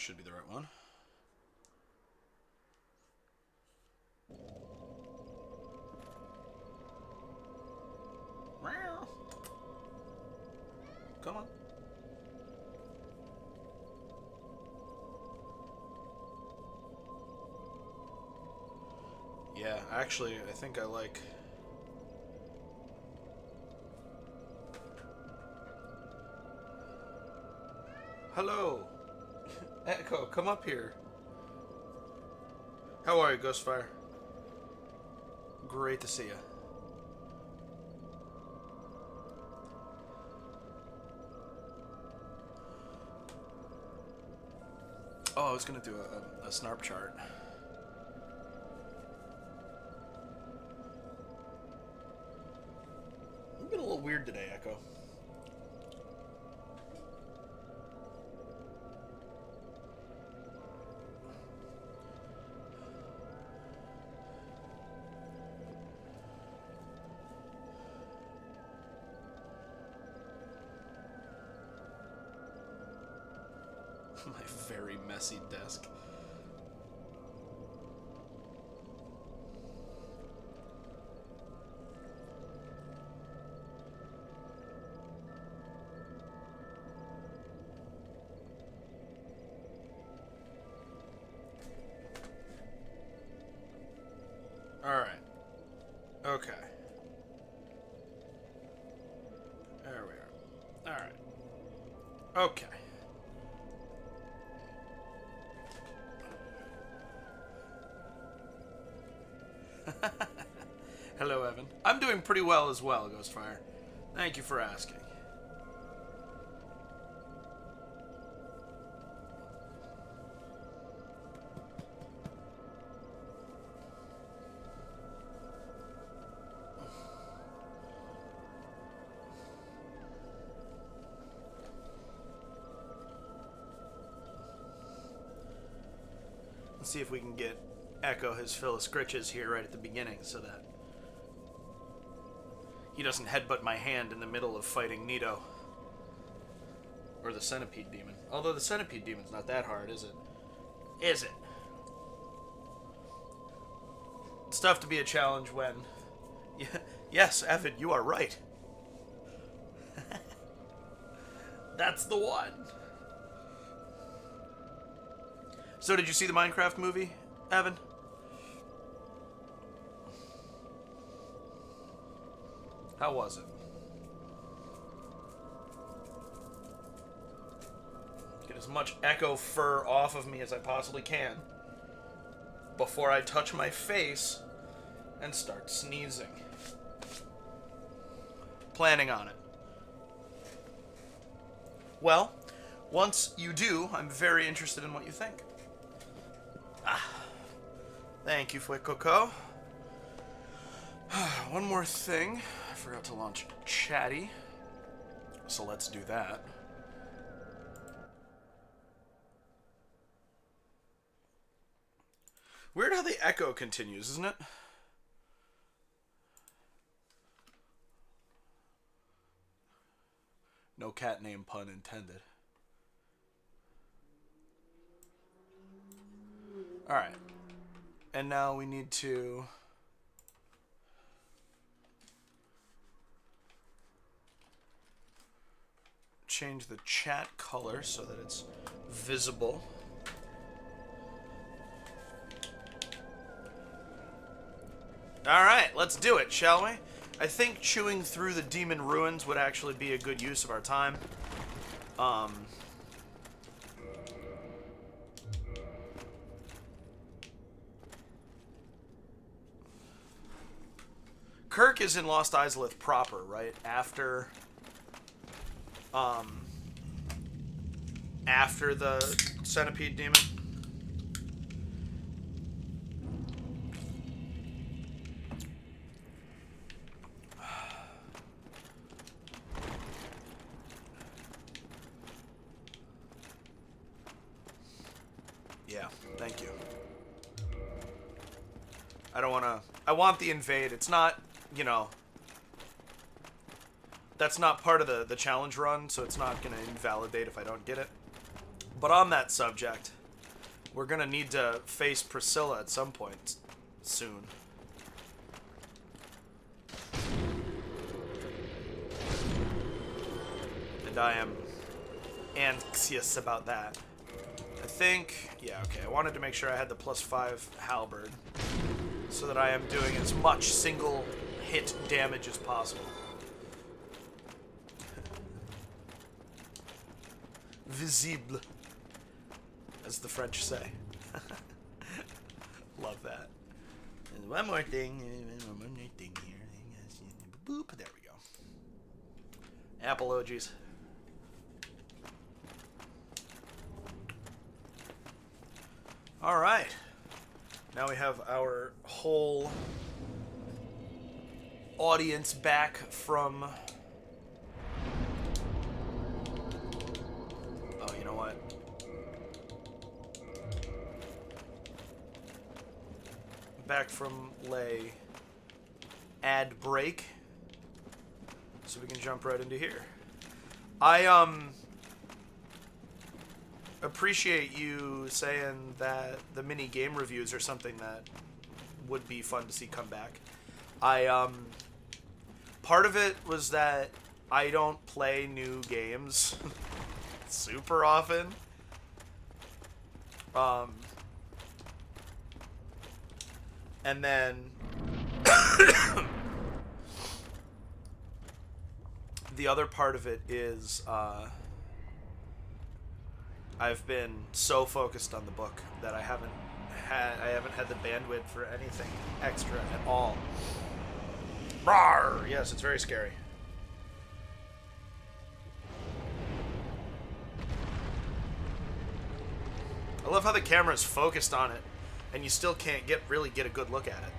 should be the right one. Come on. Yeah, actually, I think I like... Hello! Echo, come up here. How are you, Ghostfire? Great to see you. Oh, I was gonna do a snarp chart. You've been a little weird today, Echo. My very messy desk. Alright. Okay. There we are. Alright. Okay. Hello, Evan. I'm doing pretty well as well, Ghostfire. Thank you for asking. Let's see if we can get Echo his fill of scritches here right at the beginning so that he doesn't headbutt my hand in the middle of fighting Nito. Or the Centipede Demon. Although the Centipede Demon's not that hard, is it? Is it? It's tough to be a challenge when... Yes, Evan, you are right. That's the one. So did you see the Minecraft movie, Evan? How was it? Get as much Echo fur off of me as I possibly can before I touch my face and start sneezing. Planning on it. Well, once you do, I'm very interested in what you think. Thank you, Fue Coco. One more thing. I forgot to launch Chatty. So let's do that. Weird how the echo continues, isn't it? No cat name pun intended. Alright. And now we need to... change the chat color so that it's visible. Alright, let's do it, shall we? I think chewing through the demon ruins would actually be a good use of our time. Kirk is in Lost Izalith proper, right? After the Centipede Demon. Yeah, thank you. I don't want to... I want the invade. It's not, you know... That's not part of the challenge run, so it's not going to invalidate if I don't get it. But on that subject, we're gonna need to face Priscilla at some point soon. And I am anxious about that. I think, yeah, okay, I wanted to make sure I had the +5 halberd so that I am doing as much single hit damage as possible. Visible, as the French say. Love that. And one more thing here. Boop, there we go. Apologies. All right. Now we have our whole audience back from... Oh, you know what? Back from lay ad break. So we can jump right into here. I appreciate you saying that the mini game reviews are something that would be fun to see come back. Part of it was that I don't play new games super often. And then the other part of it is I've been so focused on the book that I haven't had the bandwidth for anything extra at all. Rawr! Yes, it's very scary. I love how the camera is focused on it, and you still can't really get a good look at it.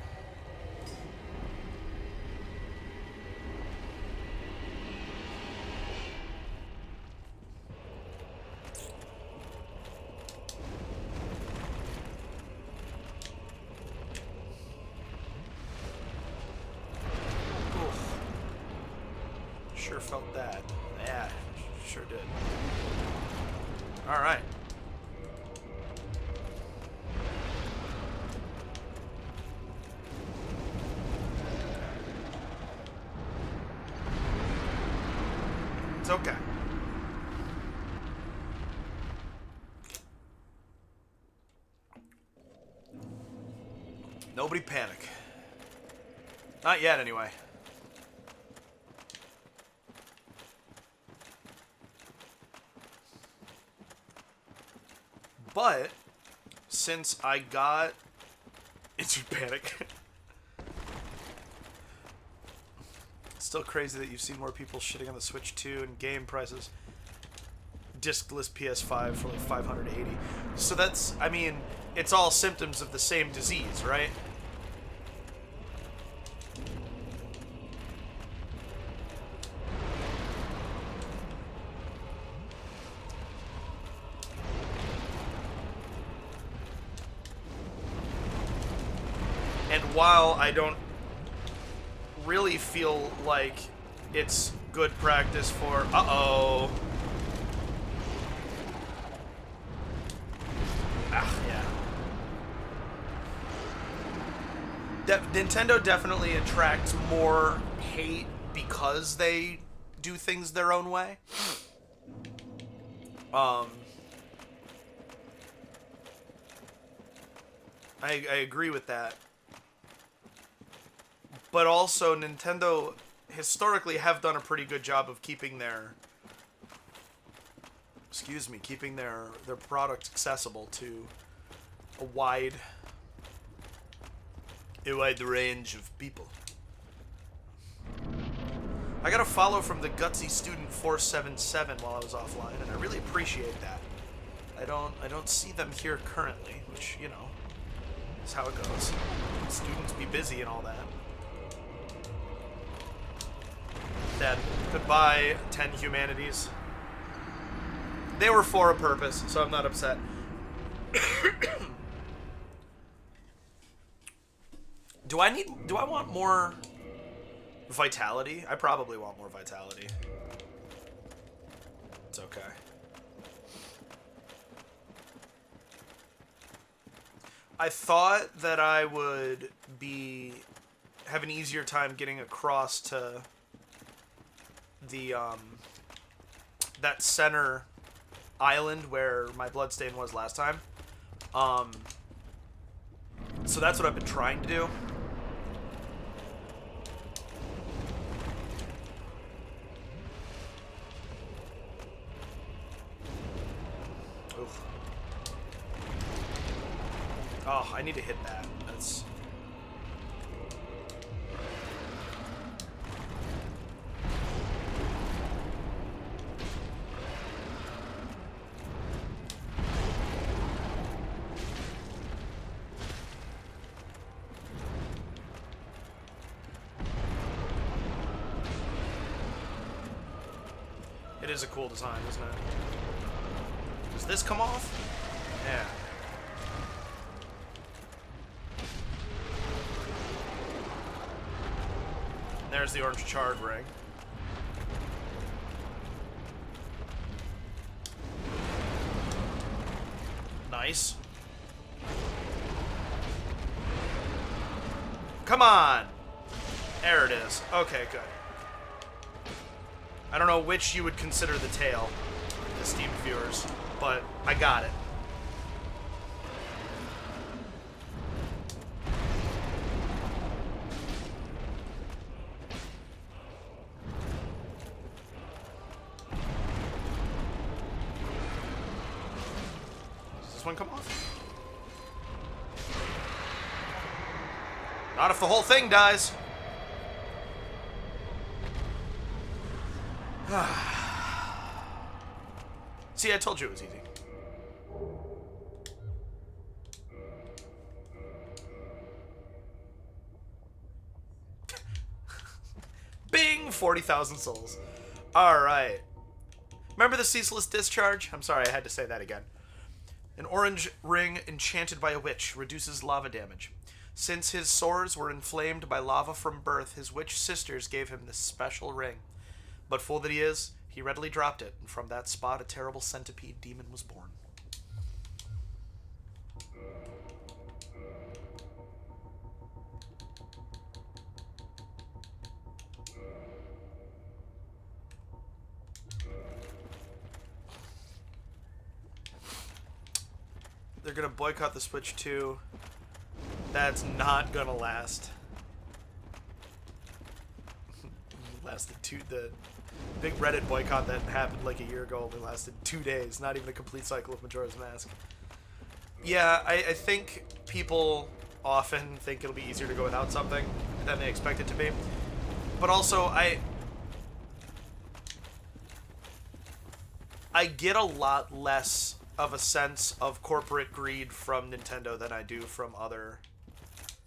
Sure felt that. Yeah, sure did. All right. It's okay. Nobody panic. Not yet, anyway. But since I got instant panic, it's still crazy that you've seen more people shitting on the Switch 2 and game prices. Discless PS5 for like 580. So that's, I mean, it's all symptoms of the same disease, right? And while I don't really feel like it's good practice for... Uh-oh. Yeah. Nintendo definitely attracts more hate because they do things their own way. I agree with that. But also, Nintendo historically have done a pretty good job of keeping their... keeping their product accessible to a wide range of people. I got a follow from the Gutsy Student 477 while I was offline, and I really appreciate that. I don't see them here currently, which, you know, is how it goes. Students be busy and all that. Dad, goodbye, 10 humanities. They were for a purpose, so I'm not upset. Do I want more vitality? I probably want more vitality. It's okay. I thought that I would have an easier time getting across to the that center island where my bloodstain was last time. So that's what I've been trying to do. Oof. Oh, I need to hit that. That's... It is a cool design, isn't it? Does this come off? Yeah. There's the orange charred ring. Nice. Come on! There it is. Okay, good. I don't know which you would consider the tail, esteemed viewers, but I got it. Does this one come off? Not if the whole thing dies. See, I told you it was easy. Bing! 40,000 souls. Alright. Remember the ceaseless discharge? I'm sorry, I had to say that again. An orange ring enchanted by a witch reduces lava damage. Since his sores were inflamed by lava from birth, his witch sisters gave him this special ring. But fool that he is, he readily dropped it, and from that spot a terrible centipede demon was born. They're gonna boycott the Switch 2. That's not gonna last. The big Reddit boycott that happened like a year ago only lasted 2 days. Not even a complete cycle of Majora's Mask. Yeah, I think people often think it'll be easier to go without something than they expect it to be. But also, I get a lot less of a sense of corporate greed from Nintendo than I do from other...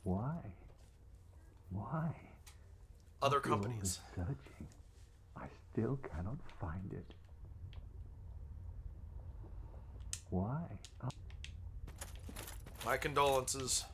Why? Other companies. Searching. I still cannot find it. Why? Oh. My condolences.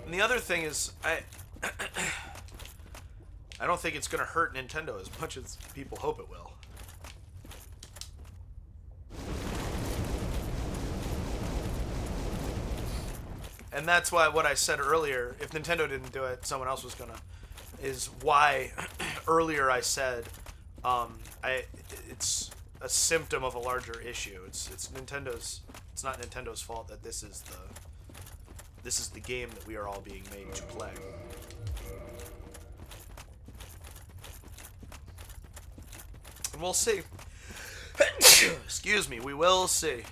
And the other thing is, I don't think it's going to hurt Nintendo as much as people hope it will. And that's why what I said earlier, if Nintendo didn't do it, someone else was gonna, is why earlier I said it's a symptom of a larger issue. It's not Nintendo's fault that this is the game that we are all being made to play. And we'll see. Excuse me, we will see.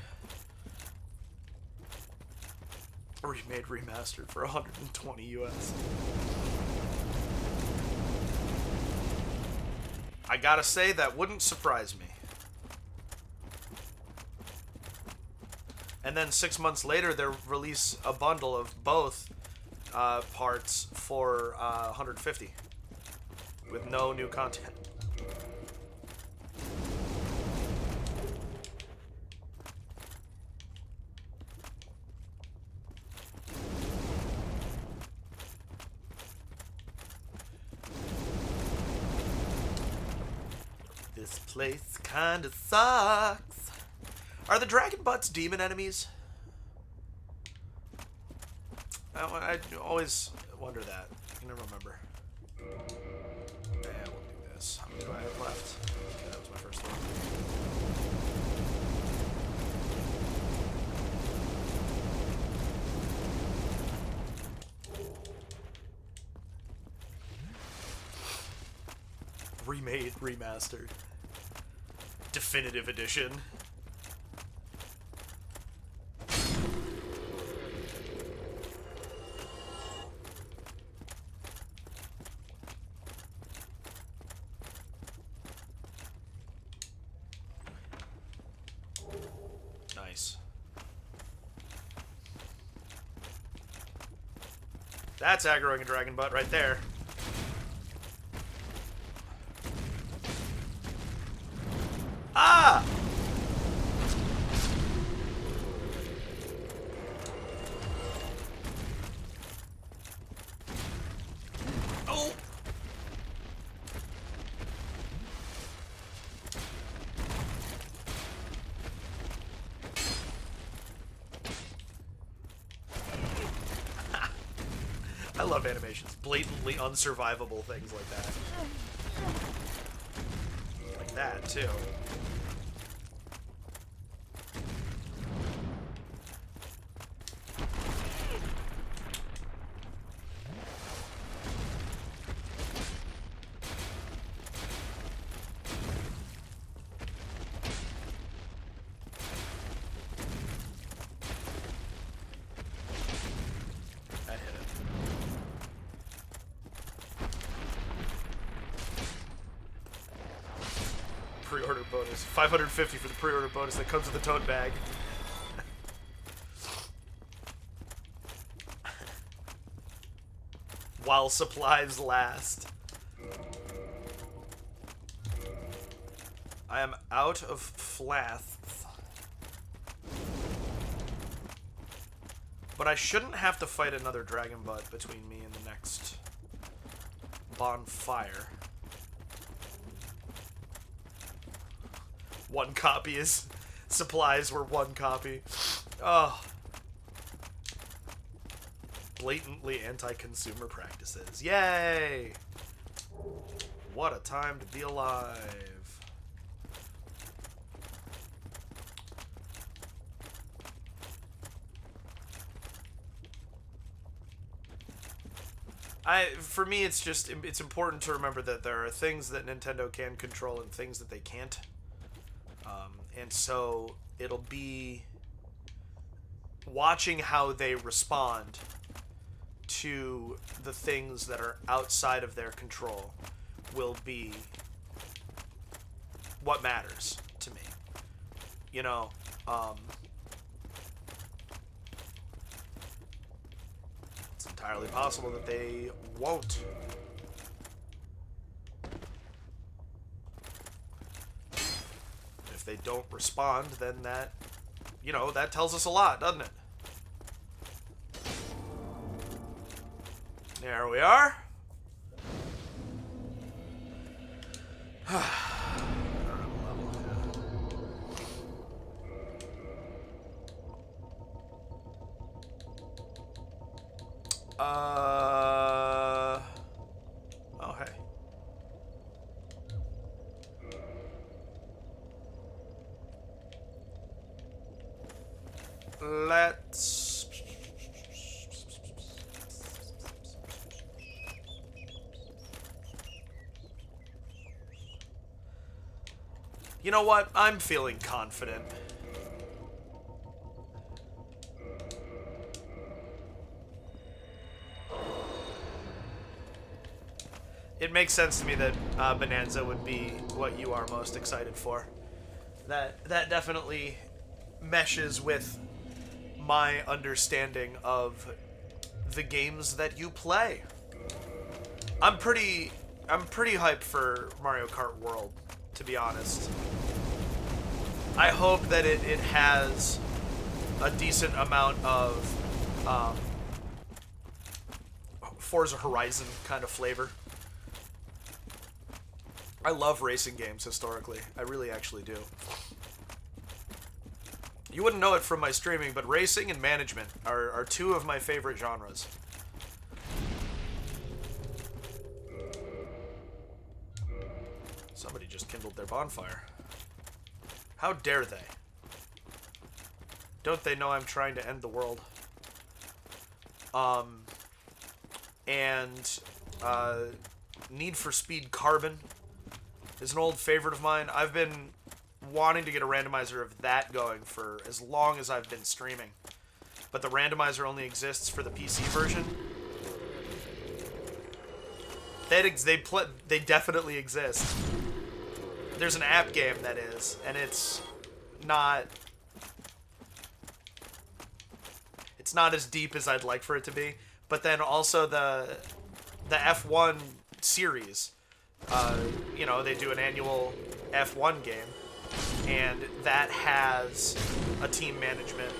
Remade remastered for 120 US. I gotta say, that wouldn't surprise me. And then 6 months later, they'll release a bundle of both parts for 150 with no new content. This place kinda sucks. Are the dragon butts demon enemies? I always wonder that. I can never remember. Yeah, we'll do this. How many do I have left? Okay, that was my first one. Remade, remastered. Definitive edition. Nice. That's aggroing a dragon butt right there. Ah! Oh! I love animations. Blatantly unsurvivable things like that. Like that, too. I hit it. Pre-order bonus. 550 for the pre-order bonus that comes with the tote bag. While supplies last. I am out of flasks. But I shouldn't have to fight another dragon butt between me and the next bonfire. One copy is... Supplies were one copy. Oh. Blatantly anti-consumer practices. Yay! What a time to be alive. For me, it's important to remember that there are things that Nintendo can control and things that they can't. And so it'll be watching how they respond to the things that are outside of their control will be what matters to me. You know, it's entirely possible that they won't. If they don't respond, then that, you know, that tells us a lot, doesn't it? There we are. Oh, hey. Let's... You know what? I'm feeling confident. It makes sense to me that Bonanza would be what you are most excited for. That definitely meshes with my understanding of the games that you play. I'm pretty hyped for Mario Kart World, to be honest. I hope that it has a decent amount of Forza Horizon kind of flavor. I love racing games historically. I really actually do. You wouldn't know it from my streaming, but racing and management are two of my favorite genres. Somebody just kindled their bonfire. How dare they? Don't they know I'm trying to end the world? Need for Speed Carbon is an old favorite of mine. I've been wanting to get a randomizer of that going for as long as I've been streaming. But the randomizer only exists for the PC version. They definitely exist. There's an app game that is, and it's not as deep as I'd like for it to be. But then also the F1 series, you know, they do an annual F1 game, and that has a team management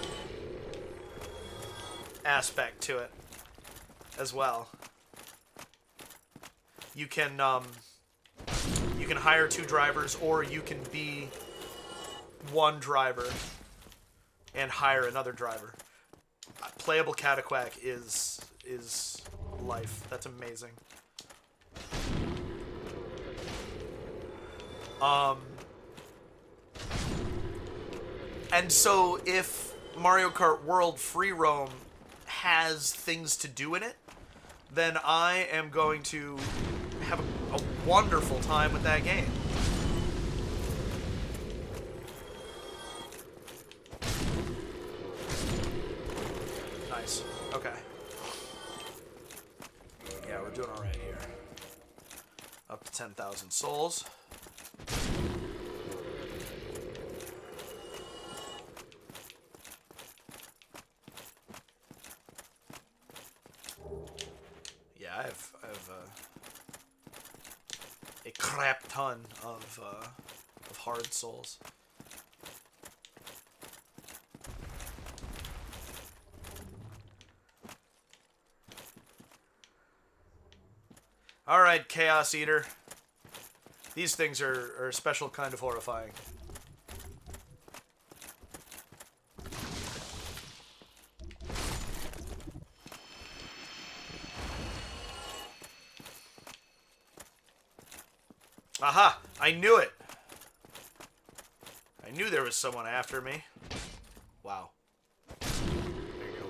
aspect to it as well. You can hire 2 drivers, or you can be 1 driver and hire another driver. Playable Cataquack is life. That's amazing. And so if Mario Kart World Free Roam has things to do in it, then I am going to have a wonderful time with that game. Nice. Okay. Yeah, we're doing alright here. Up to 10,000 souls. Yeah, I have a crap ton of hard souls. Alright, Chaos Eater. These things are a special kind of horrifying. Aha! I knew it! I knew there was someone after me. Wow. There you go.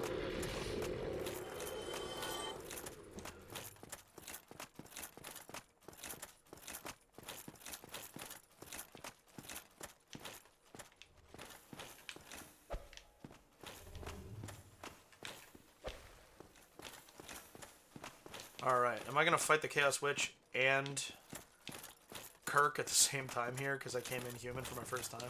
Alright, am I gonna fight the Chaos Witch and Kirk at the same time here, because I came in human for my first time?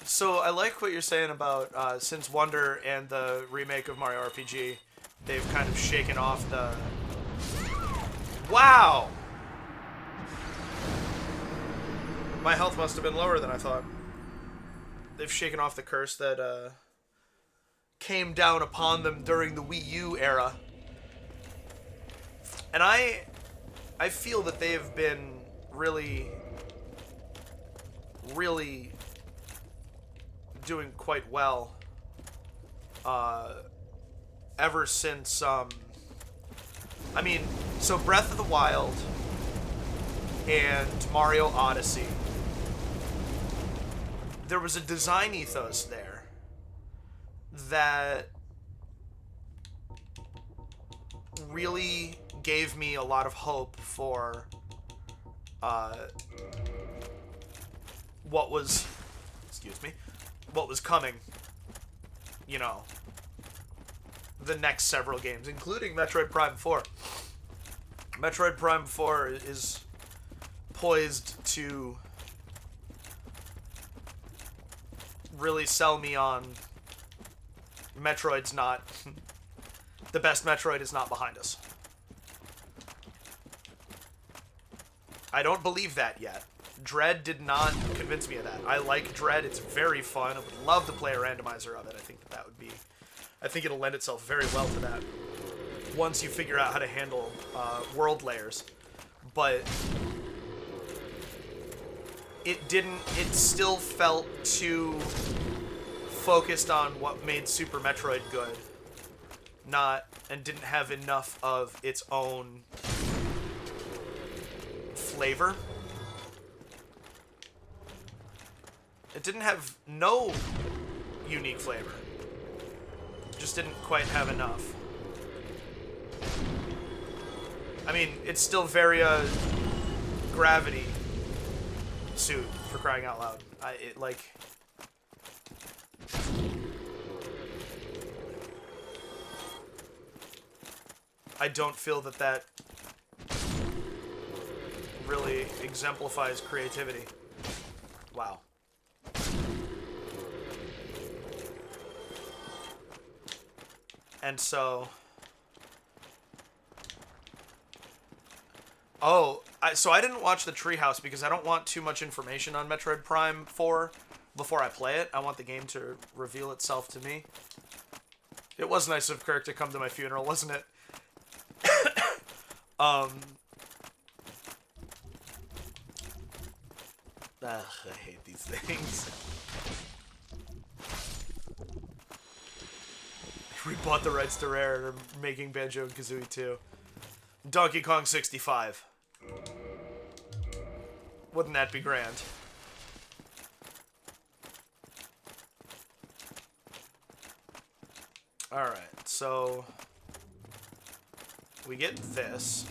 So I like what you're saying about since Wonder and the remake of Mario RPG, they've kind of shaken off the... Wow! My health must have been lower than I thought. They've shaken off the curse that came down upon them during the Wii U era. And I feel that they have been really doing quite well ever since I mean, so Breath of the Wild and Mario Odyssey, there was a design ethos there that really gave me a lot of hope for what was coming, you know, the next several games, including Metroid Prime 4. Metroid Prime 4 is poised to really sell me on Metroid's not... the best Metroid is not behind us. I don't believe that yet. Dread did not convince me of that. I like Dread. It's very fun. I would love to play a randomizer of it. I think that would be... I think it'll lend itself very well to that once you figure out how to handle world layers. But it didn't... It still felt too focused on what made Super Metroid good. And didn't have enough of its own flavor. It didn't have no unique flavor. Just didn't quite have enough. I mean, it's still very Gravity suit, for crying out loud. I don't feel that really exemplifies creativity. Wow. And so... Oh, so I didn't watch the Treehouse because I don't want too much information on Metroid Prime 4 before I play it. I want the game to reveal itself to me. It was nice of Kirk to come to my funeral, wasn't it? I hate these things. We bought the rights to Rare and are making Banjo and Kazooie 2. Donkey Kong 65. Wouldn't that be grand? Alright, so... we get this.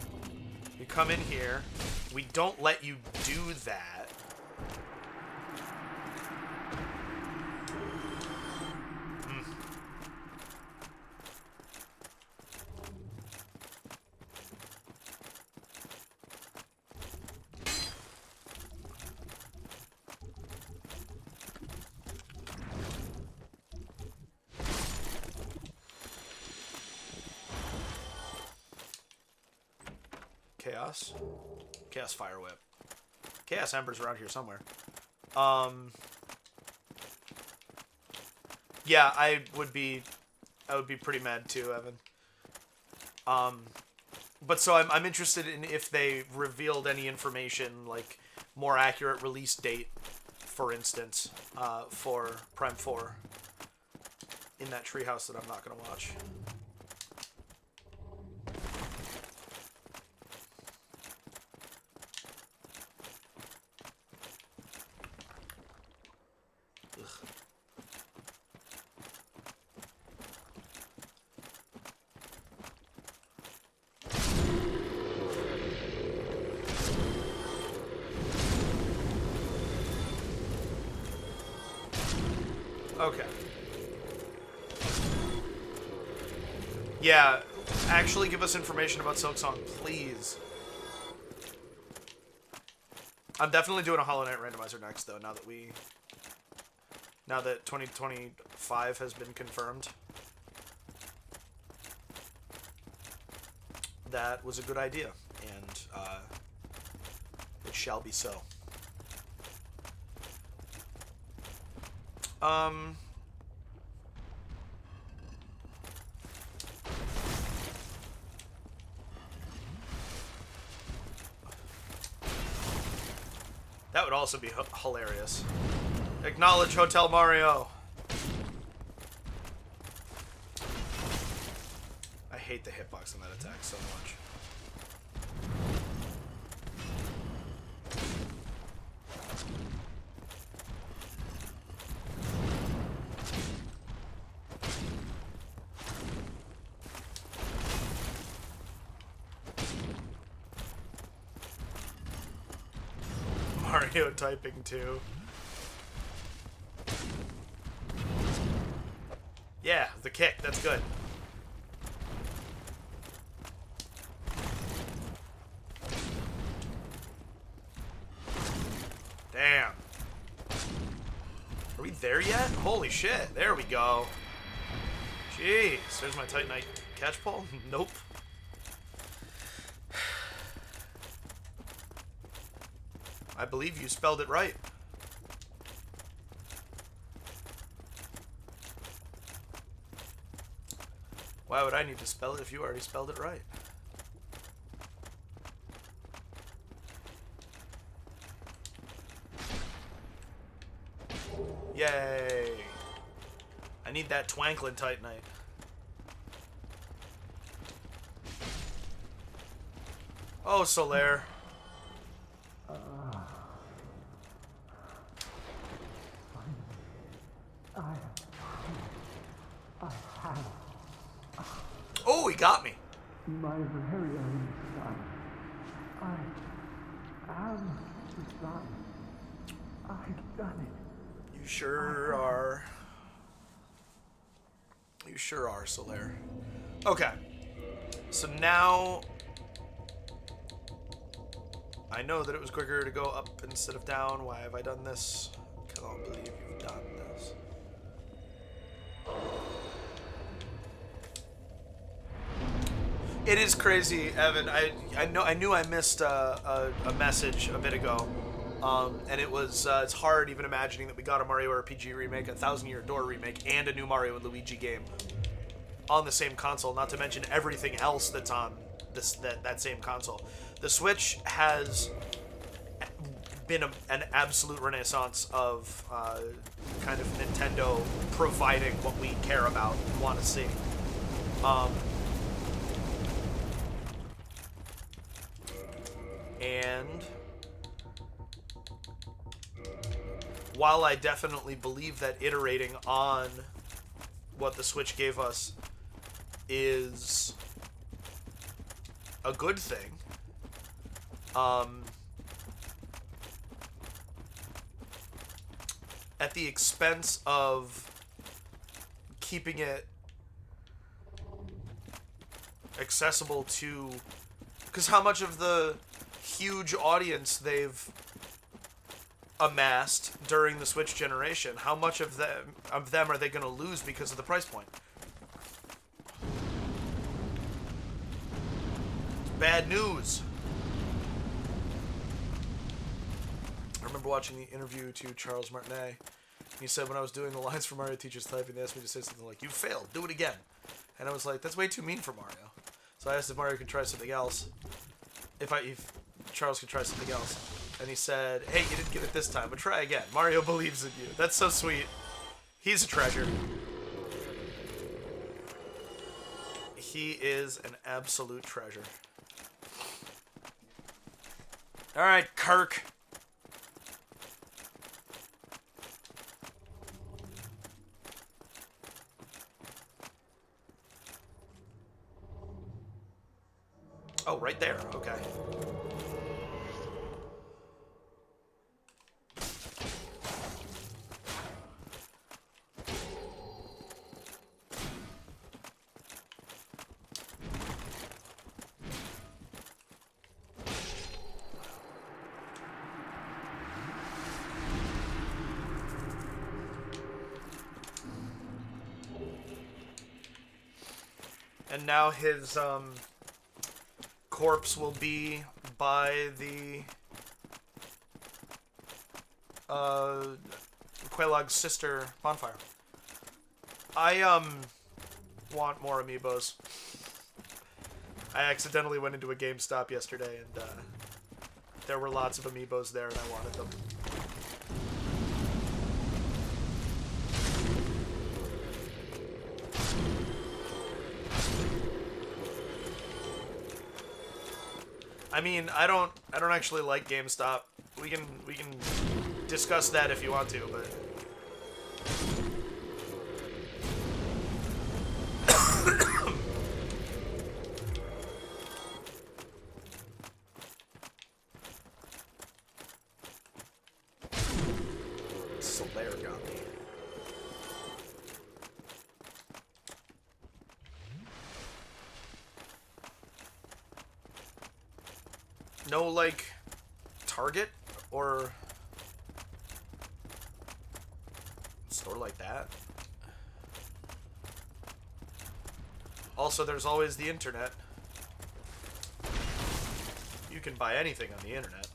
You come in here. We don't let you do that. Chaos Fire Whip. Chaos Ember's around here somewhere. Yeah, I would be pretty mad too, Evan. But so I'm interested in if they revealed any information, like more accurate release date, for instance, for Prime 4 in that treehouse that I'm not gonna watch. Okay. Yeah, actually give us information about Silksong, please. I'm definitely doing a Hollow Knight randomizer next, though, now that 2025 has been confirmed. That was a good idea, and it shall be so. That would also be hilarious. Acknowledge Hotel Mario. I hate the hitbox on that attack so much. Mario typing too. Yeah, the kick, that's good. Damn. Are we there yet? Holy shit. There we go. Jeez. There's my Titanite catch pole. Nope. I believe you spelled it right. Why would I need to spell it if you already spelled it right? Yay! I need that Twanklin Titanite. Oh, Solaire. Oh, he got me. My very own son. I am the son. I've done it. You sure are. You sure are, Solaire. Okay. So now I know that it was quicker to go up instead of down. Why have I done this? I cannot believe you've done this. It is crazy, Evan. I knew I missed a message a bit ago, and it was it's hard even imagining that we got a Mario RPG remake, a Thousand Year Door remake, and a new Mario and Luigi game on the same console. Not to mention everything else that's on that same console. The Switch has been an absolute renaissance of kind of Nintendo providing what we care about and want to see. And while I definitely believe that iterating on what the Switch gave us is a good thing, at the expense of keeping it accessible to, because how much of the huge audience they've amassed during the Switch generation, how much of them are they going to lose because of the price point? Bad news. I remember watching the interview to Charles Martinet. He said, when I was doing the lines for Mario Teacher's Typing, they asked me to say something like, "You failed, do it again." And I was like, that's way too mean for Mario. So I asked if Mario could try something else. If Charles could try something else. And he said, "Hey, you didn't get it this time, but try again. Mario believes in you." That's so sweet. He's a treasure. He is an absolute treasure. Alright, Kirk. Oh, right there. Okay. And now his corpse will be by the Quelaag's sister bonfire. I want more amiibos. I accidentally went into a GameStop yesterday and there were lots of amiibos there and I wanted them. I mean, I don't actually like GameStop. We can discuss that if you want to, but Solaire got me. No, like, Target or store like that. Also, there's always the internet. You can buy anything on the internet.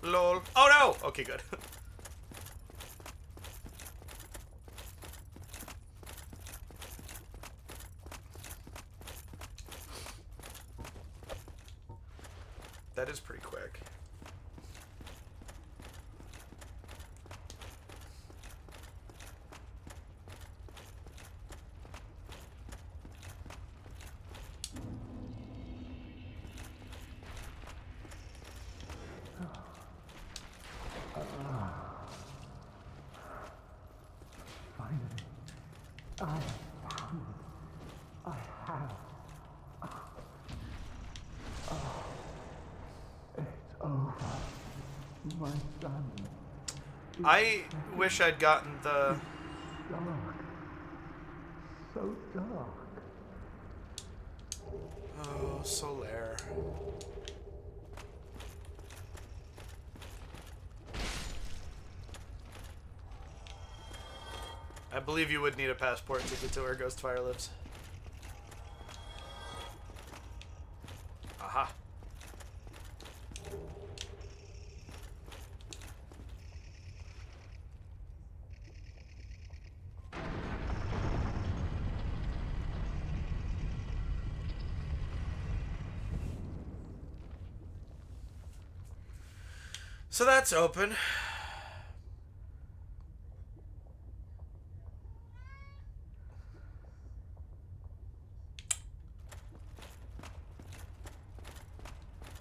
Lol. Oh no! Okay, good. That is pretty quick. Finally, I have found it. I have. It's over. My son. I wish I'd gotten the... Dark. So dark. Oh, Solaire. I believe you would need a passport to get to where Ghostfire lives. Aha. So that's open. I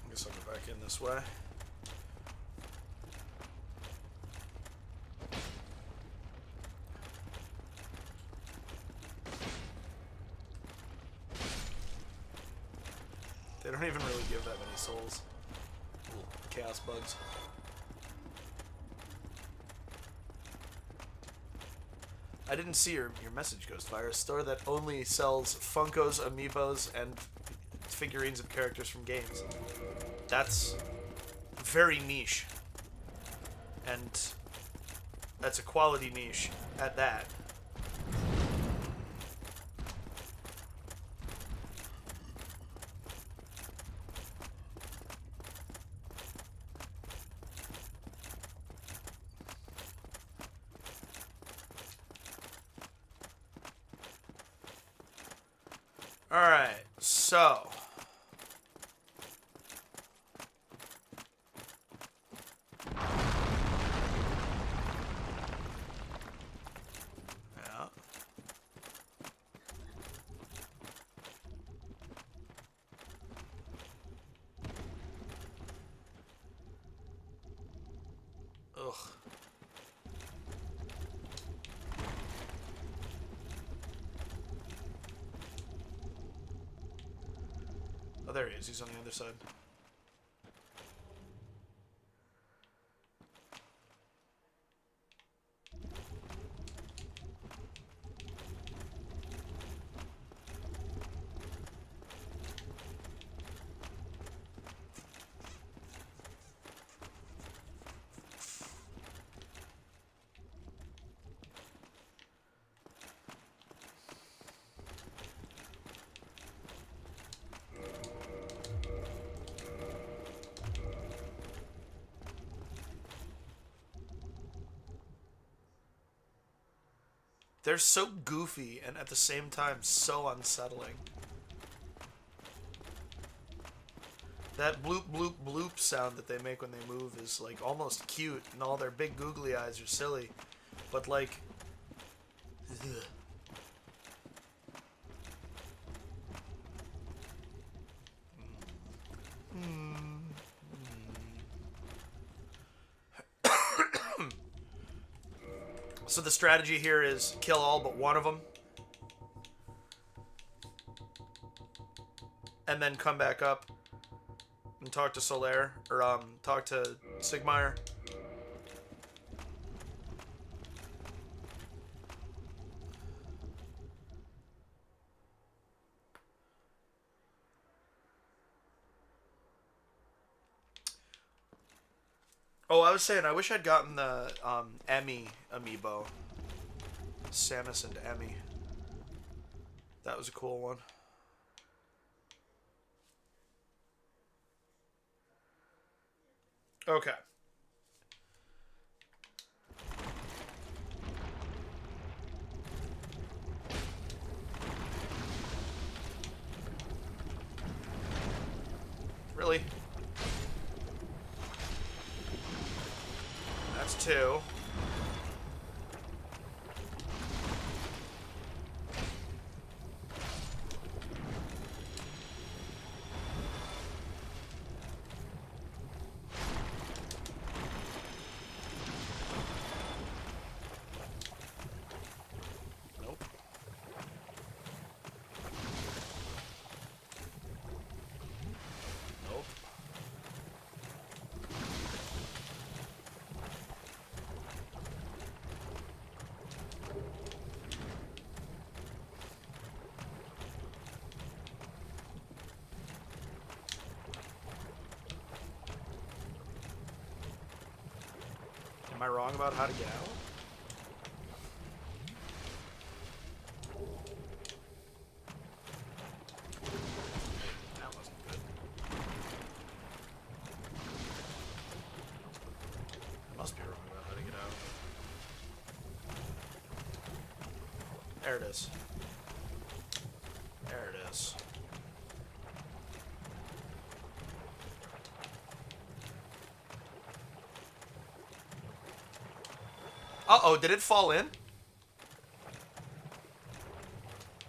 guess I'll go back in this way. They don't even really give that many souls. Little chaos bugs. I didn't see your message, Ghostfire. A store that only sells Funkos, Amiibos, and figurines of characters from games. That's very niche. And that's a quality niche at that. Alright, so... yeah. Ugh. Oh, there he is. He's on the other side. They're so goofy and at the same time so unsettling. That bloop bloop bloop sound that they make when they move is like almost cute, and all their big googly eyes are silly, but like, ugh. So the strategy here is kill all but one of them, and then come back up and talk to Solaire, or talk to Sigmire. Oh, I was saying, I wish I'd gotten the Emmy amiibo. Samus and Emmy. That was a cool one. Okay. Really? That's two. Nope. Nope. Am I wrong about how to get out? That wasn't good. I must be wrong about how to get out. There it is. There it is. Uh-oh, did it fall in?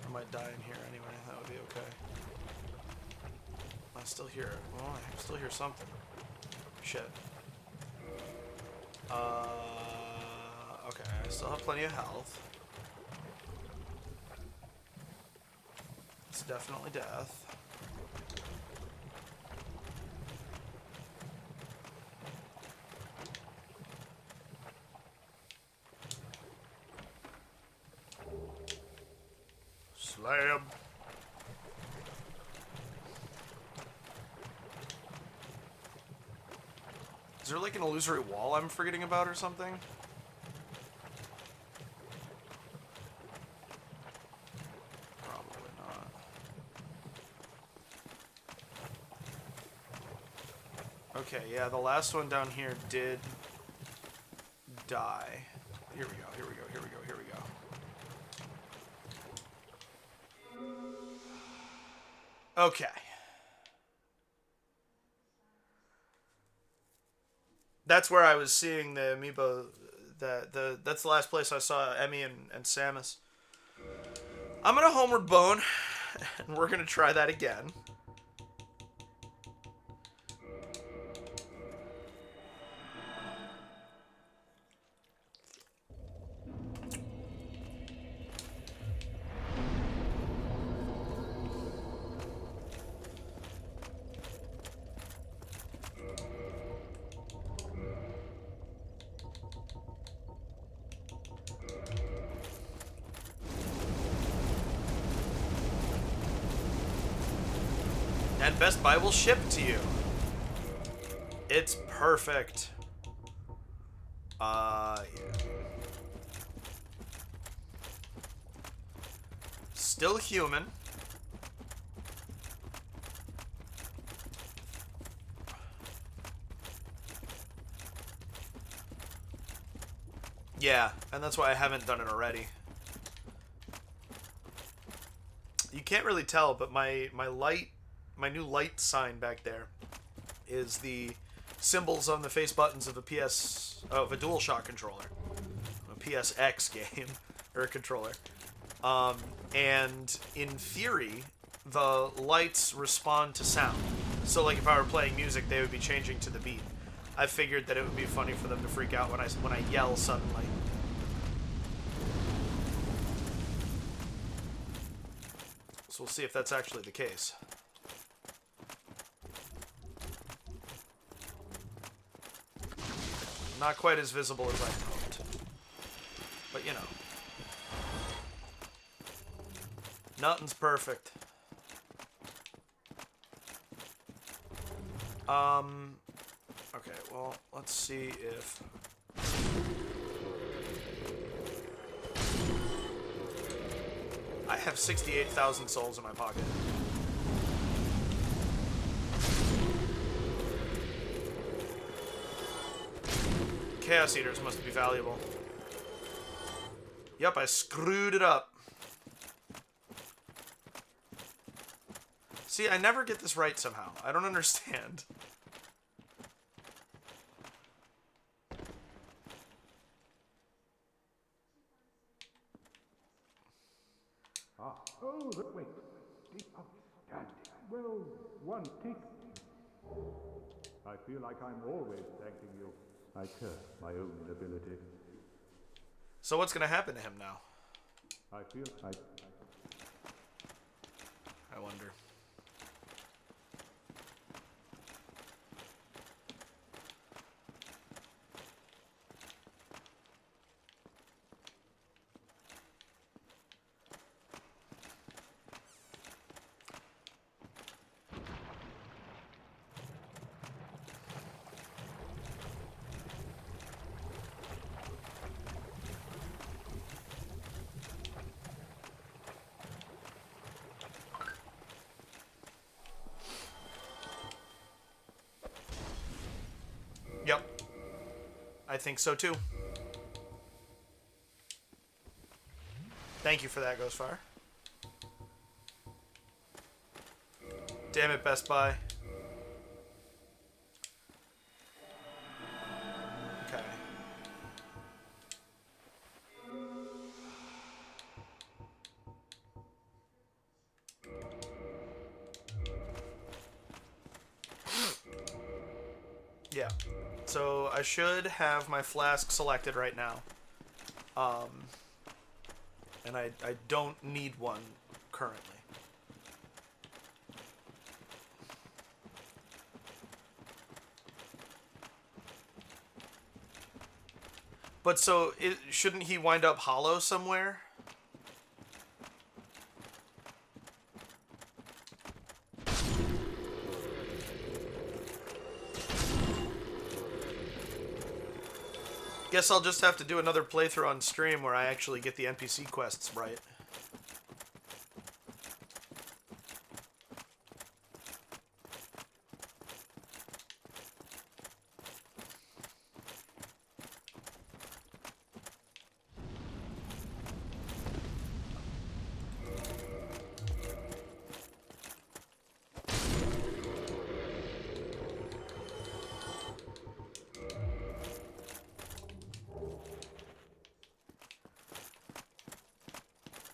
I might die in here anyway. That would be okay. I still hear it. Oh, I still hear something. Shit. Okay, I still have plenty of health. It's definitely death. Slam. Is there like an illusory wall I'm forgetting about or something? Probably not. Okay, yeah, the last one down here did die. Here we go, here we go, here we go, here we go. Okay. That's where I was seeing the amiibo. That's the last place I saw Emmy and Samus. I'm gonna homeward bone, and we're gonna try that again. And Best Buy will ship to you. It's perfect. Yeah. Still human. Yeah, and that's why I haven't done it already. You can't really tell, but my new light sign back there is the symbols on the face buttons of a DualShock controller, a PSX game or a controller. And in theory, the lights respond to sound. So, like, if I were playing music, they would be changing to the beat. I figured that it would be funny for them to freak out when I yell suddenly. So we'll see if that's actually the case. Not quite as visible as I hoped. But, you know. Nothing's perfect. Okay, well, let's see if... I have 68,000 souls in my pocket. Chaos Eaters must be valuable. Yep, I screwed it up. See, I never get this right somehow. I don't understand. Oh, wait. Outstanding. Well, one take. I feel like I'm always thanking you. I curse my own ability. So what's gonna happen to him now? I wonder. Yep. I think so too. Thank you for that, Ghostfire. Damn it, Best Buy. Okay. Yeah. So I should have my flask selected right now. And I don't need one currently. But so, shouldn't he wind up hollow somewhere? Guess I'll just have to do another playthrough on stream where I actually get the NPC quests right.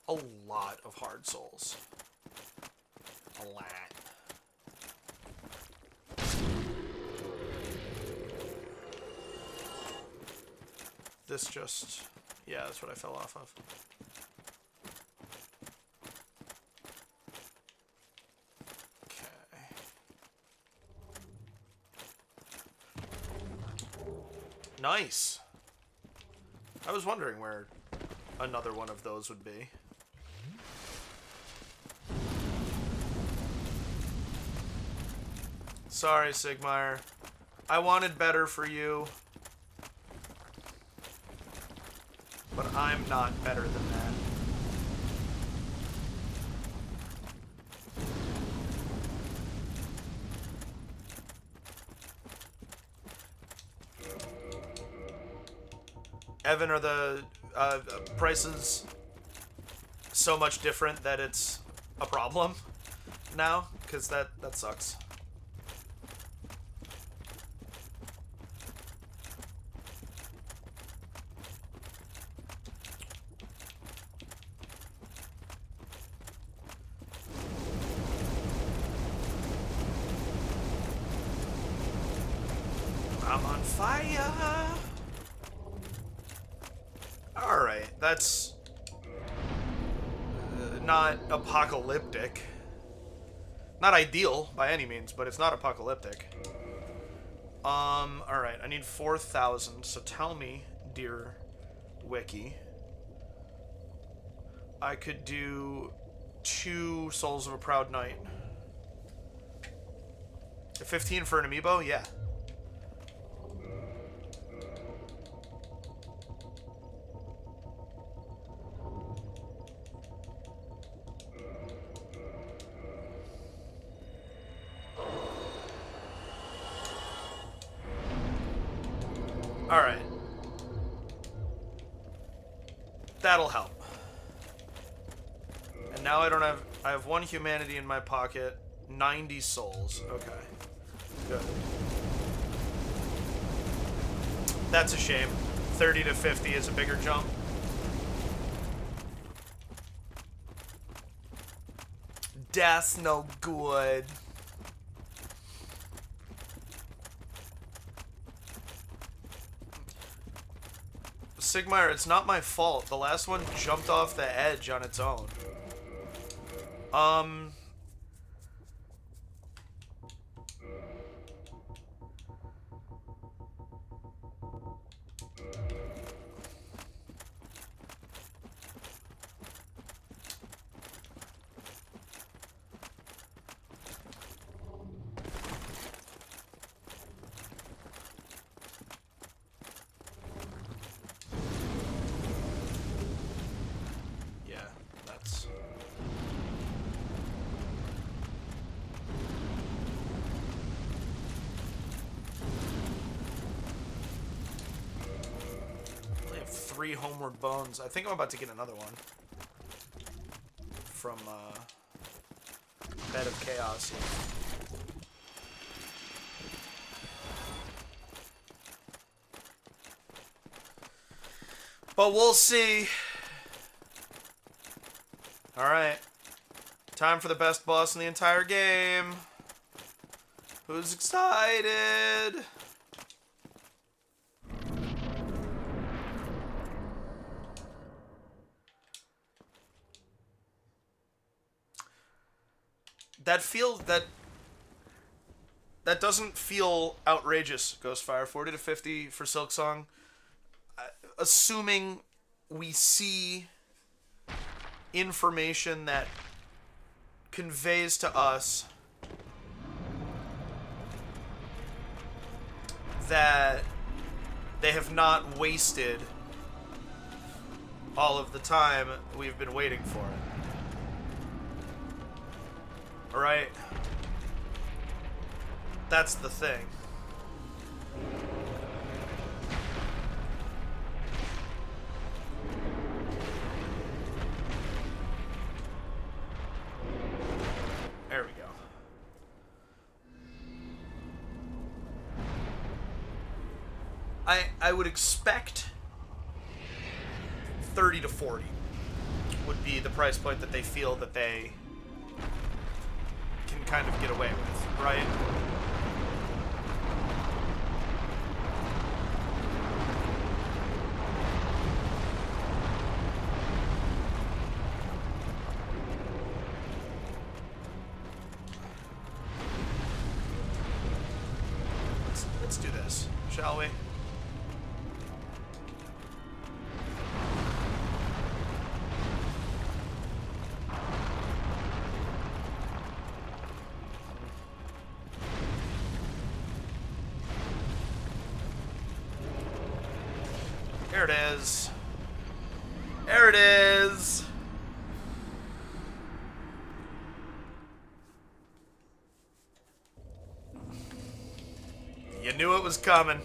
A lot of hard souls. A lot. This just... yeah, that's what I fell off of. Okay. Nice! I was wondering where another one of those would be. Sorry, Sigmire. I wanted better for you. But I'm not better than that. Evan, are the prices so much different that it's a problem now? Because that sucks. I'm on fire! Alright, that's not apocalyptic. Not ideal by any means, but it's not apocalyptic. Alright, I need 4,000, so tell me, dear Wiki. I could do 2 Souls of a Proud Knight. 15 for an amiibo? Yeah. Alright. That'll help. And now I don't have... I have 1 humanity in my pocket. 90 souls. Okay. Good. That's a shame. 30 to 50 is a bigger jump. That's no good. Sigmire, it's not my fault. The last one jumped off the edge on its own. Homeward bones. I think I'm about to get another one from Bed of Chaos. But we'll see. Alright. Time for the best boss in the entire game. Who's excited? That doesn't feel outrageous, Ghostfire. 40 to 50 for Silksong. Assuming we see information that conveys to us that they have not wasted all of the time we've been waiting for it. Right? That's the thing. There we go. I would expect 30 to 40 would be the price point that they feel that they can kind of get away with, right? Let's do this, shall we? There it is. There it is. You knew it was coming.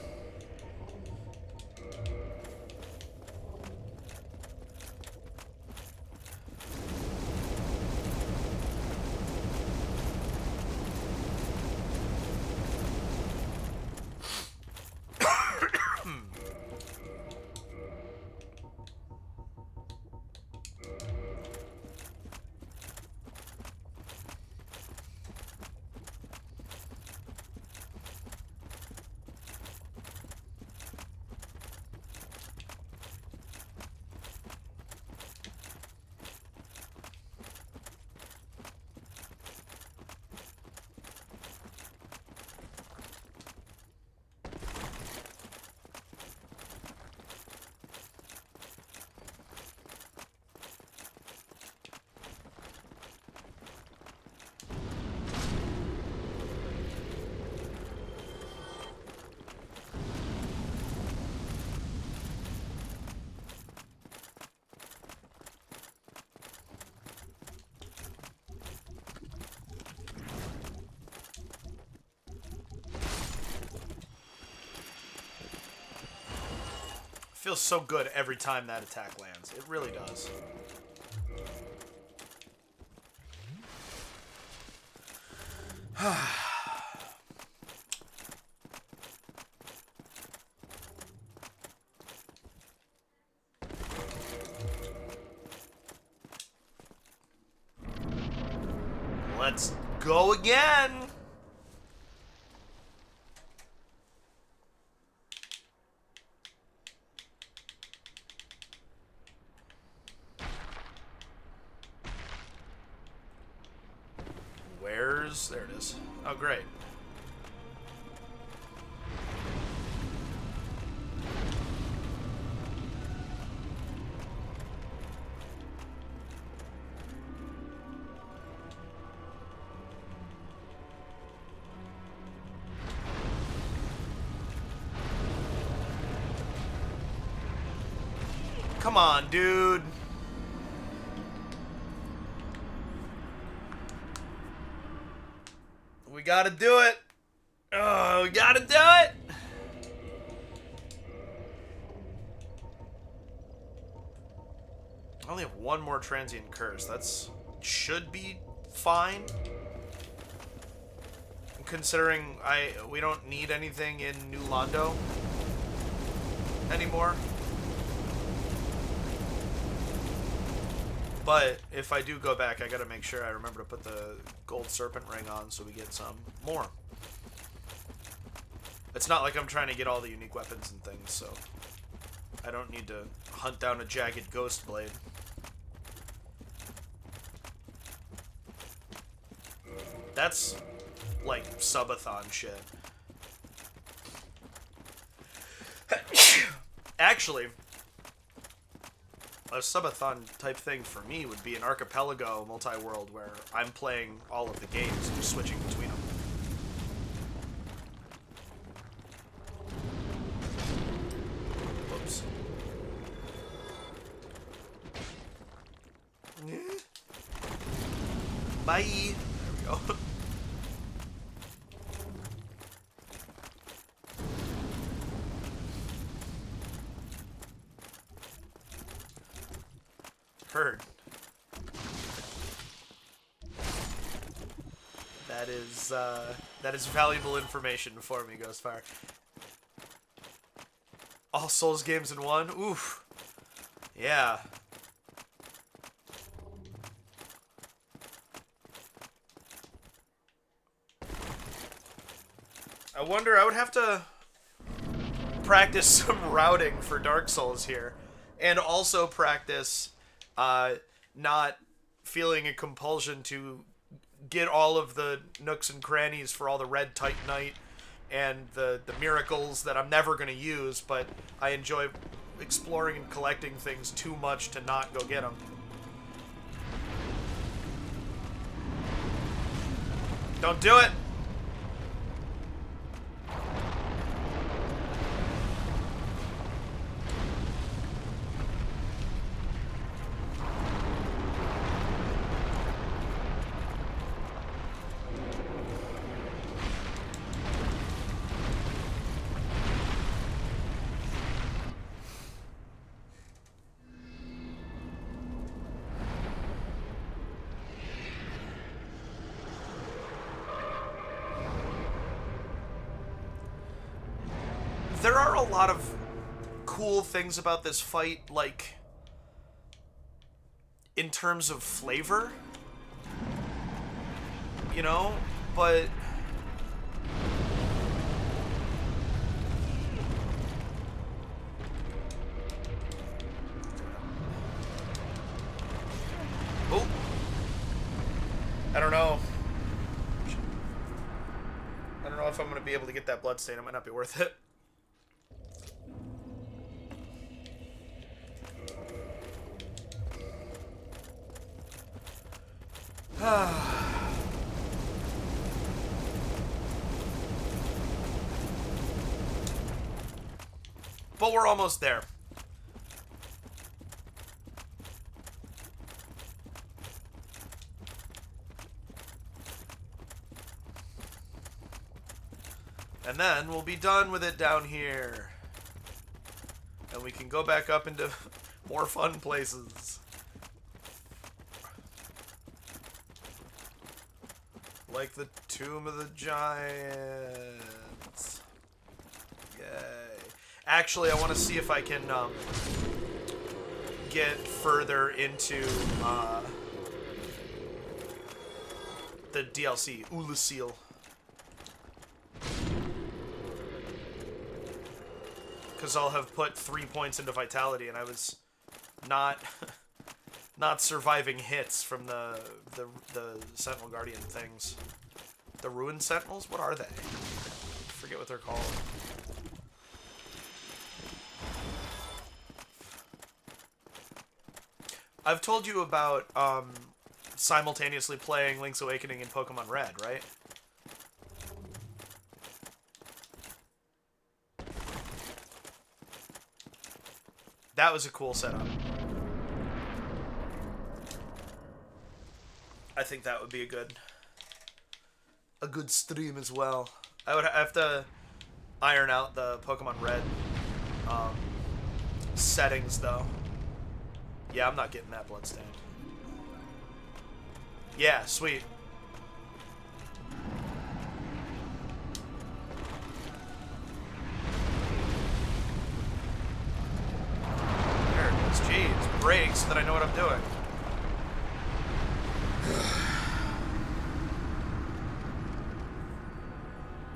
feels so good every time that attack lands. It really does. Let's go again. There it is. Oh, great. Come on, dude. We gotta do it. Oh, we gotta do it. I only have one more transient curse. That's should be fine. Considering we don't need anything in New Londo anymore. But if I do go back, I gotta make sure I remember to put the gold serpent ring on so we get some more. It's not like I'm trying to get all the unique weapons and things, so I don't need to hunt down a jagged ghost blade. That's like subathon shit. Actually, a subathon type thing for me would be an archipelago multi-world where I'm playing all of the games and just switching between them. Whoops. Bye. There we go. Heard. That is valuable information for me, Ghostfire. All Souls games in one? Oof. Yeah. I wonder, I would have to practice some routing for Dark Souls here. And also practice not feeling a compulsion to get all of the nooks and crannies for all the red Titanite and the miracles that I'm never going to use, but I enjoy exploring and collecting things too much to not go get them. Don't do it! There are a lot of cool things about this fight, like, in terms of flavor, you know, but oh, I don't know. I don't know if I'm going to be able to get that bloodstain. It might not be worth it. But we're almost there. And then we'll be done with it down here. And then we can go back up into more fun places. Like the Tomb of the Giants. Yay. Actually, I want to see if I can get further into the DLC, Ulasil. Because I'll have put 3 points into Vitality, and I was not not surviving hits from the Sentinel Guardian things. The Ruined Sentinels? What are they? I forget what they're called. I've told you about simultaneously playing Link's Awakening and Pokemon Red, right? That was a cool setup. I think that would be a good stream as well. I would have to iron out the Pokemon Red settings though. Yeah, I'm not getting that bloodstained. Yeah, sweet. There it is. Jeez, break so that I know what I'm doing.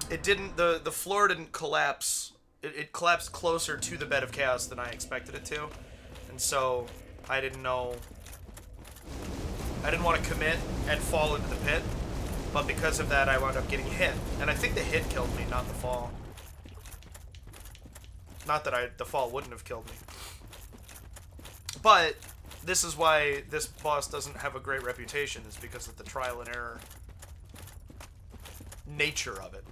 It didn't, the floor didn't collapse. It collapsed closer to the bed of chaos than I expected it to. And so I didn't know. I didn't want to commit and fall into the pit. But because of that, I wound up getting hit. And I think the hit killed me, not the fall. Not that the fall wouldn't have killed me. But this is why this boss doesn't have a great reputation, is because of the trial and error nature of it.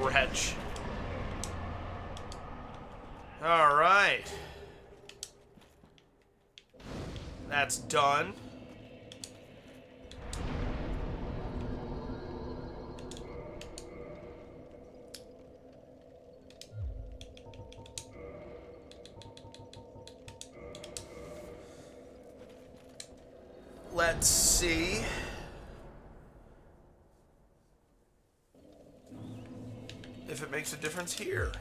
Wretch. All right. That's done. Let's see. If it makes a difference here.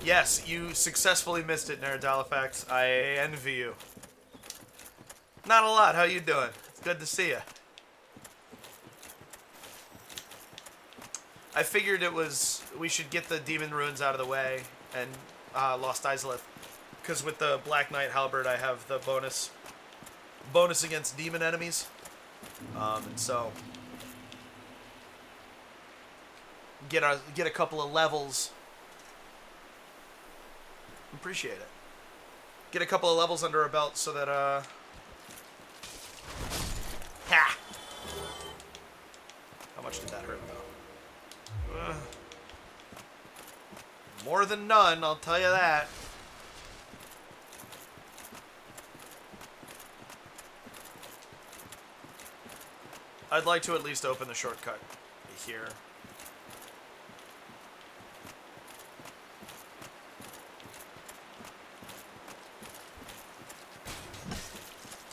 Yes, you successfully missed it, Neridalifax. I envy you. Not a lot. How you doing? It's good to see you. I figured we should get the Demon Ruins out of the way and Lost Izalith. Because with the Black Knight Halberd, I have the bonus against demon enemies. And so get a couple of levels. Appreciate it. Get a couple of levels under our belt so that ha! How much did that hurt though? More than none, I'll tell you that. I'd like to at least open the shortcut here.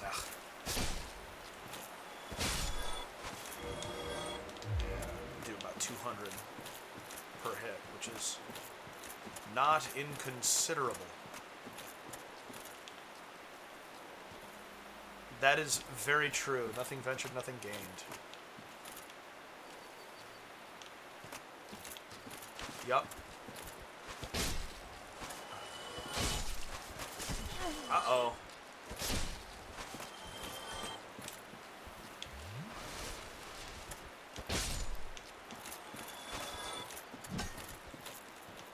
Ugh. Do about 200 per hit, which is not inconsiderable. That is very true. Nothing ventured, nothing gained. Yup. Uh-oh.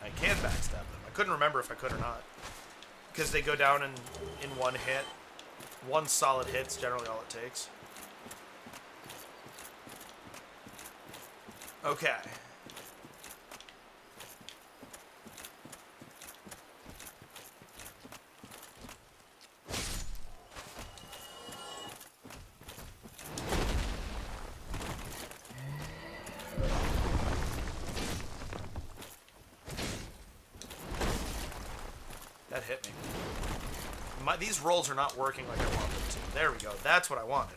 I can backstab them. I couldn't remember if I could or not. Because they go down in one hit. One solid hit's generally all it takes. Okay. That hit me. These rolls are not working like I want them to. There we go. That's what I wanted.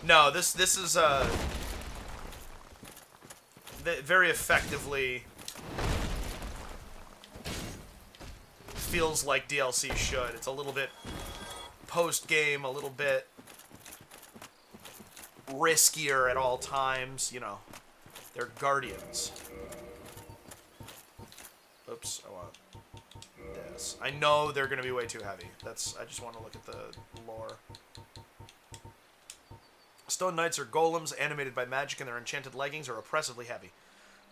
No, this is very effectively feels like DLC should. It's a little bit post-game, a little bit riskier at all times, you know. They're guardians. Oops, I want this. I know they're going to be way too heavy. I just want to look at the lore. Stone Knights are golems animated by magic, and their enchanted leggings are oppressively heavy.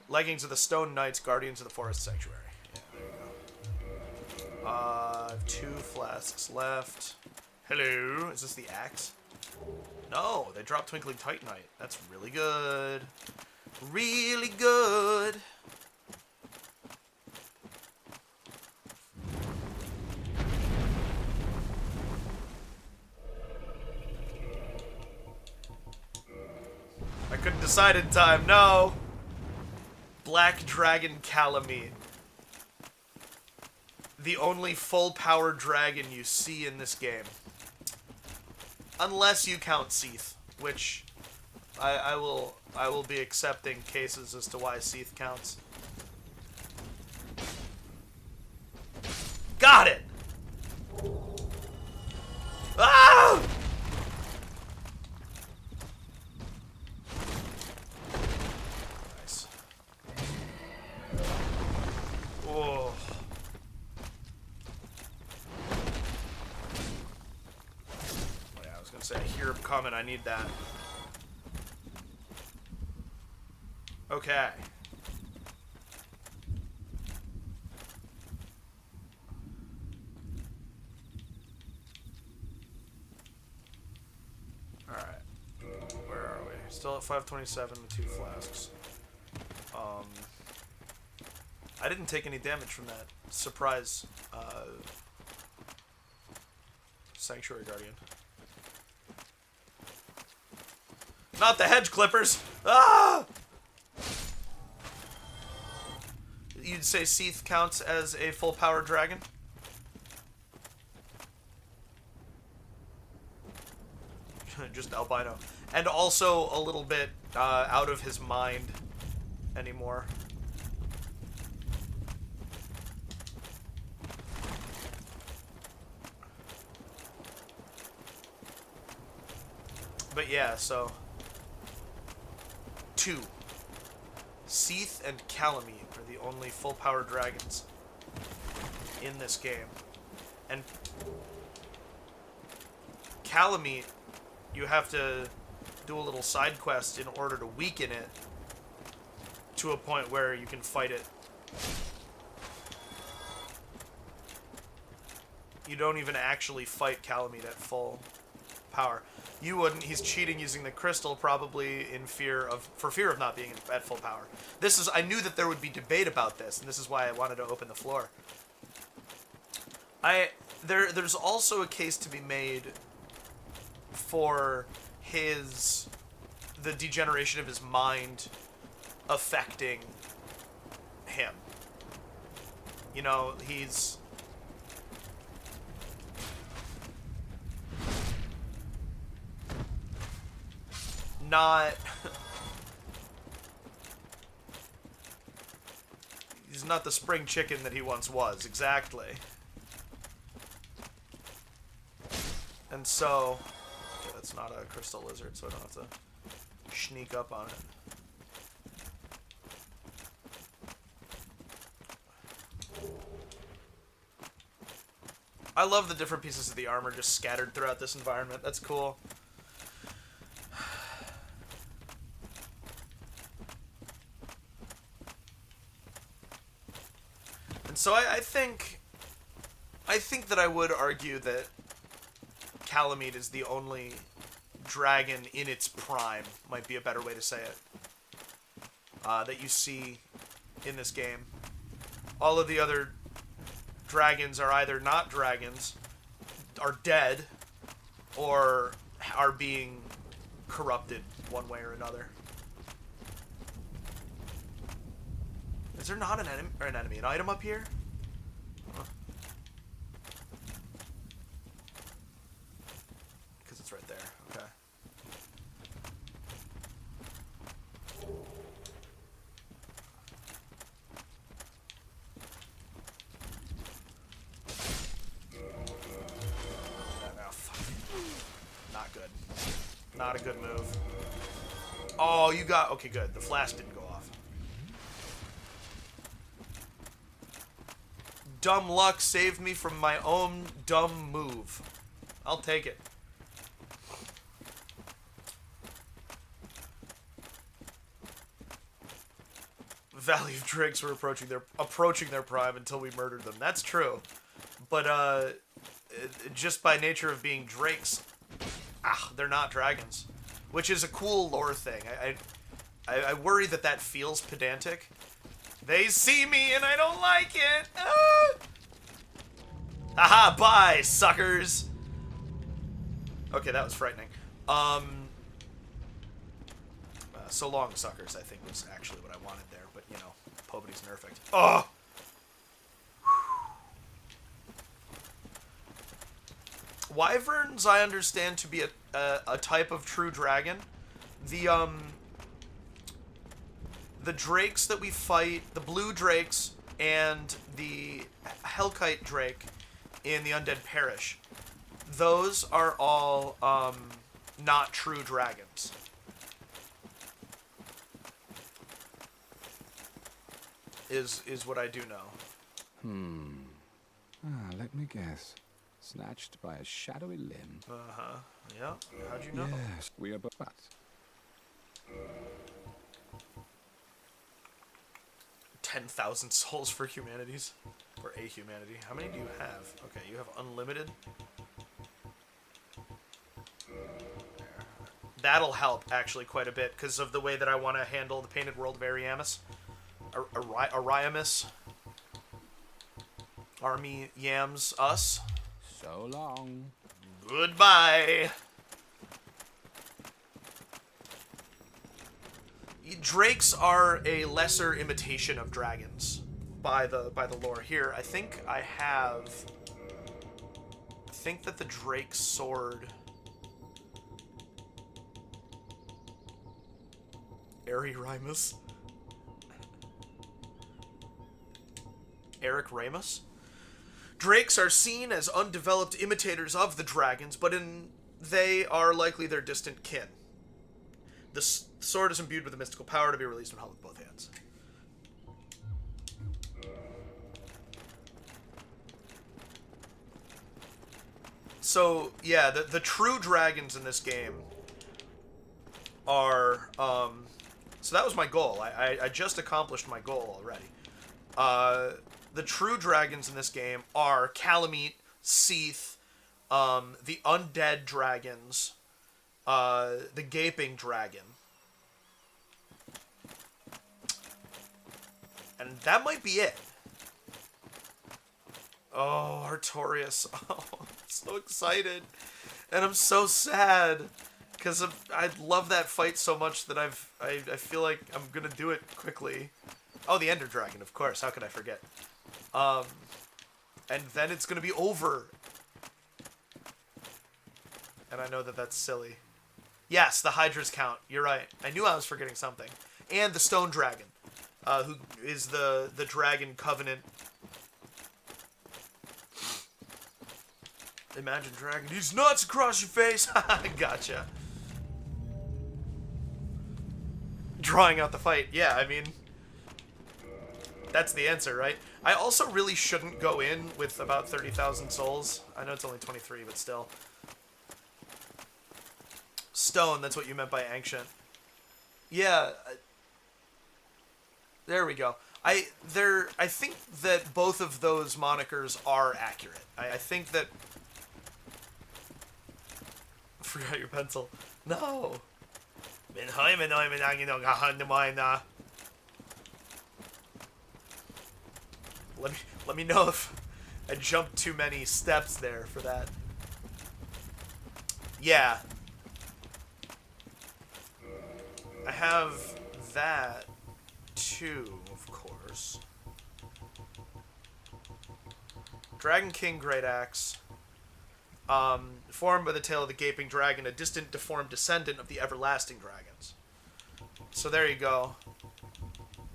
Leggings of the Stone Knights, guardians of the Forest Sanctuary. Yeah, there you go. I have 2 flasks left. Hello, is this the axe? No, they dropped Twinkling Titanite. That's really good. Really good. I couldn't decide in time, no! Black Dragon Calamine. The only full-power dragon you see in this game. Unless you count Seath, which I will be accepting cases as to why Seath counts. Got it! Ah! Nice. Oh. Say, I hear him coming, I need that. Okay. Alright. Where are we? Still at 527 with 2 flasks. I didn't take any damage from that surprise Sanctuary Guardian. Not the hedge clippers! Ah! You'd say Seath counts as a full power dragon? Just albino. And also a little bit out of his mind anymore. But yeah, so two. Seath and Calamite are the only full-power dragons in this game. And Calamite, you have to do a little side quest in order to weaken it to a point where you can fight it. You don't even actually fight Calamite at full power. You wouldn't. He's cheating using the crystal, probably for fear of not being at full power. I knew that there would be debate about this, and this is why I wanted to open the floor. There's also a case to be made for the degeneration of his mind affecting him. You know, he's not he's not the spring chicken that he once was, exactly. And so, okay, that's not a crystal lizard, so I don't have to sneak up on it. I love the different pieces of the armor just scattered throughout this environment. That's cool. And so I think that I would argue that Calamite is the only dragon in its prime, might be a better way to say it, that you see in this game. All of the other dragons are either not dragons, are dead, or are being corrupted one way or another. Is there not an item up here? Huh. Because it's right there. Okay. Not good. Not a good move. Oh, you got... Okay, good. The flash didn't go off. Dumb luck saved me from my own dumb move. I'll take it. Valley of Drakes were approaching their prime until we murdered them. That's true. But just by nature of being drakes, they're not dragons, which is a cool lore thing. I worry that feels pedantic. They see me and I don't like it. Haha, bye, suckers. Okay, that was frightening. So long, suckers, I think was actually what I wanted there, but you know, Poverty's nerfed. Oh! Wyverns, I understand to be a type of true dragon. The drakes that we fight, the blue drakes and the Hellkite drake in the Undead Parish, those are all not true dragons. Is what I do know. Let me guess. Snatched by a shadowy limb. Uh-huh. Yeah. How'd you know? Yes, we are both. 10,000 souls for humanities. Or a humanity. How many do you have? Okay, you have unlimited. There. That'll help, actually, quite a bit, because of the way that I want to handle the Painted World of Ariamis. Ariamis. Army yams us. So long. Goodbye. Drakes are a lesser imitation of dragons by the lore here. I think that the Drake sword Ariamis? Eric Ramus? Drakes are seen as undeveloped imitators of the dragons, but they are likely their distant kin. The sword is imbued with a mystical power to be released when held with both hands. So, yeah, the true dragons in this game are... so that was my goal. I just accomplished my goal already. The true dragons in this game are Calamite, Seath, the undead dragons, the gaping dragon. And that might be it. Oh, Artorias. Oh, I'm so excited. And I'm so sad. Because I love that fight so much that I feel like I'm going to do it quickly. Oh, the Ender Dragon, of course. How could I forget? And then it's going to be over. And I know that that's silly. Yes, the Hydras count. You're right. I knew I was forgetting something. And the Stone Dragon, who is the Dragon Covenant. Imagine Dragon. He's nuts across your face. Gotcha. Drawing out the fight. Yeah, I mean, that's the answer, right? I also really shouldn't go in with about 30,000 souls. I know it's only 23, but still. Stone, that's what you meant by ancient. Yeah. There we go. I think that both of those monikers are accurate. I think that... Forgot your pencil. No. Let me know if I jumped too many steps there for that. Yeah. I have that too, of course. Dragon King Great Axe. Formed by the tail of the gaping dragon, a distant, deformed descendant of the everlasting dragons. So there you go.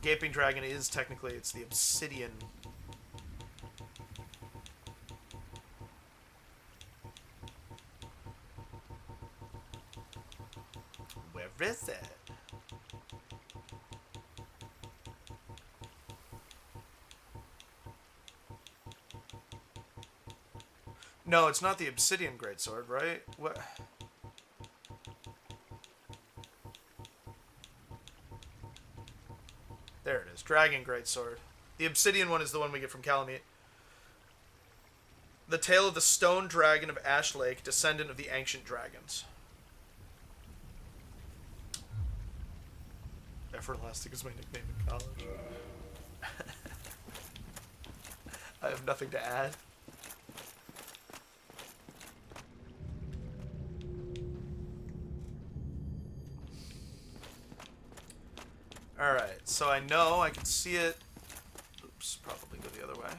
Gaping dragon is technically, it's the obsidian. Where is it? No, it's not the obsidian greatsword, right? What? There it is. Dragon greatsword. The obsidian one is the one we get from Calamite. The tail of the stone dragon of Ash Lake, descendant of the ancient dragons. Everlasting is my nickname in college. I have nothing to add. Alright, so I know I can see it. Oops, probably go the other way.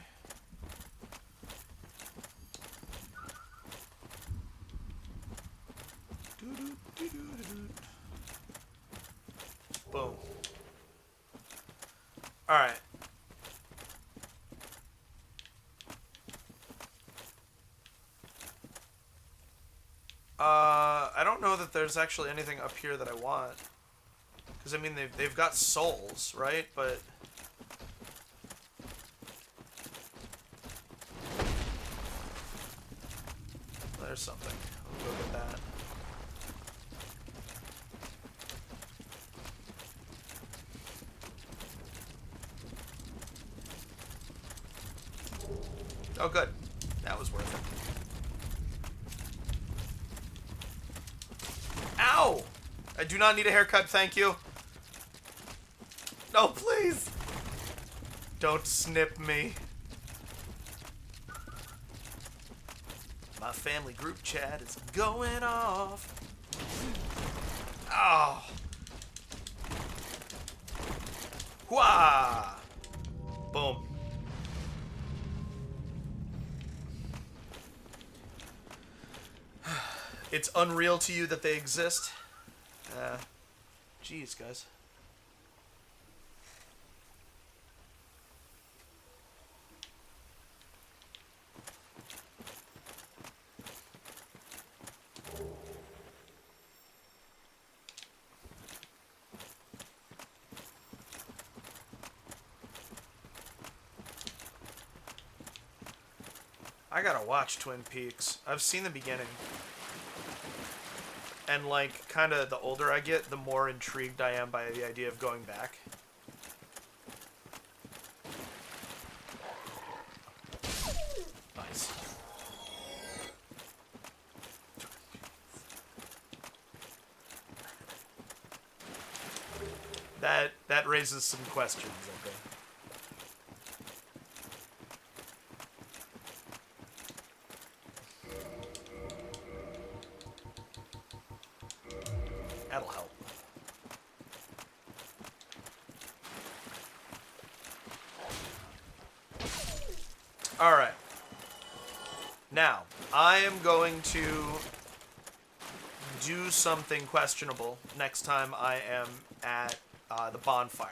Boom. Alright. I don't know that there's actually anything up here that I want. Because, I mean, they've got souls, right? But... there's something. I'll go get that. Oh, good. That was worth it. Ow! I do not need a haircut, thank you. No, please! Don't snip me. My family group chat is going off. Oh. Wah! Boom. It's unreal to you that they exist. Jeez, guys. I gotta watch Twin Peaks. I've seen the beginning. And, like, kind of the older I get, the more intrigued I am by the idea of going back. Nice. That raises some questions, I think. That'll help. Alright. Now, I am going to do something questionable next time I am at the bonfire.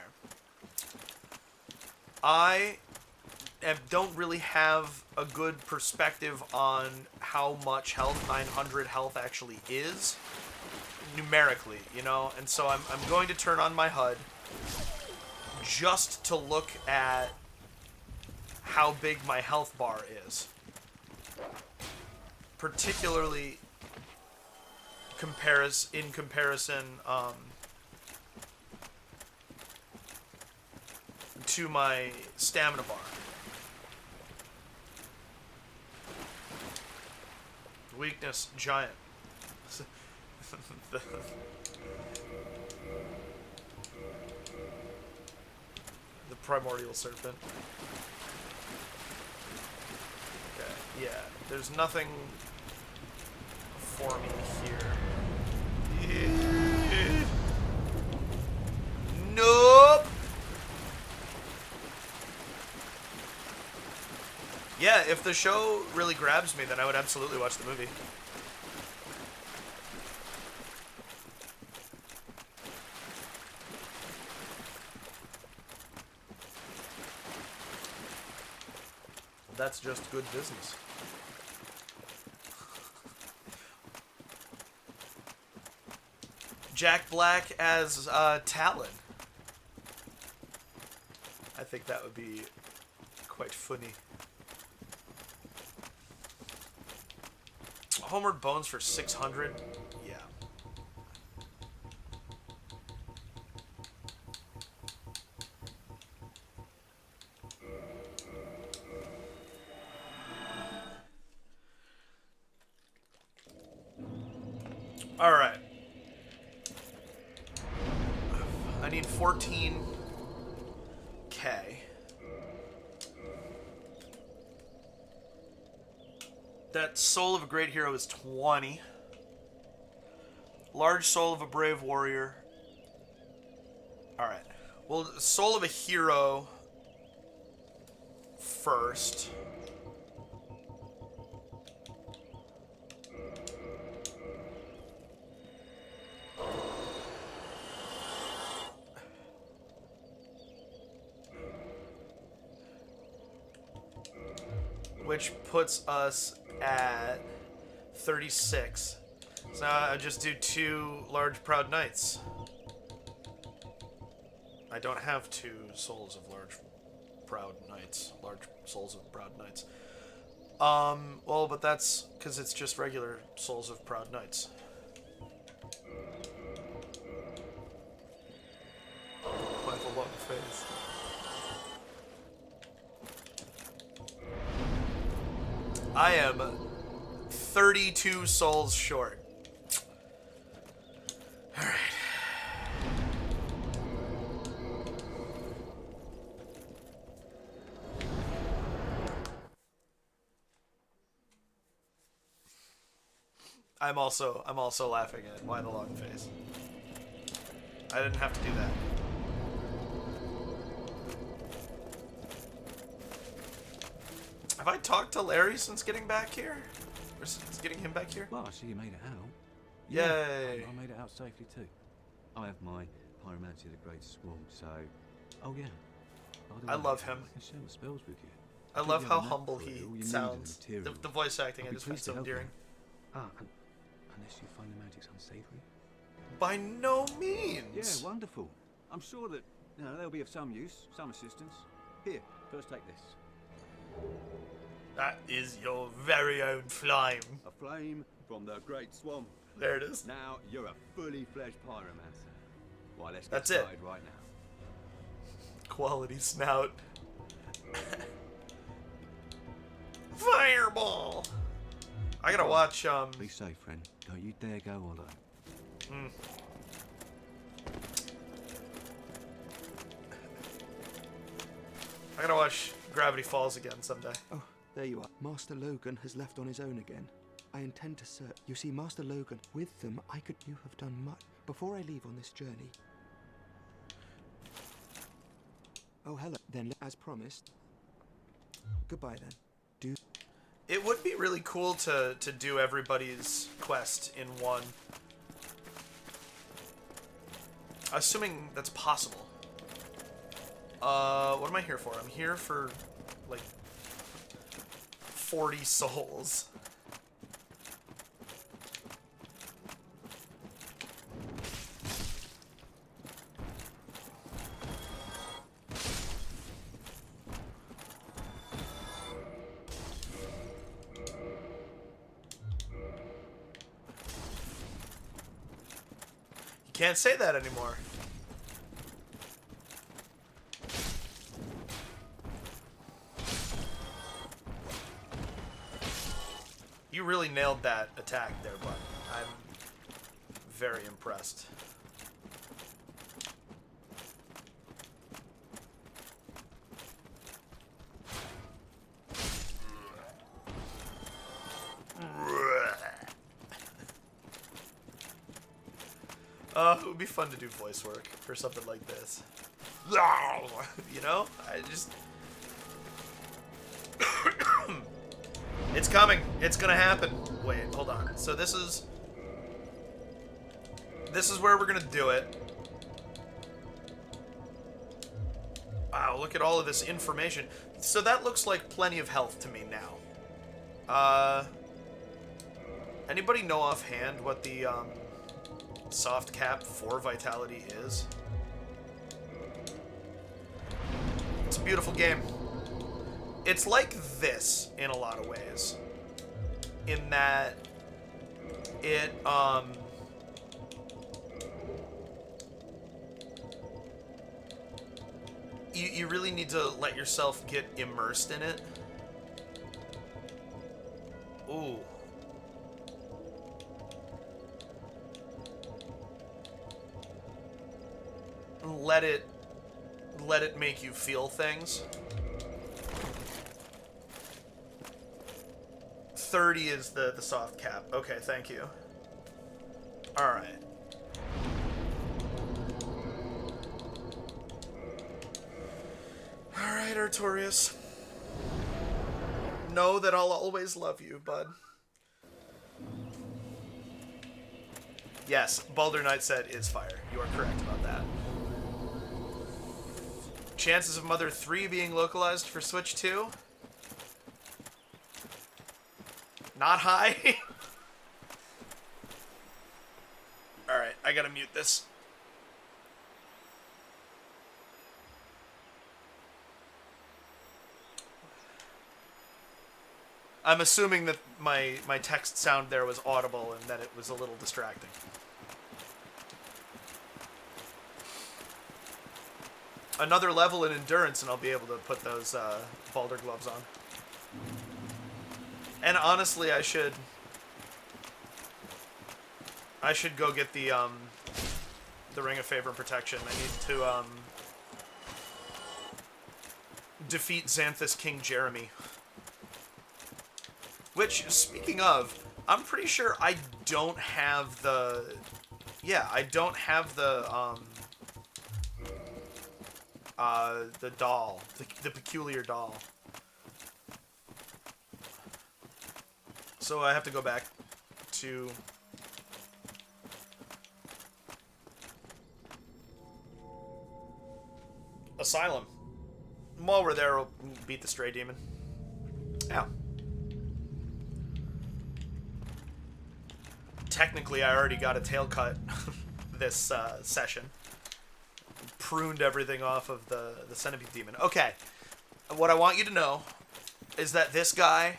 Don't really have a good perspective on how much health 900 health actually is. Numerically, you know, and so I'm going to turn on my HUD just to look at how big my health bar is, particularly in comparison to my stamina bar. Weakness, giant. the primordial serpent. Okay, yeah, there's nothing for me here. Nope! Yeah, if the show really grabs me, then I would absolutely watch the movie. That's just good business. Jack Black as Talon. I think that would be quite funny. Homeward Bones for 600? Yeah. Alright. I need 14K. That Soul of a Great Hero is 20. Large Soul of a Brave Warrior. Alright. Well, Soul of a Hero first. Which puts us at 36. So now I just do 2 Large Proud Knights. I don't have 2 Souls of Large Proud Knights. Large Souls of Proud Knights. Well, but that's because it's just regular Souls of Proud Knights. Plentiful long face. I am 32 souls short. Alright. I'm also laughing at why the long face. I didn't have to do that. Have I talked to Larry since getting back here? Or since getting him back here? Well, I see you made it out. Yay! I made it out safely too. I have my pyromancy of the Great Swarm, so... Oh yeah. I love him. I can share the spells with you. I love how humble he sounds. The voice acting I just find so endearing. Unless you find the magic's unsavory. By no means! Yeah, wonderful. I'm sure that, they'll be of some use, some assistance. Here, first take this. That is your very own flame. A flame from the Great Swamp. There it is. Now you're a fully fledged pyromancer. Why, let's get That's it. started right now. Quality snout. Fireball! I gotta watch, Be safe, friend. Don't you dare go alone. I gotta watch Gravity Falls again someday. Oh, there you are. Master Logan has left on his own again. I intend to search. You see, Master Logan, with them, I could. You have done much. Before I leave on this journey. Oh, hello. Then, as promised. Goodbye, then. Do. It would be really cool to do everybody's quest in one. Assuming that's possible. What am I here for? I'm here for, like, 40 souls. You can't say that anymore. You really nailed that attack there, bud. I'm very impressed. It would be fun to do voice work for something like this. You know? I just... It's coming. It's gonna happen. Wait, hold on. So this is where we're gonna do it. Wow, look at all of this information. So that looks like plenty of health to me now. Anybody know offhand what the soft cap for vitality is? It's a beautiful game. It's like this in a lot of ways, in that it, you really need to let yourself get immersed in it. Ooh. Let it make you feel things. 30 is the soft cap. Okay, thank you. Alright. Alright, Artorias. Know that I'll always love you, bud. Yes, Baldur Knight said is fire. You are correct about that. Chances of Mother 3 being localized for Switch 2? Not high. Alright, I gotta mute this. I'm assuming that my text sound there was audible and that it was a little distracting. Another level in endurance and I'll be able to put those Baldur gloves on. And honestly, I should go get the Ring of Favor and Protection. I need to defeat Xanthus King Jeremy. Which, speaking of, I'm pretty sure I don't have the... Yeah, I don't have the doll. The peculiar doll. So I have to go back to... Asylum. While we're there, we'll beat the stray demon. Yeah. Technically, I already got a tail cut this session. Pruned everything off of the centipede demon. Okay. What I want you to know is that this guy,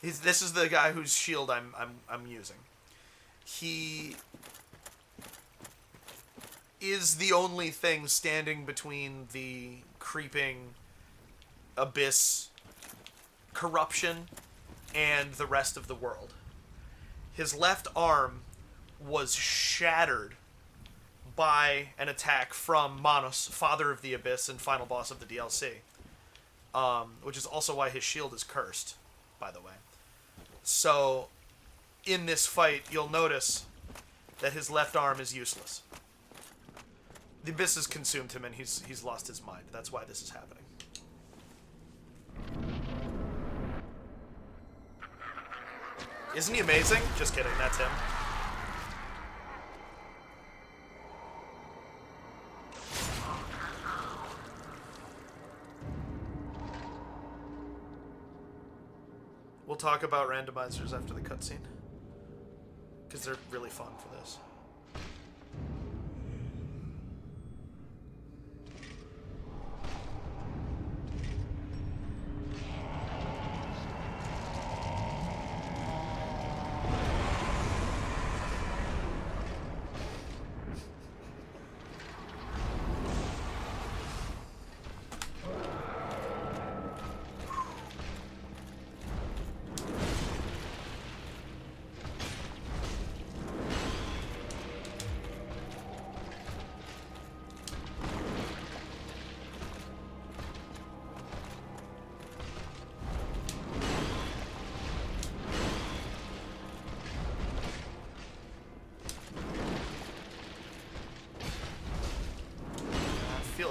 this is the guy whose shield I'm using. He is the only thing standing between the creeping abyss corruption and the rest of the world. His left arm was shattered by an attack from Manos, Father of the Abyss and final boss of the DLC. Which is also why his shield is cursed, by the way. So, in this fight, you'll notice that his left arm is useless. The Abyss has consumed him and he's lost his mind. That's why this is happening. Isn't he amazing? Just kidding, that's him. We'll talk about randomizers after the cutscene. Because they're really fun for this.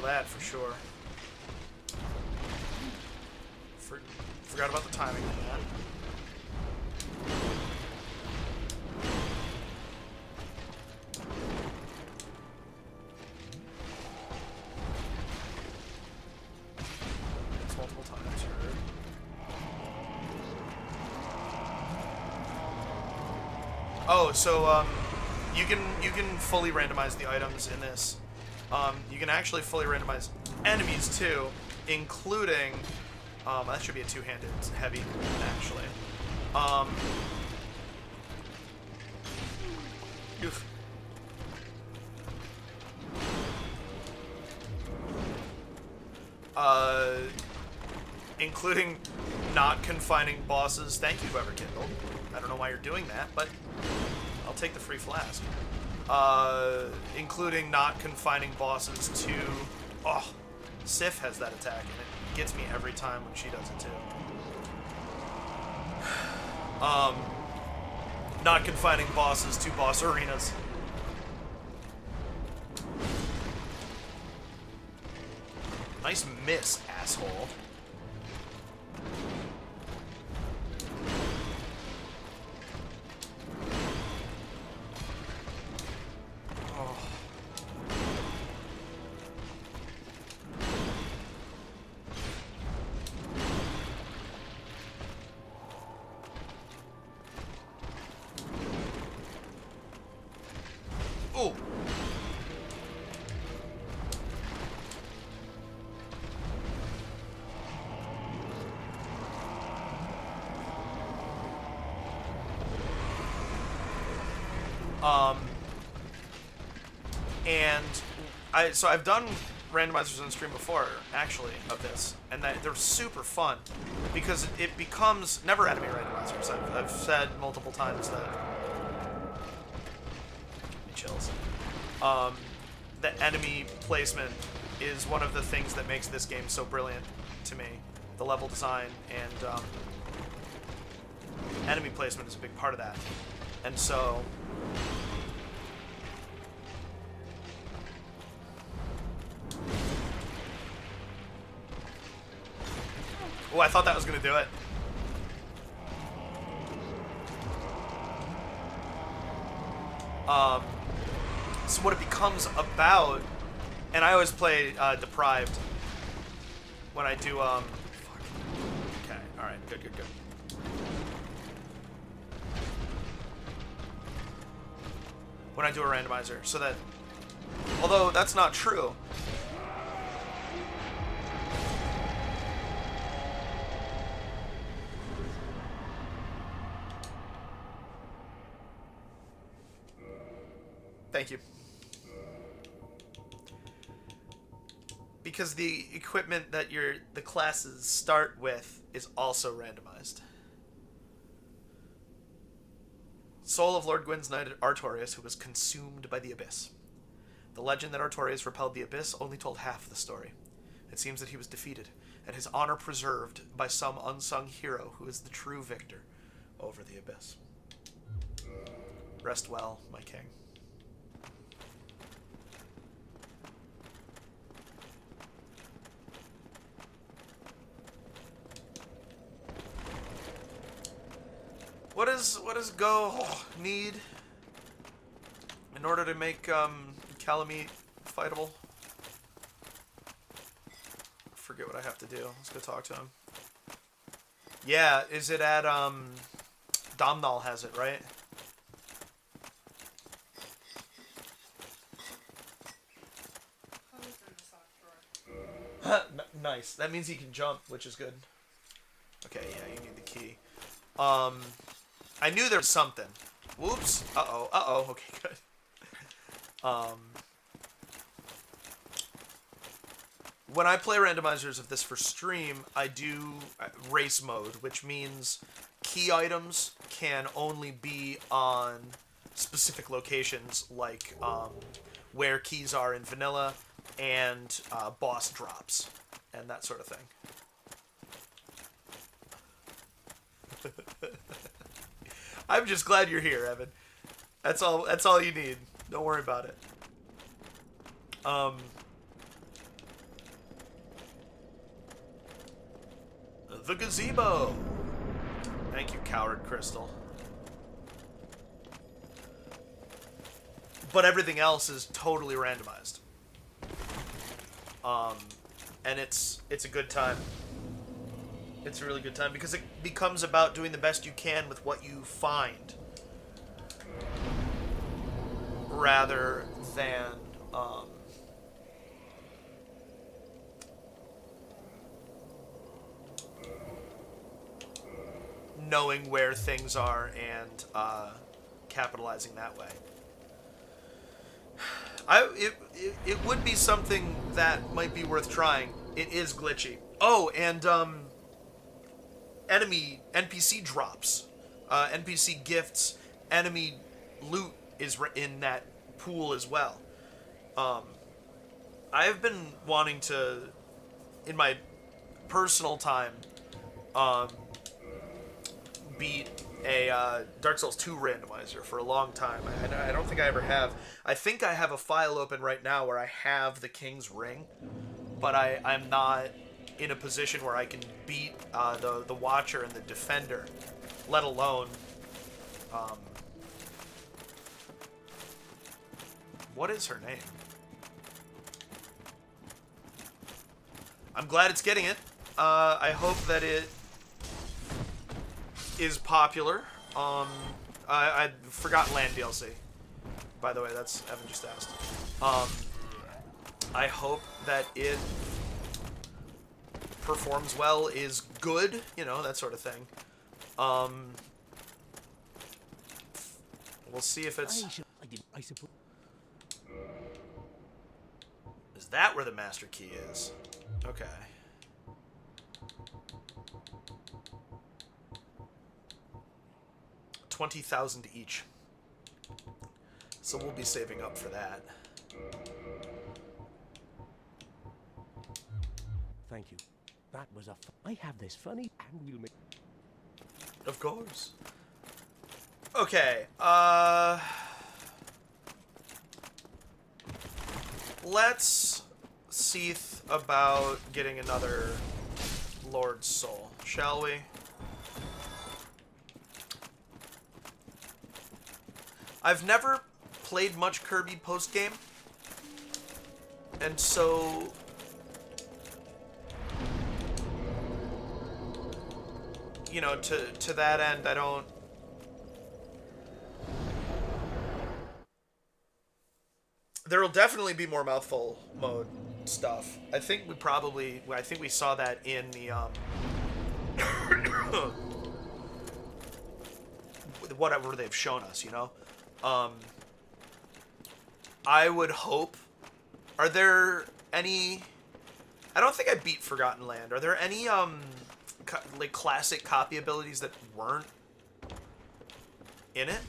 That for sure. Forgot about the timing on that. It's multiple times here. Oh, so you can fully randomize the items in this. You can actually fully randomize enemies too, including, that should be a two-handed heavy, actually. Oof. Including not confining bosses. Thank you, whoever kindled. I don't know why you're doing that, but I'll take the free flask. Including not confining bosses to... Oh, Sif has that attack, and it gets me every time when she does it, too. Not confining bosses to boss arenas. Nice miss, asshole. So I've done randomizers on stream before, actually, of this, and they're super fun because it becomes never enemy randomizers. I've said multiple times that. Give me chills. The enemy placement is one of the things that makes this game so brilliant to me. The level design and enemy placement is a big part of that, and so. Oh, I thought that was going to do it. So what it becomes about, and I always play Deprived when I do, fuck. Okay, alright, good. When I do a randomizer, so that, although that's not true, Thank you. Because the equipment that the classes start with is also randomized. Soul of Lord Gwyn's knight Artorias, who was consumed by the Abyss. The legend that Artorias repelled the Abyss only told half the story. It seems that he was defeated, and his honor preserved by some unsung hero who is the true victor over the Abyss. Rest well, my king. What does Go need in order to make Calamite fightable? I forget what I have to do. Let's go talk to him. Yeah, is it at Domnall has it, right? Nice. That means he can jump, which is good. Okay, yeah, you need the key. I knew there was something. Whoops. Uh-oh. Uh-oh. Okay, good. When I play randomizers of this for stream, I do race mode, which means key items can only be on specific locations, like where keys are in vanilla and boss drops and that sort of thing. I'm just glad you're here, Evan. That's all you need. Don't worry about it. The gazebo. Thank you, Coward Crystal. But everything else is totally randomized. And it's a good time. It's a really good time because it becomes about doing the best you can with what you find, rather than knowing where things are and capitalizing that way. It would be something that might be worth trying. It is glitchy. Oh, and enemy NPC drops, NPC gifts, enemy loot is in that pool as well. I've been wanting to, in my personal time, beat a Dark Souls 2 randomizer for a long time. I don't think I ever have. I think I have a file open right now where I have the King's Ring, but I'm not in a position where I can beat the Watcher and the Defender, let alone what is her name? I'm glad it's getting it. I hope that it is popular. I forgot Land DLC. By the way, that's Evan just asked. I hope that it performs well, is good, that sort of thing. We'll see if it's... Is that where the master key is? Okay. $20,000 each. So we'll be saving up for that. Thank you. That was I have this funny, and we'll make... Of course. Okay, let's seeth about getting another Lord's Soul, shall we? I've never played much Kirby post-game, and so... to that end, I don't... There'll definitely be more mouthful mode stuff. I think we saw that in the, whatever they've shown us, I would hope. Are there any? I don't think I beat Forgotten Land. Are there any like classic copy abilities that weren't in it?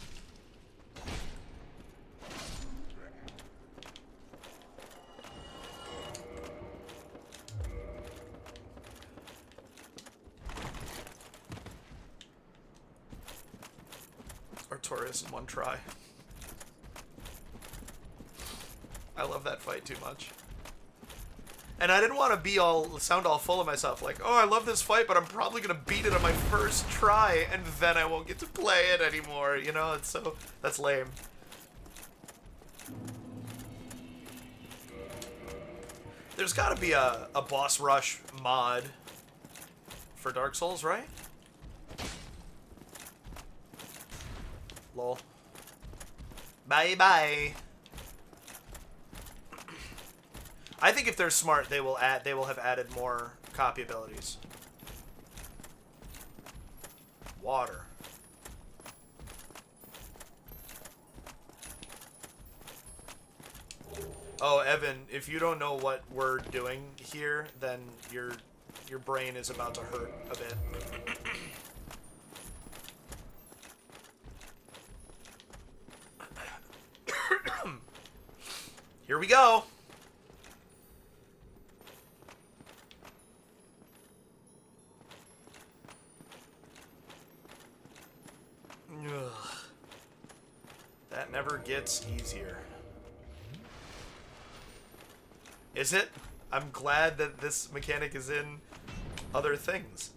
Artorias in one try. I love that fight too much. And I didn't want to be sound all full of myself, like, oh, I love this fight, but I'm probably gonna beat it on my first try, and then I won't get to play it anymore. You know, that's lame. There's got to be a boss rush mod for Dark Souls, right? Lol. Bye bye. I think if they're smart, they will have added more copy abilities. Water. Oh, Evan, if you don't know what we're doing here, then your brain is about to hurt a bit. Here we go. Ugh. That never gets easier. Is it? I'm glad that this mechanic is in other things.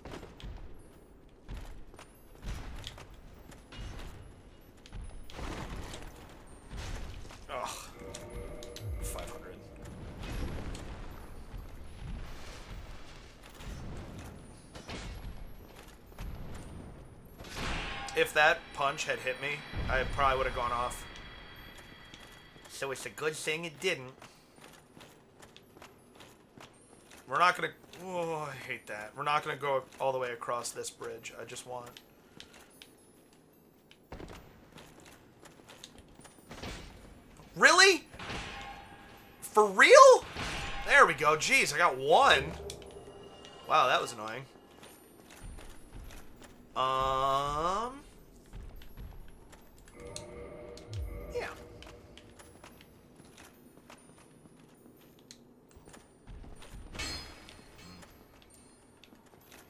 Ugh. 500. If that punch had hit me, I probably would have gone off. So it's a good thing it didn't. We're not gonna... Oh, I hate that. We're not gonna go all the way across this bridge. I just want... Really? For real? There we go. Jeez, I got one. Wow, that was annoying. Yeah.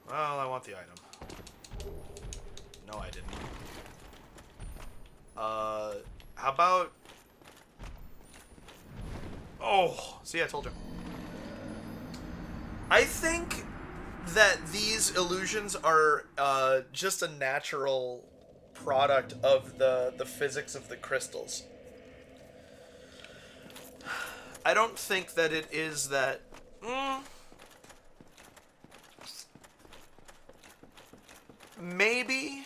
Well, I want the item. No, I didn't. How about... Oh, see, I told you. I think that these illusions are just a natural product of the physics of the crystals. I don't think that it is that... Maybe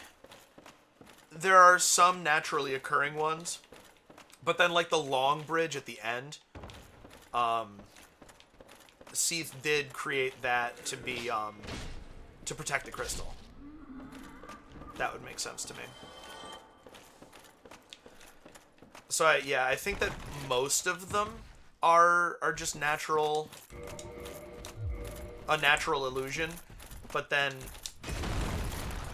there are some naturally occurring ones, but then like the long bridge at the end, Seath did create that to be to protect the crystal. That would make sense to me. So I think that most of them are just a natural illusion, but then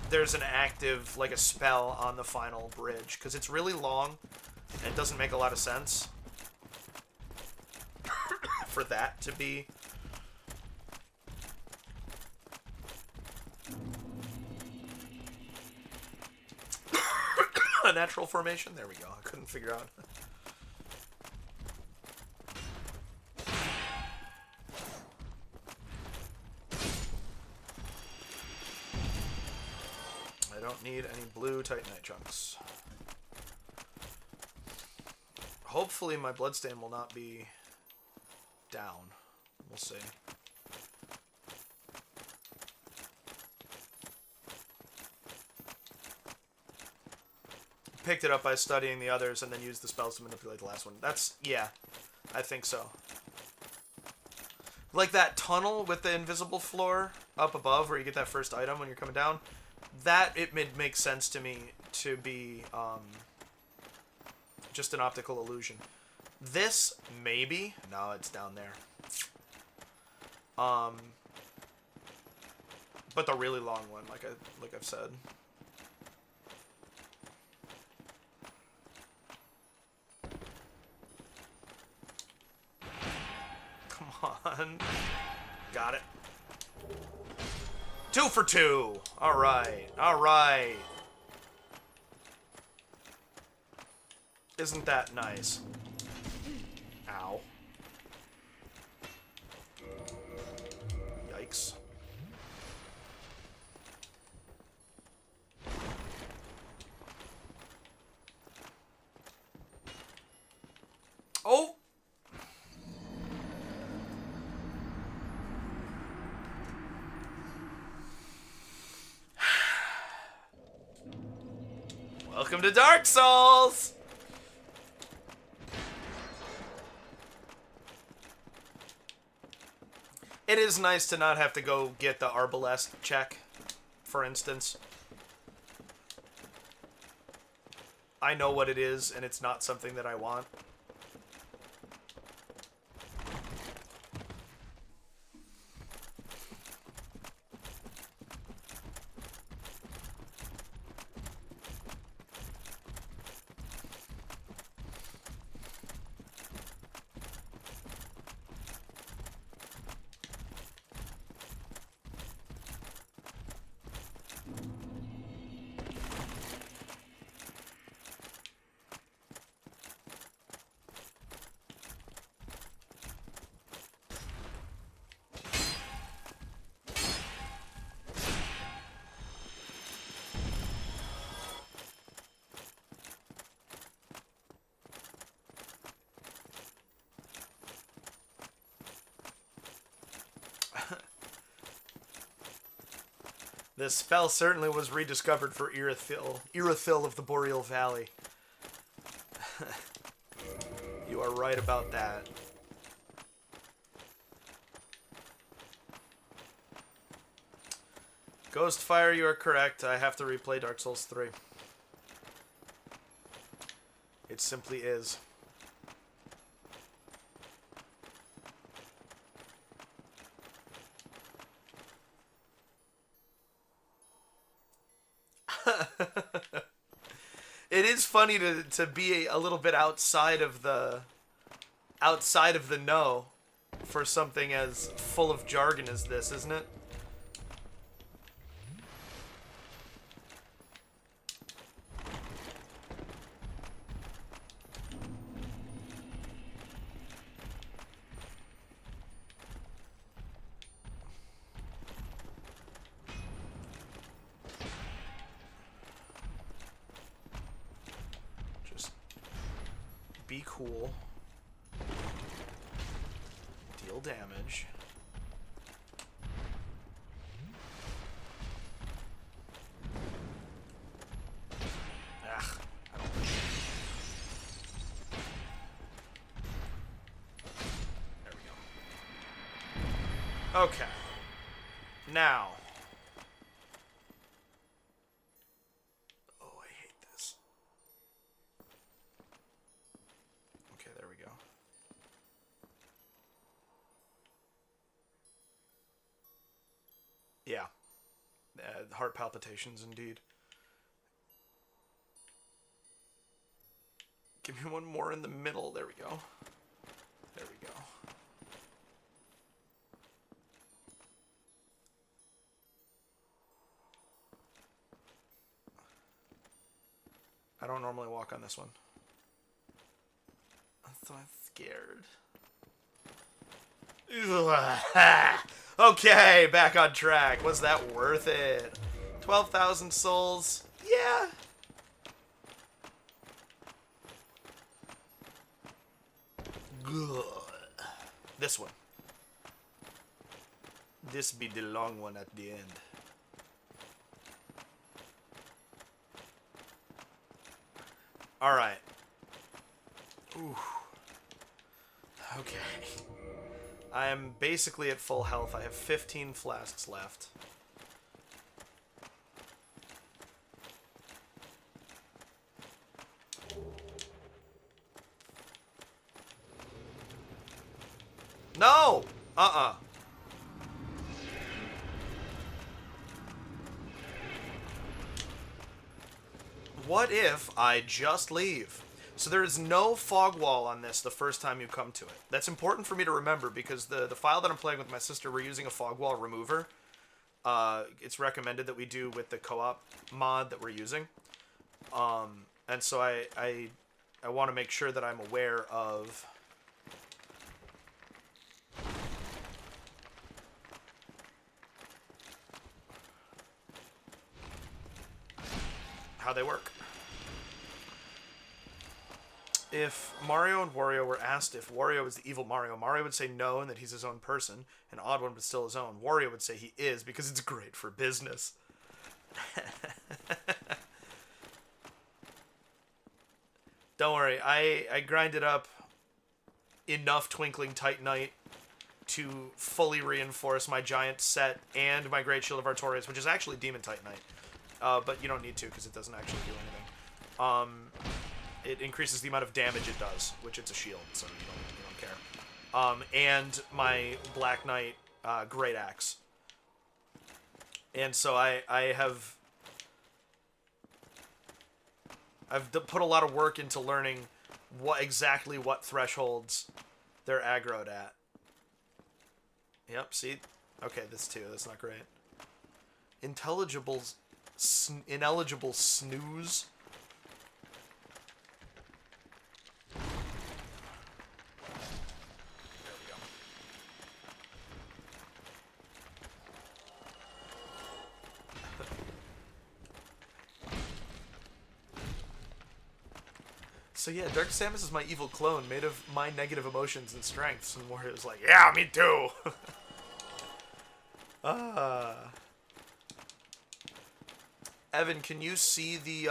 there's an active, like a spell on the final bridge, because it's really long and it doesn't make a lot of sense for that to be a natural formation. There we go. I couldn't figure out. I don't need any blue Titanite chunks. Hopefully my bloodstain will not be down. We'll see. Picked it up by studying the others and then used the spells to manipulate the last one. That's, yeah, I think so. Like that tunnel with the invisible floor up above where you get that first item when you're coming down. That, it makes sense to me to be just an optical illusion. This, maybe. No, it's down there. But the really long one, like I've said. Come on. Got it. 2 for 2. All right. All right. Isn't that nice? Ow. Yikes. Oh! Welcome to Dark Souls! It is nice to not have to go get the Arbalest check, for instance. I know what it is, and it's not something that I want. This spell certainly was rediscovered for Irithyll of the Boreal Valley. You are right about that. Ghostfire, you are correct. I have to replay Dark Souls 3. It simply is. It is funny to be a little bit outside of the know for something as full of jargon as this, isn't it? Be cool. Deal damage. Ugh, I don't like it. There we go. Okay. Now. Oh, I hate this. Okay, there we go. Yeah. Heart palpitations, indeed. Give me one more in the middle. There we go. There we go. I don't normally walk on this one. So I'm scared. Okay, back on track. Was that worth it? 12,000 souls? Yeah. Good. This one. This be the long one at the end. Alright. Ooh. Okay. I am basically at full health. I have 15 flasks left. No! What if I just leave? So there is no fog wall on this the first time you come to it. That's important for me to remember because the file that I'm playing with my sister, we're using a fog wall remover. It's recommended that we do with the co-op mod that we're using. And so I want to make sure that I'm aware of how they work. If Mario and Wario were asked if Wario is the evil Mario, Mario would say no and that he's his own person, and Odd One would still his own. Wario would say he is because it's great for business. Don't worry, I grinded up enough Twinkling Titanite to fully reinforce my giant set and my Great Shield of Artorias, which is actually Demon Titanite. But you don't need to because it doesn't actually do anything. It increases the amount of damage it does, which it's a shield, so you don't care. And my Black Knight Great Axe. And so I've put a lot of work into learning exactly what thresholds they're aggroed at. Yep, see? Okay, this too. That's not great. Ineligible snooze. So yeah, Dark Samus is my evil clone, made of my negative emotions and strengths, and Wario's like, yeah, me too! Evan, can you see the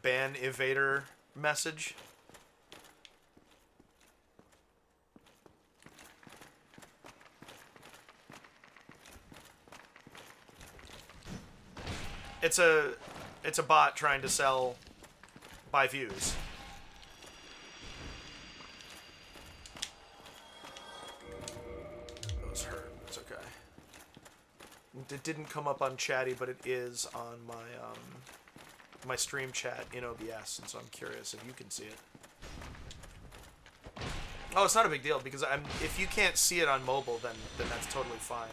ban evader message? It's a bot trying to buy views. Those hurt. It's okay. It didn't come up on Chatty, but it is on my my stream chat in OBS, and so I'm curious if you can see it. Oh, it's not a big deal because if you can't see it on mobile, then that's totally fine.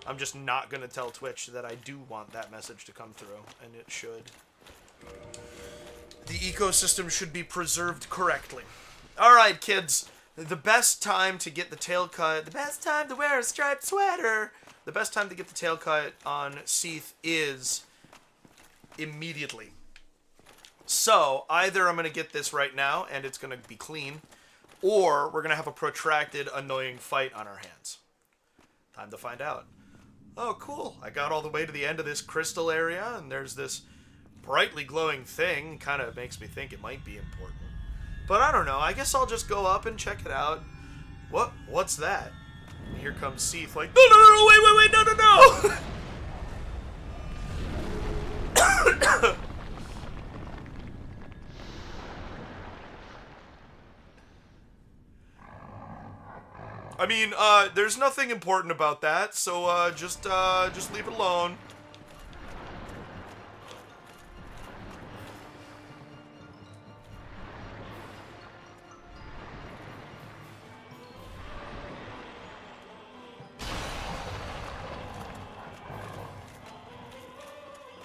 I'm just not gonna tell Twitch that I do want that message to come through, and it should. The ecosystem should be preserved correctly. Alright, kids. The best time to get the tail cut, the best time to wear a striped sweater, the best time to get the tail cut on Seath is immediately. So, either I'm going to get this right now, and it's going to be clean, or we're going to have a protracted, annoying fight on our hands. Time to find out. Oh, cool. I got all the way to the end of this crystal area, and there's this brightly glowing thing. Kind of makes me think it might be important. But I don't know. I guess I'll just go up and check it out. What's that? And here comes Seath like, no, wait, no. I mean, there's nothing important about that, so, just leave it alone.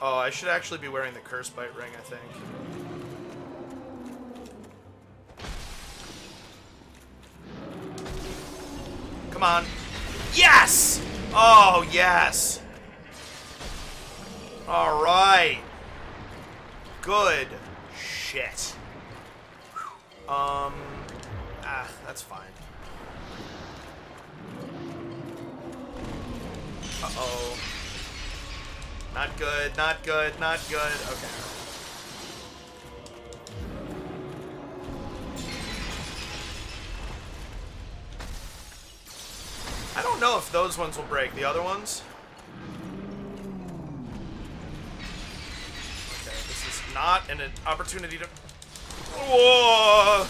Oh, I should actually be wearing the Curse Bite ring, I think. Come on. Yes! Oh, yes! Alright. Good shit. That's fine. Uh-oh. Not good, not good, not good. Okay. I don't know if those ones will break. The other ones? Okay, this is not an opportunity to... Whoa!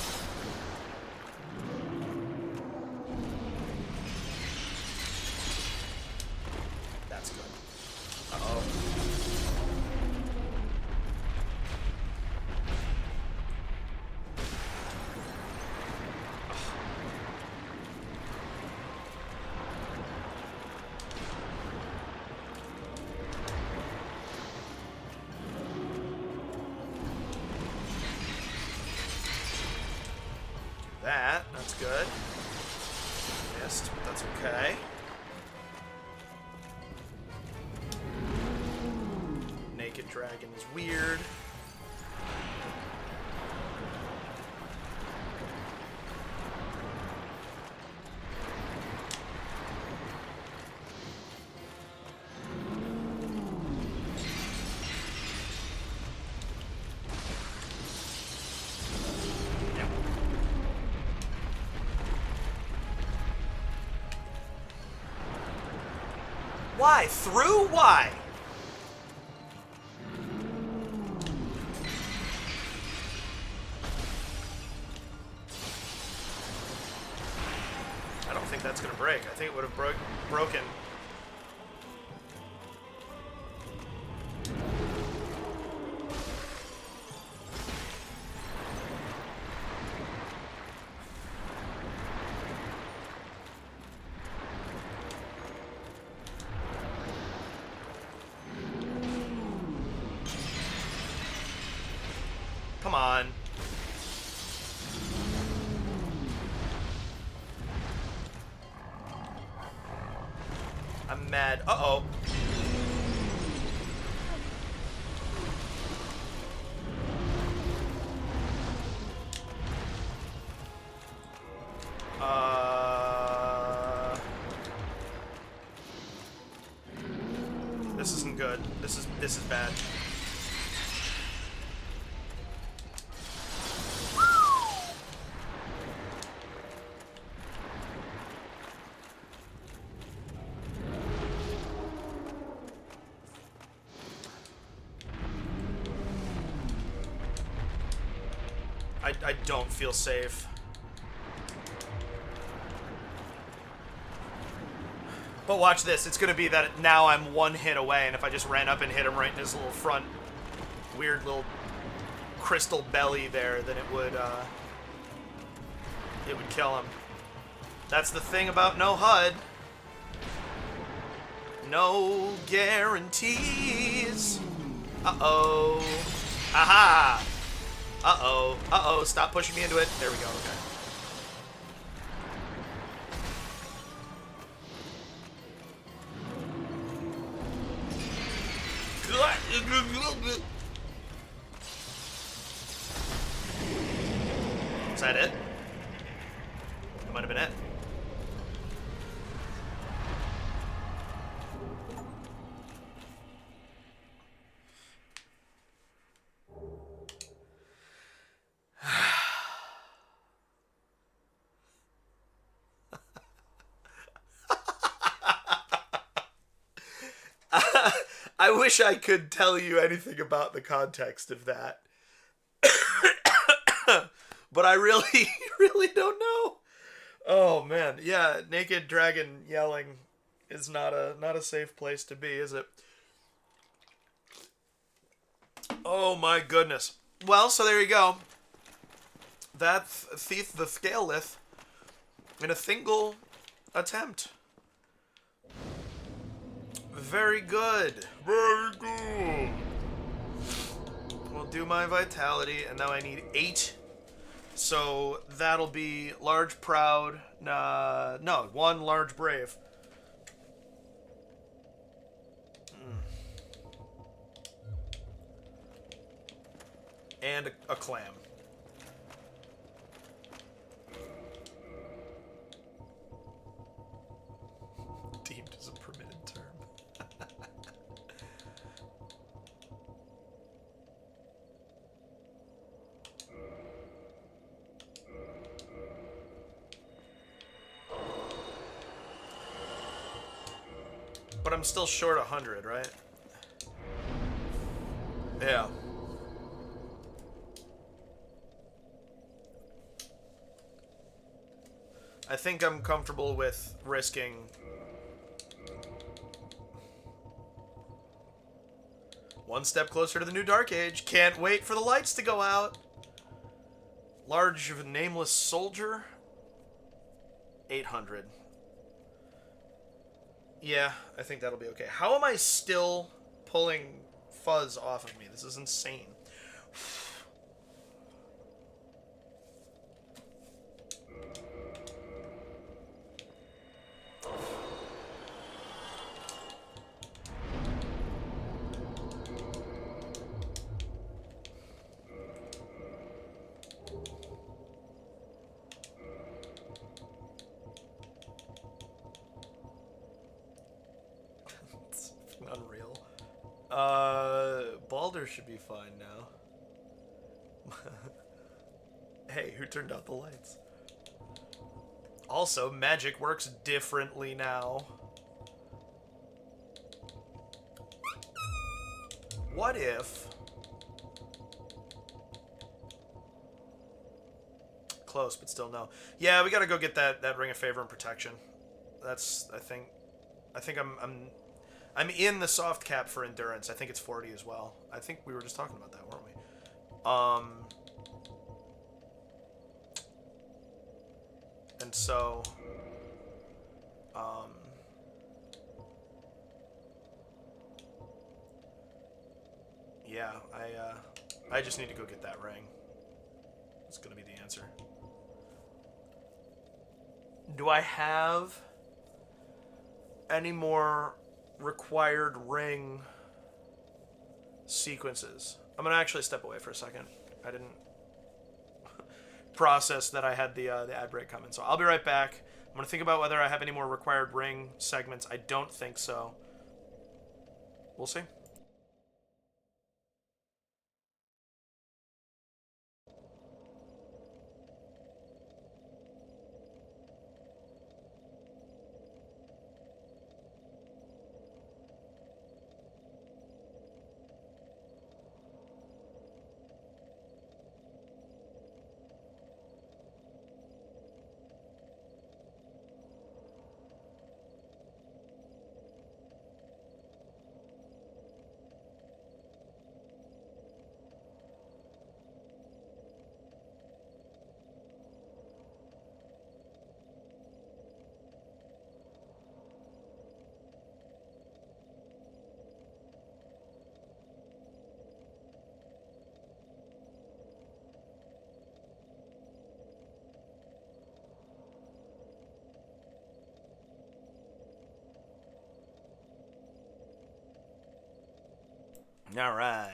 that. That's good. Missed, but that's okay. Naked Dragon is weird. Why? Through? Why? I don't think that's gonna break. I think it would have broken. Come on. I'm mad. Uh-oh. This isn't good. This is bad. I don't feel safe. But watch this. It's going to be that now I'm one hit away, and if I just ran up and hit him right in his little front, weird little crystal belly there, then it would kill him. That's the thing about no HUD. No guarantees. Uh-oh. Aha! Uh-oh. Uh-oh. Stop pushing me into it. There we go. Okay. Is that it? That might have been it. I wish I could tell you anything about the context of that. But I really, really don't know. Oh man, yeah, naked dragon yelling is not a safe place to be, is it? Oh my goodness. Well, so there you go. That's Thief the Scalelith in a single attempt. Very good. Very good. We'll do my vitality, and now I need 8. So that'll be large proud. No, 1 large brave. And a clam. Deemed as a permitted term. But I'm still short 100, right? Yeah. I think I'm comfortable with risking one step closer to the new Dark Age. Can't wait for the lights to go out. Large nameless soldier. 800. Yeah, I think that'll be okay. How am I still pulling fuzz off of me? This is insane. Baldur should be fine now. Hey, who turned out the lights? Also, magic works differently now. What if... Close, but still no. Yeah, we gotta go get that Ring of Favor and Protection. That's, I think I'm in the soft cap for endurance. I think it's 40 as well. I think we were just talking about that, weren't we? And so, yeah, I just need to go get that ring. That's gonna be the answer. Do I have any more required ring sequences? I'm gonna actually step away for a second. I didn't process that I had the ad break coming, so I'll be right back. I'm gonna think about whether I have any more required ring segments. I don't think so. We'll see. All right.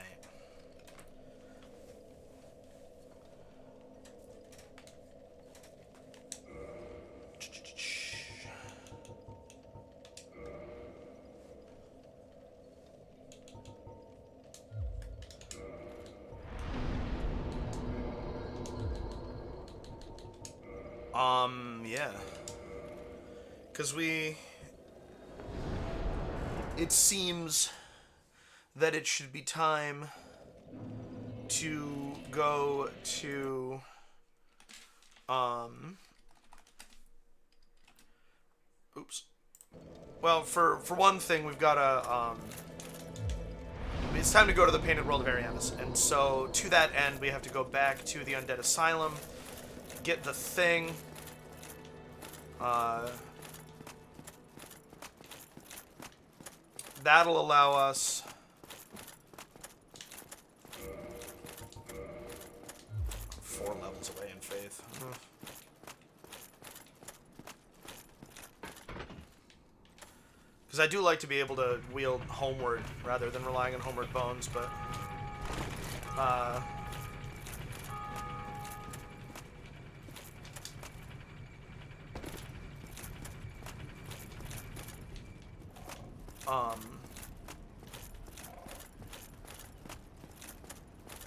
Yeah. Because it seems that it should be time to go to, oops. Well, for one thing, we've got to, it's time to go to the Painted World of Ariamis. And so, to that end, we have to go back to the Undead Asylum, get the thing, that'll allow us 4 levels away in faith. Because I do like to be able to wield homeward rather than relying on homeward bones, but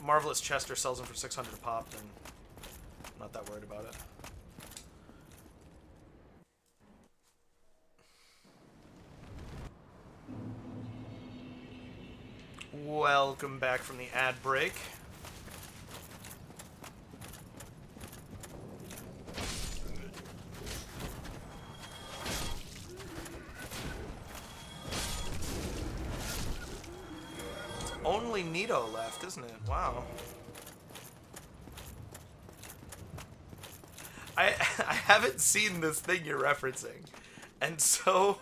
Marvelous Chester sells them for 600 a pop, and I'm not that worried about it. Welcome back from the ad break. Only Nito left, isn't it? Wow. I haven't seen this thing you're referencing, and so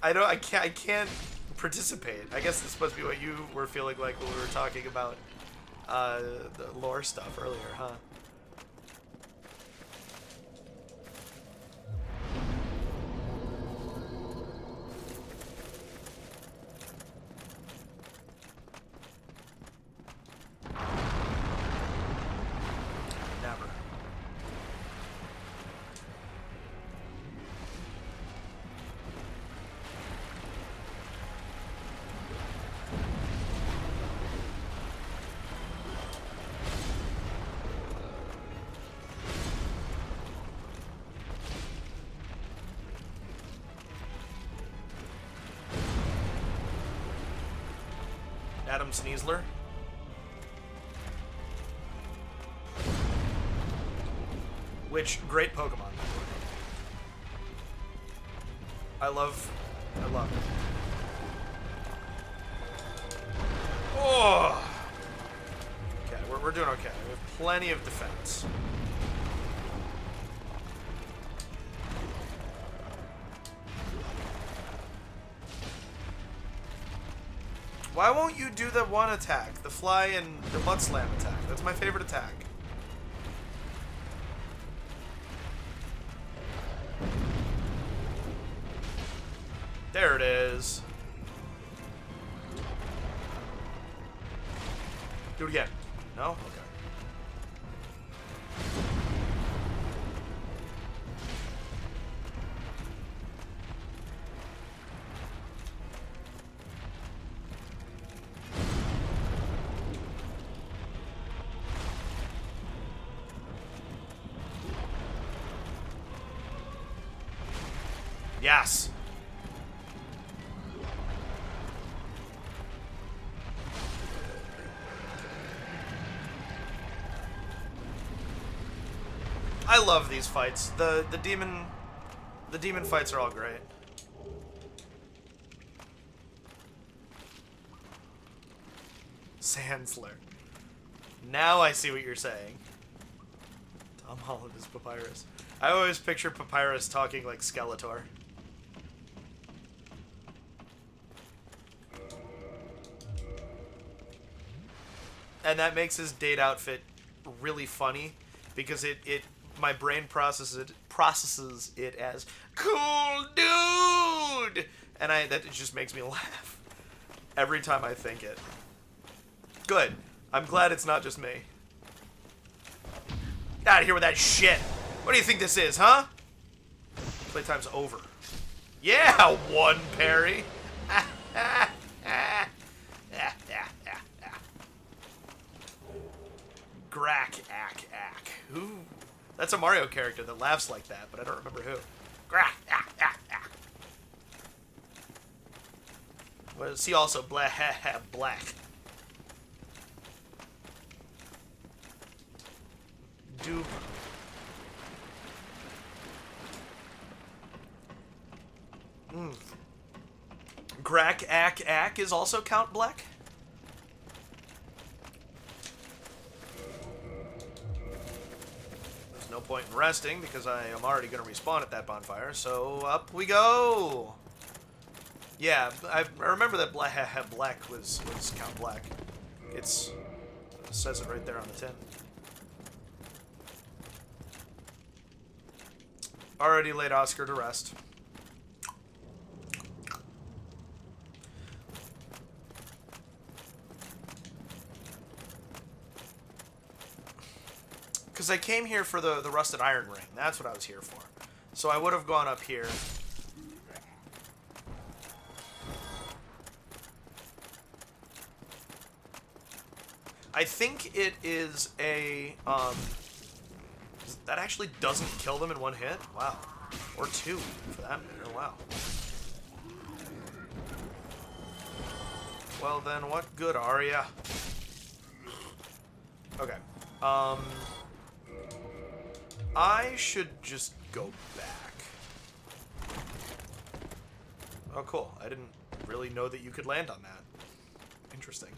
I can't participate. I guess this must be what you were feeling like when we were talking about the lore stuff earlier, huh? Never. Adam Sneasler. Which, great Pokemon. I love it. Oh! Okay, we're doing okay. We have plenty of defense. Why won't you do the one attack? The fly and the butt slam attack. That's my favorite attack. There it is. Do it again. No? Okay. Yes. I love these fights. The demon fights are all great. Sandsler. Now I see what you're saying. Tom Holland is Papyrus. I always picture Papyrus talking like Skeletor. And that makes his date outfit really funny because it my brain processes it as cool dude, and that just makes me laugh every time I think it. Good. I'm glad it's not just me. Get out of here with that shit. What do you think this is, huh? Playtime's over. Yeah, one parry. Grack, ack, ack. Ooh. That's a Mario character that laughs like that, but I don't remember who. Grack, ack, ack, ack. Well, see also black. Dupe. Grack, ack, ack is also Count Black? No point in resting because I am already going to respawn at that bonfire, so up we go. Yeah, I remember that Black was Count Black. It says it right there on the tin. Already laid Oscar to rest. Because I came here for the Rusted Iron Ring. That's what I was here for. So I would have gone up here. I think it is a... that actually doesn't kill them in one hit? Wow. Or two, for that matter. Wow. Well then, what good are ya? Okay. I should just go back. Oh, cool. I didn't really know that you could land on that. Interesting.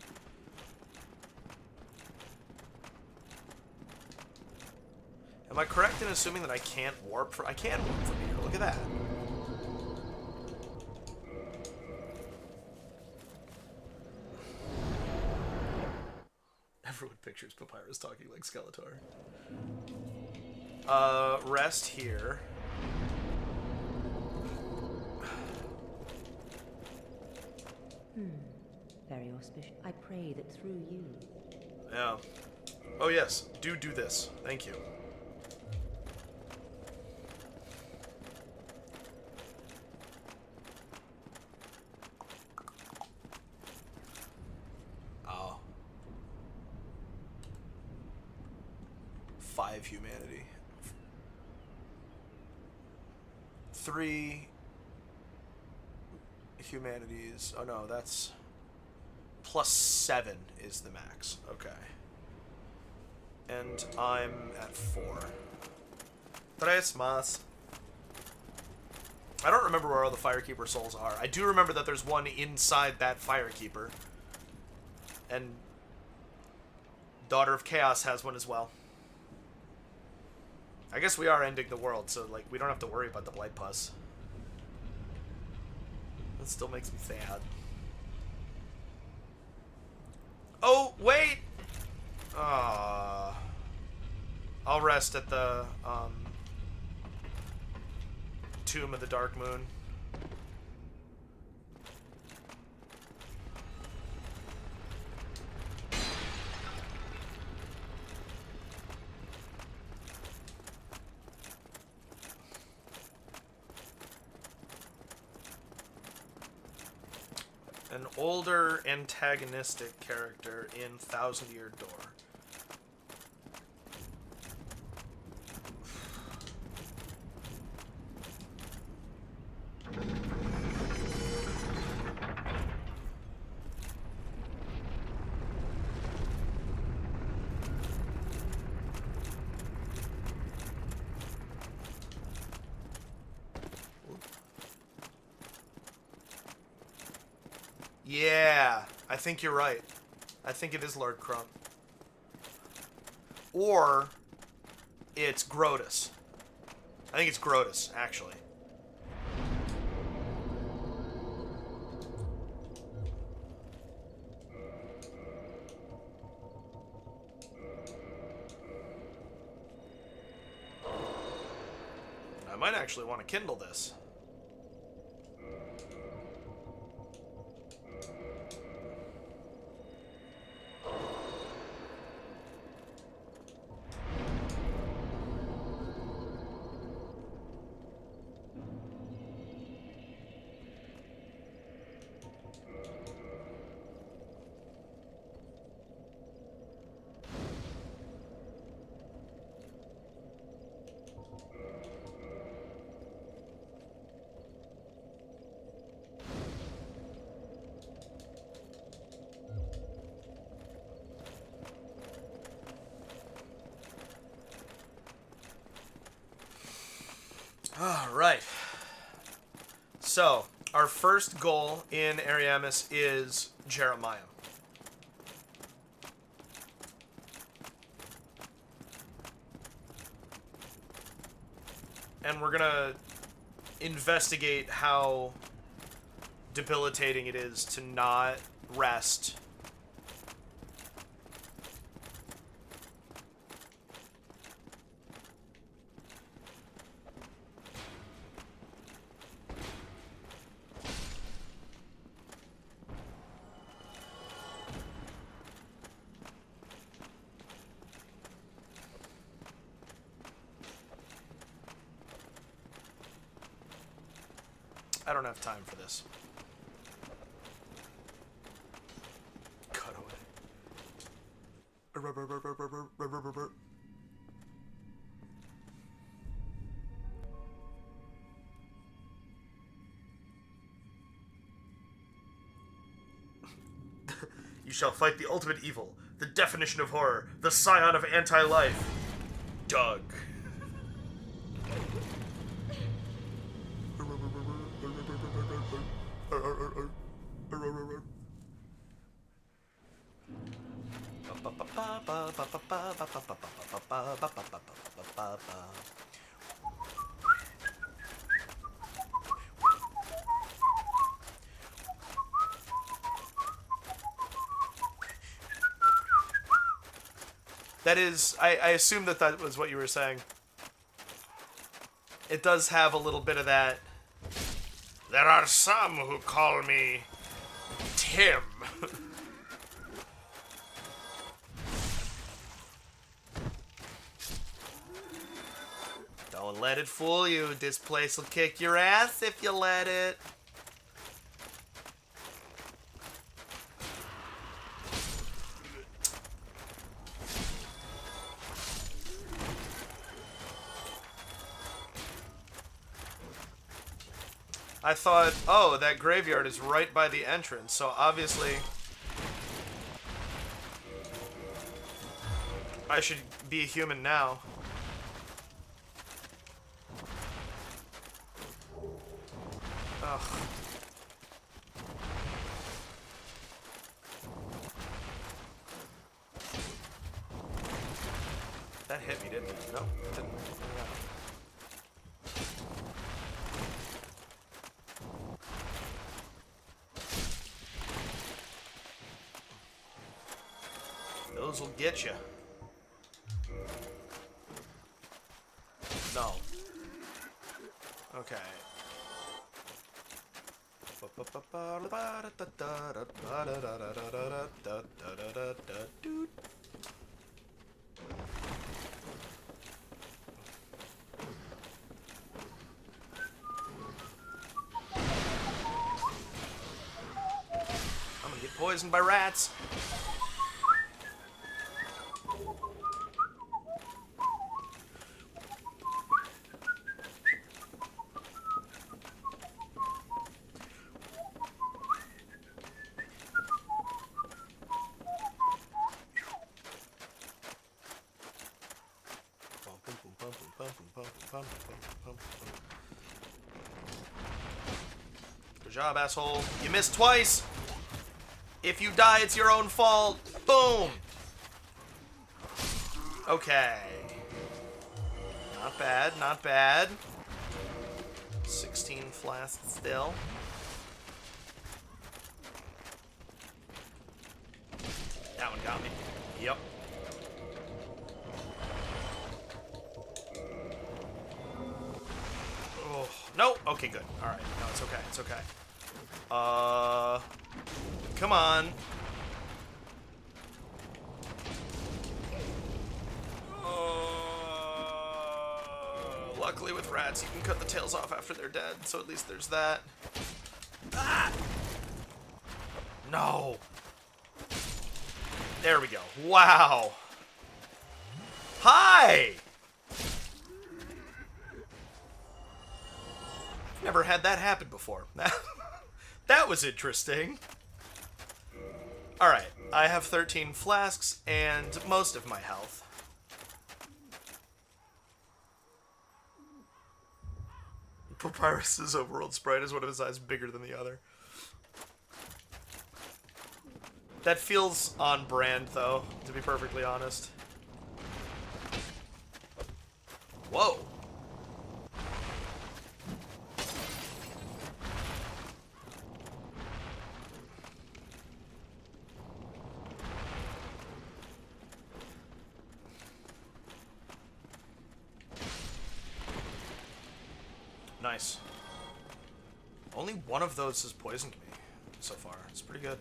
Am I correct in assuming that I can't warp from... I can warp from here. Look at that. Everyone pictures Papyrus talking like Skeletor. Rest here. Very auspicious. I pray that through you... Yeah. Oh yes, do this. Thank you. Oh. 5 humanity. 3 humanities. Oh no, that's +7 is the max. Okay. And I'm at 4. Tres más. I don't remember where all the Firekeeper souls are. I do remember that there's one inside that Firekeeper. And Daughter of Chaos has one as well. I guess we are ending the world, so like we don't have to worry about the Blight Pus. That still makes me sad. Oh, wait! I'll rest at the Tomb of the Dark Moon. An older antagonistic character in Thousand Year Door. Yeah, I think you're right. I think it is Lord Crump. Or it's Grotus. I think it's Grotus, actually. I might actually want to kindle this. Alright. So, our first goal in Ariamis is Jeremiah. And we're gonna investigate how debilitating it is to not rest. I don't have time for this. Cut away. You shall fight the ultimate evil, the definition of horror, the scion of anti-life. Doug. That is, I assume that that was what you were saying. It does have a little bit of that. There are some who call me Tim. Don't let it fool you. This place will kick your ass if you let it. I thought, oh, that graveyard is right by the entrance, so obviously I should be a human now. Ugh. That hit me, didn't it? No, it didn't. Those will get you. No. Okay. I'm gonna get poisoned by rats. Good job, asshole. You missed twice. If you die, it's your own fault. Boom. Okay. Not bad, not bad. 16 flasks still. That one got me. Yep. Oh, no. Okay, good. All right. No, it's okay. It's okay. Come on. Luckily with rats, you can cut the tails off after they're dead, so at least there's that. Ah! No. There we go. Wow. Hi! Never had that happen before. That was interesting. Alright, I have 13 flasks and most of my health. Papyrus's overworld sprite is one of his eyes bigger than the other. That feels on brand, though, to be perfectly honest. Whoa. Nice. Only one of those has poisoned me so far. It's pretty good.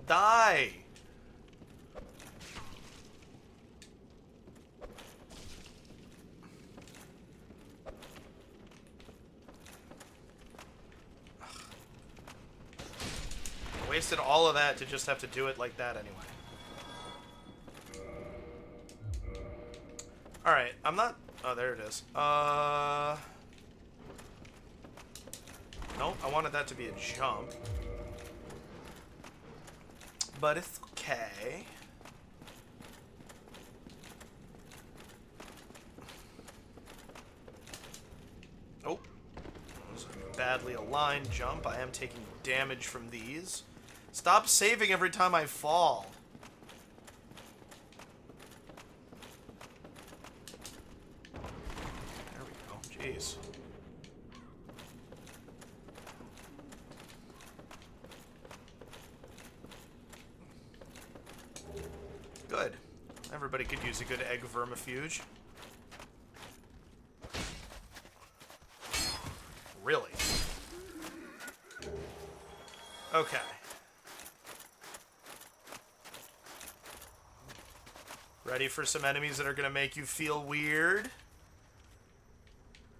Die! Wasted all of that to just have to do it like that anyway. Alright, I'm not... Oh, there it is. Nope, I wanted that to be a jump. But it's okay. Oh. That was a badly aligned jump. I am taking damage from these. Stop saving every time I fall. Jeez. Good. Everybody could use a good egg vermifuge. Really? Okay. Ready for some enemies that are going to make you feel weird?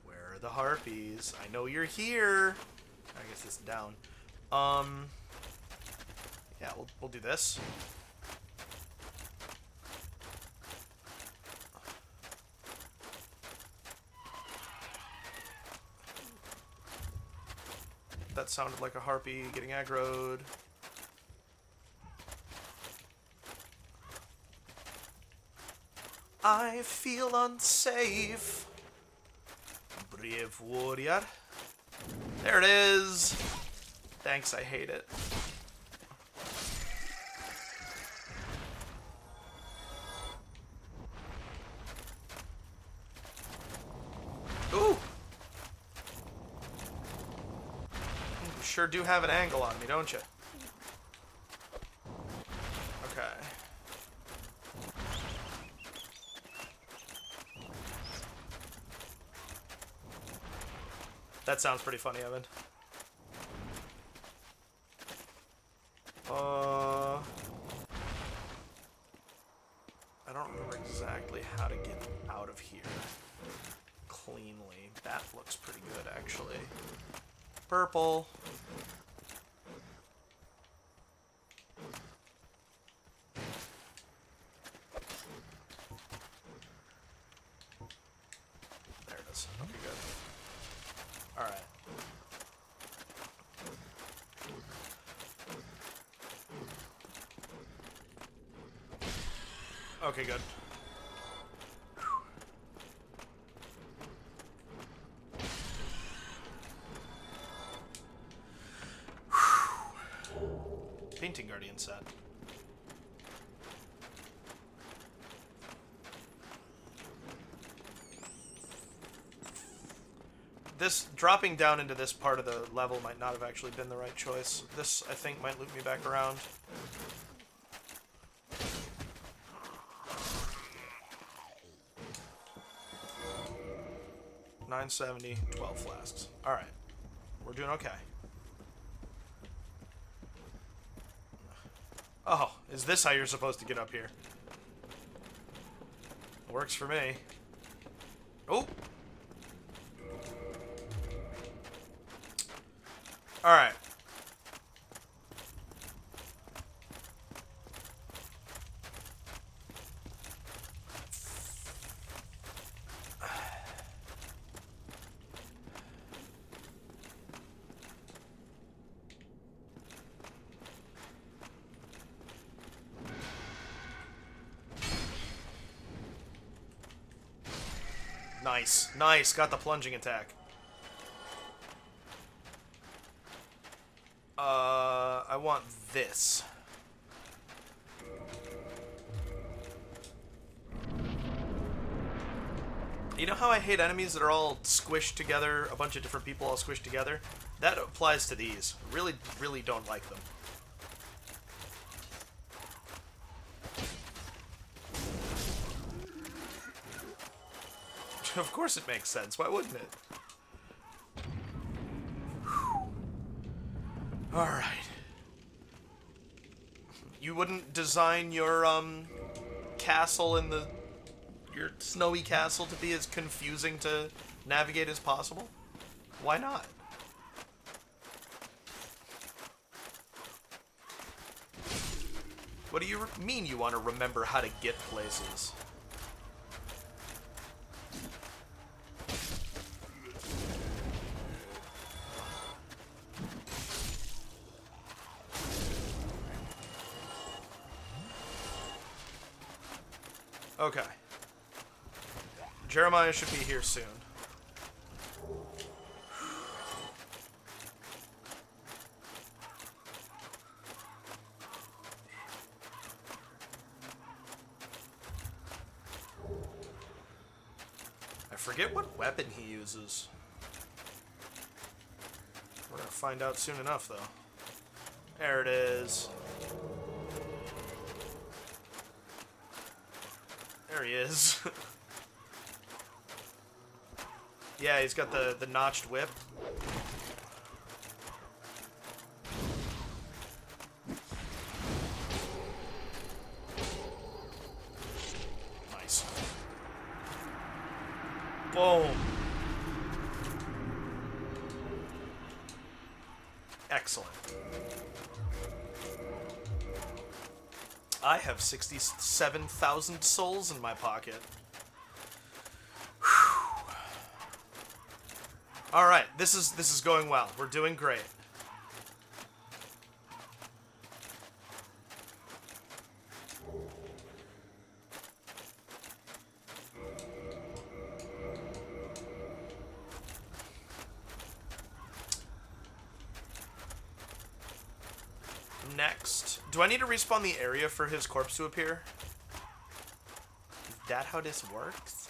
Where are the harpies? I know you're here. I guess it's down. Yeah, we'll do this. That sounded like a harpy getting aggroed. I feel unsafe. Brave warrior. There it is. Thanks, I hate it. Ooh! You sure do have an angle on me, don't you? Okay. That sounds pretty funny, Evan. I don't remember exactly how to get out of here cleanly. That looks pretty good, actually. Purple. There it is. Okay, good. Alright. Okay, good. Painting Guardian set. This, dropping down into this part of the level might not have actually been the right choice. This, I think, might loop me back around. $9.70, 12 flasks. Alright. We're doing okay. Oh, is this how you're supposed to get up here? Works for me. Oh! Alright. Nice. Nice. Got the plunging attack. I want this. You know how I hate enemies that are all squished together, a bunch of different people all squished together? That applies to these. Really, really don't like them. Of course it makes sense. Why wouldn't it? Alright. You wouldn't design your, castle in the... your snowy castle to be as confusing to navigate as possible? Why not? What do you mean you want to remember how to get places? Okay. Jeremiah should be here soon. I forget what weapon he uses. We're gonna find out soon enough, though. There it is. There he is. Yeah, he's got the notched whip. Nice. Boom. Excellent. I have 67,000 souls in my pocket. All right, this is going well. We're doing great. Next, do I need to respawn the area for his corpse to appear? Is that how this works?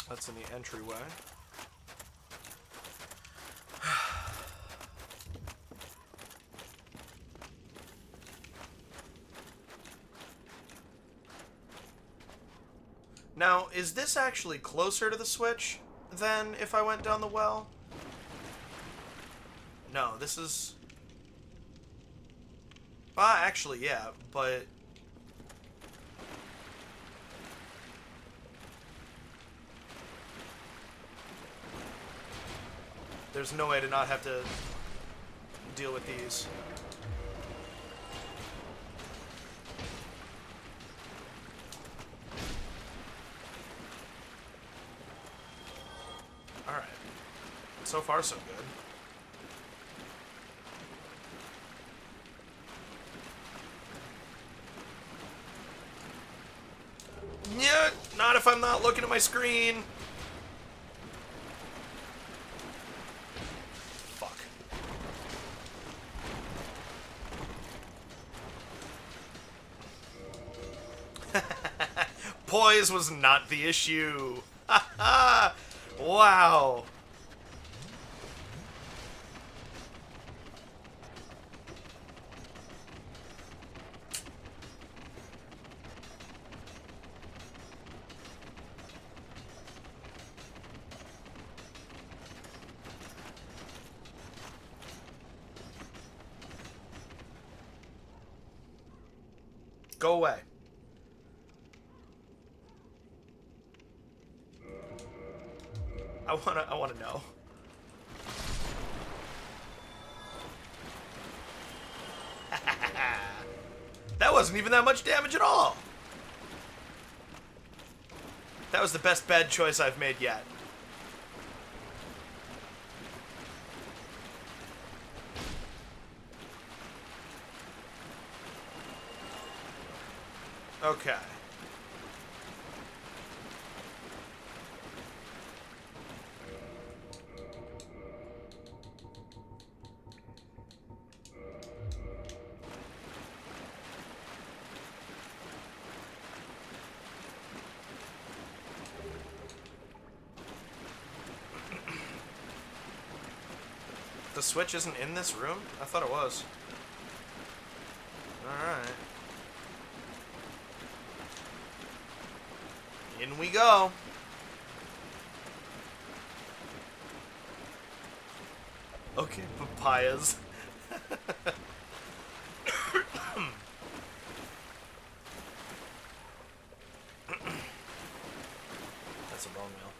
That's in the entryway. Now, is this actually closer to the switch than if I went down the well? No, this is... actually, yeah, but... There's no way to not have to deal with these. Alright. So far, so good. Yeah, not if I'm not looking at my screen. Poise was not the issue. Wow. Go away. I wanna know. That wasn't even that much damage at all. That was the best bad choice I've made yet. Okay. The switch isn't in this room? I thought it was. Alright. In we go. Okay, papayas. That's a bone meal.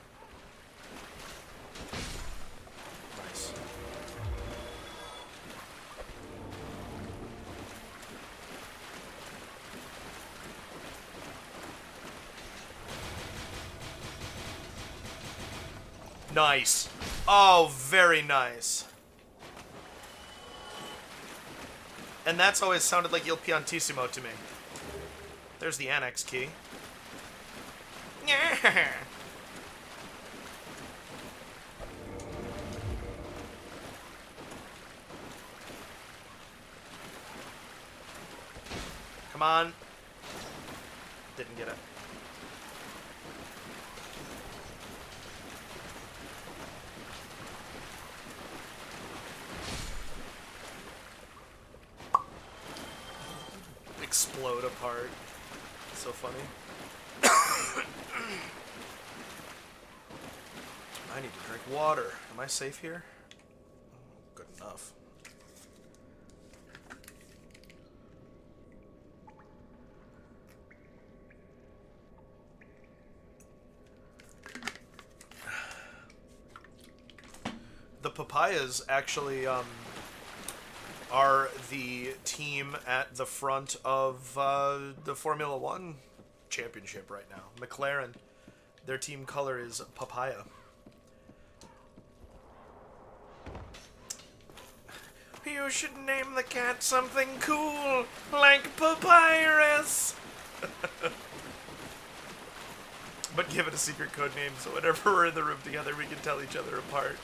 Nice. Nice. Oh, very nice. And that's always sounded like Il Piantissimo to me. There's the annex key. Come on. Didn't get it. Explode apart. So funny. I need to drink water. Am I safe here? Good enough. The papayas actually are the team at the front of the Formula One championship right now. McLaren, their team color is papaya. You should name the cat something cool, like papyrus. But give it a secret code name so whenever we're in the room together, we can tell each other apart.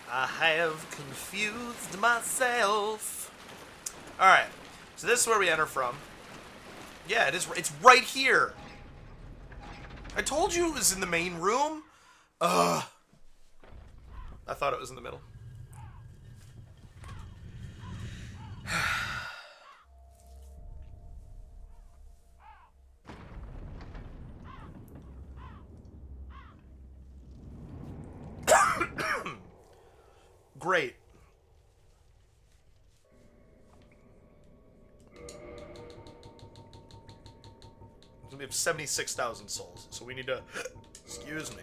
I have confused myself. Alright, so this is where we enter from. Yeah, it's right here. I told you it was in the main room. Ugh. I thought it was in the middle. Great. We have 76,000 souls, so we need to... Excuse me.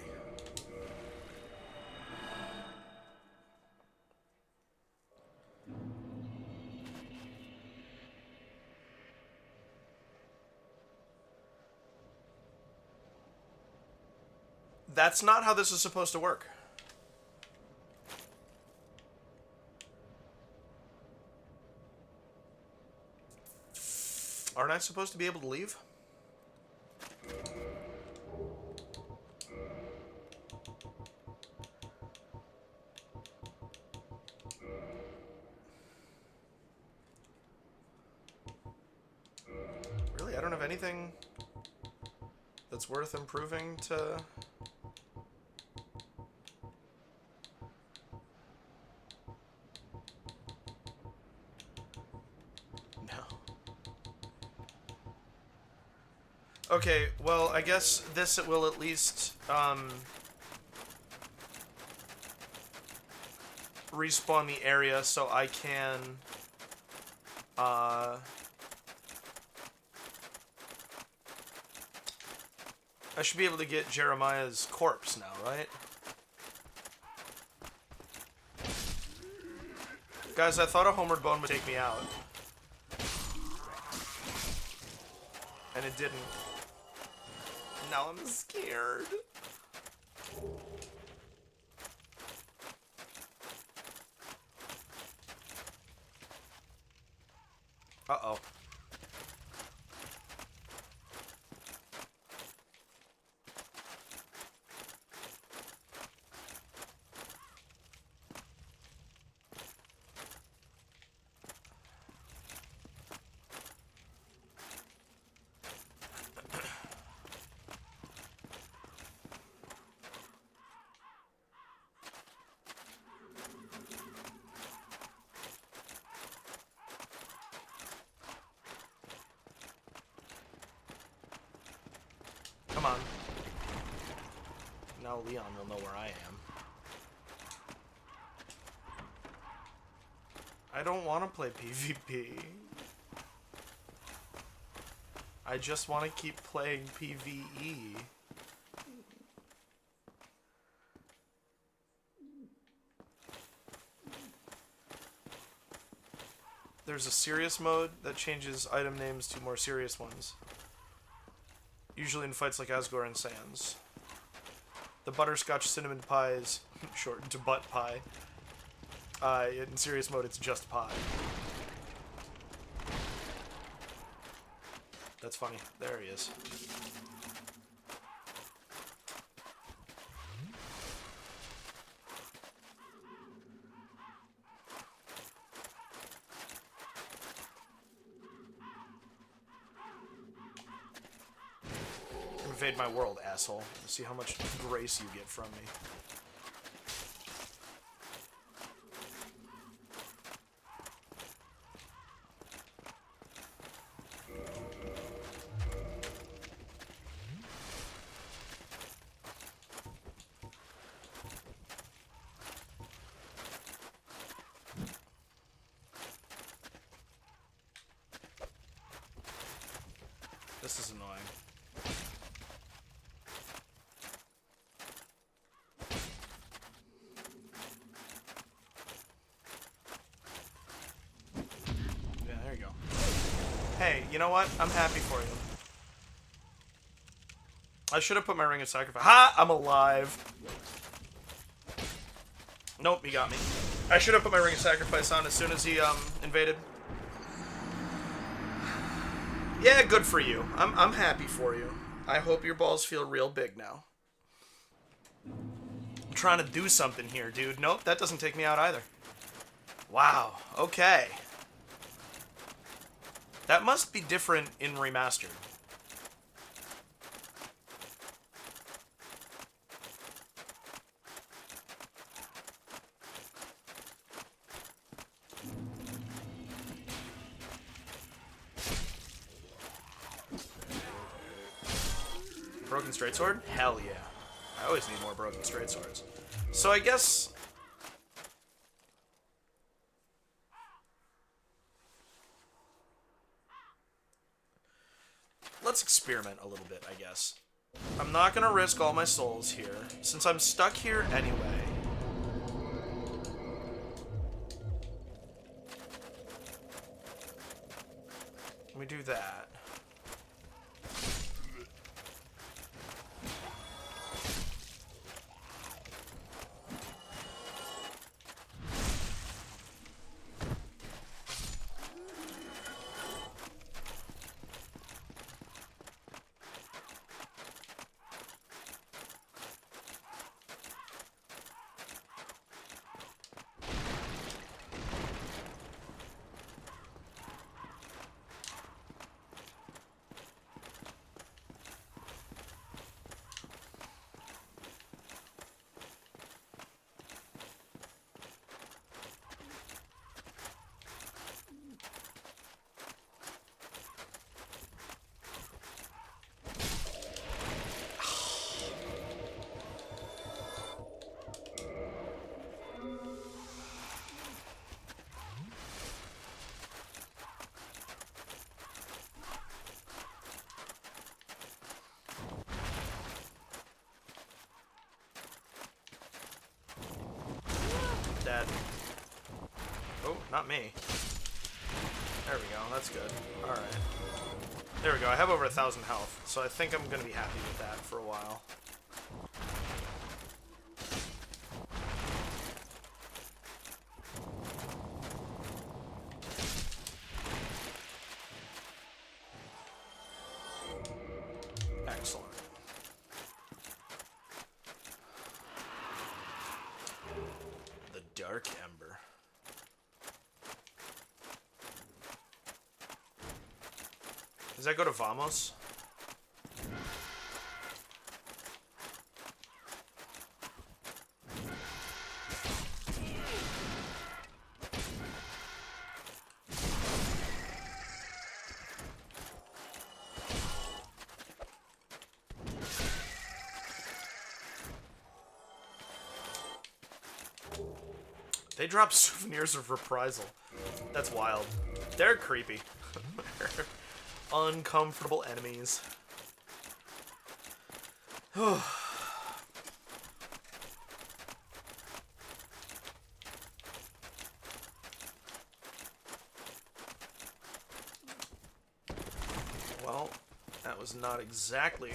That's not how this is supposed to work. Aren't I supposed to be able to leave? Really? I don't have anything that's worth improving to... Okay, well, I guess this will at least, respawn the area so I can, I should be able to get Jeremiah's corpse now, right? Guys, I thought a homeward bone would take me out. And it didn't. Now I'm scared. Uh-oh. Come on. Now Leon will know where I am. I don't want to play PvP. I just want to keep playing PvE. There's a serious mode that changes item names to more serious ones. Usually in fights like Asgore and Sans. The butterscotch cinnamon pie is shortened to butt pie. In serious mode, it's just pie. That's funny. There he is. Invade my world, asshole. See how much grace you get from me. This is annoying. Yeah, there you go. Hey, you know what? I'm happy for you. I should have put my ring of sacrifice. Ha! I'm alive. Nope, he got me. I should have put my ring of sacrifice on as soon as he invaded. Yeah, good for you. I'm happy for you. I hope your balls feel real big now. I'm trying to do something here, dude. Nope, that doesn't take me out either. Wow, okay. That must be different in remastered. Broken straight sword? Hell yeah. I always need more broken straight swords. So I guess... let's experiment a little bit, I guess. I'm not gonna risk all my souls here, since I'm stuck here anyway. Let me do that. Dead. Oh, not me. There we go, that's good. Alright. There we go, I have over 1,000 health, so I think I'm gonna be happy with that for a while. Excellent. Dark Ember. Does that go to Vamos? They drop souvenirs of reprisal. That's wild. They're creepy. They're uncomfortable enemies. Well, that was not exactly...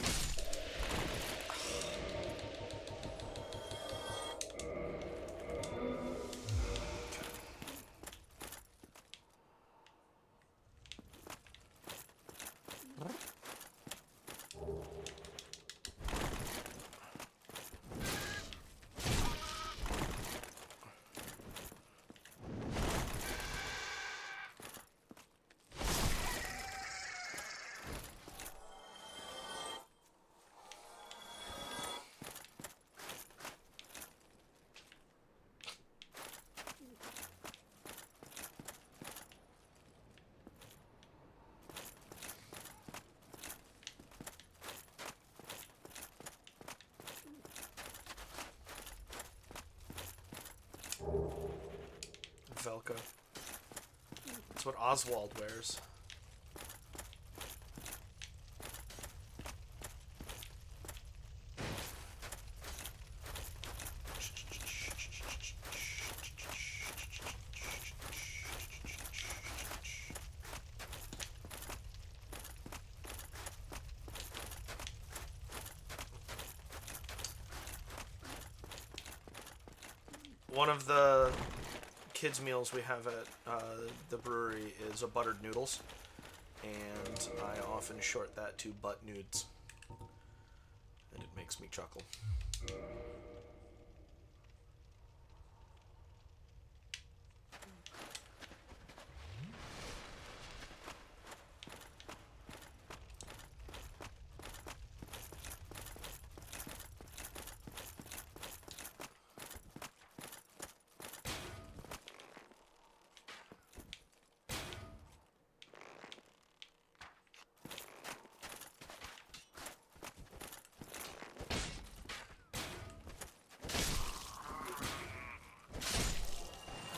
Velka. That's what Oswald wears. One of the kids' meals we have at the brewery is a buttered noodles, and I often short that to butt nudes, and it makes me chuckle.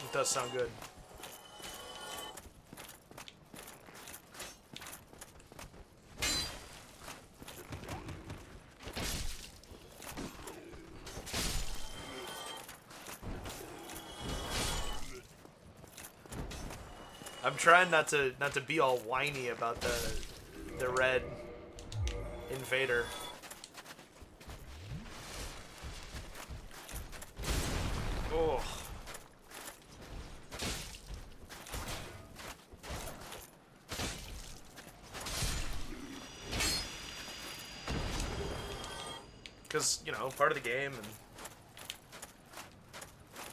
It does sound good. I'm trying not to be all whiny about the red invader. Oh. Because, you know, part of the game, and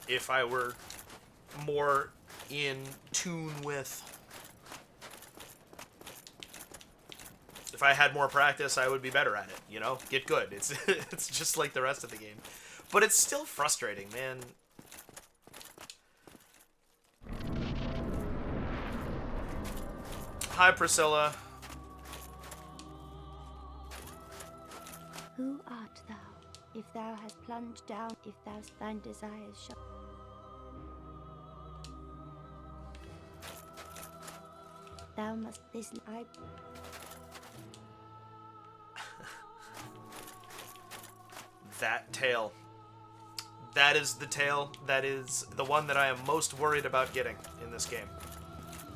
if I were more in tune with... If I had more practice, I would be better at it, you know? Get good. It's it's just like the rest of the game. But it's still frustrating, man. Hi, Priscilla. Who art thou? If thou hast plunged down, if thou thine desires shall... Thou must this... That tail. That is the tail. That is the one that I am most worried about getting in this game.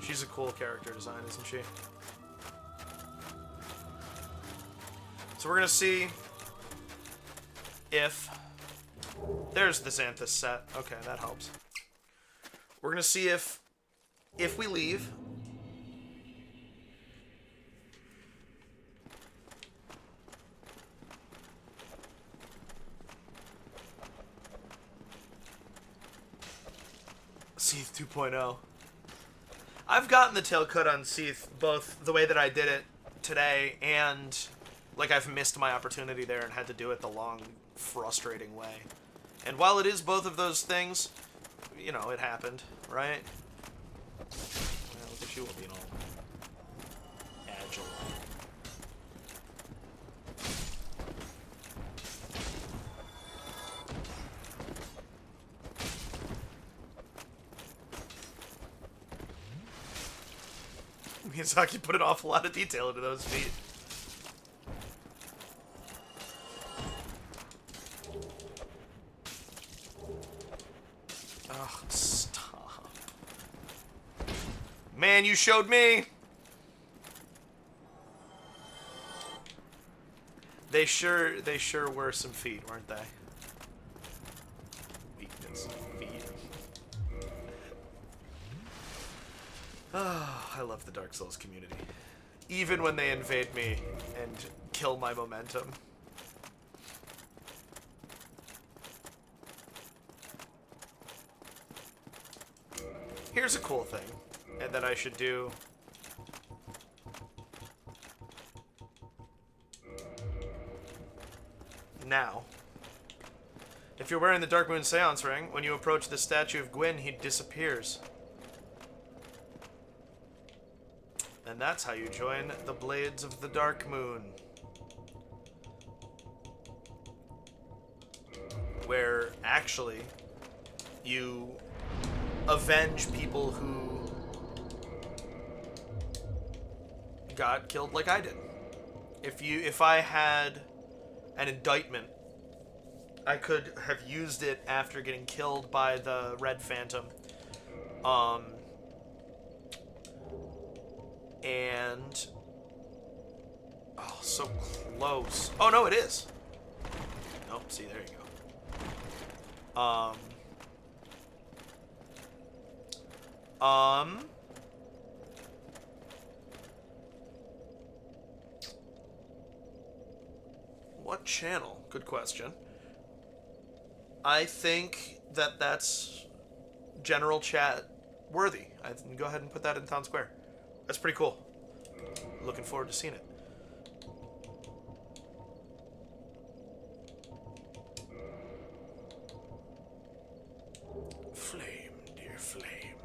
She's a cool character design, isn't she? So we're gonna see if... There's the Xanthus set. Okay, that helps. We're gonna see if we leave... Seath 2.0. I've gotten the tail cut on Seath, both the way that I did it today and like I've missed my opportunity there and had to do it the long, frustrating way. And while it is both of those things, you know, it happened, right? Well, look at you being all agile. Miyazaki put an awful lot of detail into those feet. Oh, stop. Man, you showed me! They sure were some feet, weren't they? Weakness, feet. Oh, I love the Dark Souls community. Even when they invade me and kill my momentum. Here's a cool thing that I should do. Now. If you're wearing the Dark Moon Seance ring, when you approach the statue of Gwyn, he disappears. And that's how you join the Blades of the Dark Moon. Where, actually, you avenge people who got killed like I did. If I had an indictment, I could have used it after getting killed by the Red Phantom. And oh, so close. Oh no, it is. Nope. See, there you go. What channel? Good question. I think that that's general chat worthy. I can go ahead and put that in Town Square. That's pretty cool. Looking forward to seeing it. Flame, dear flame.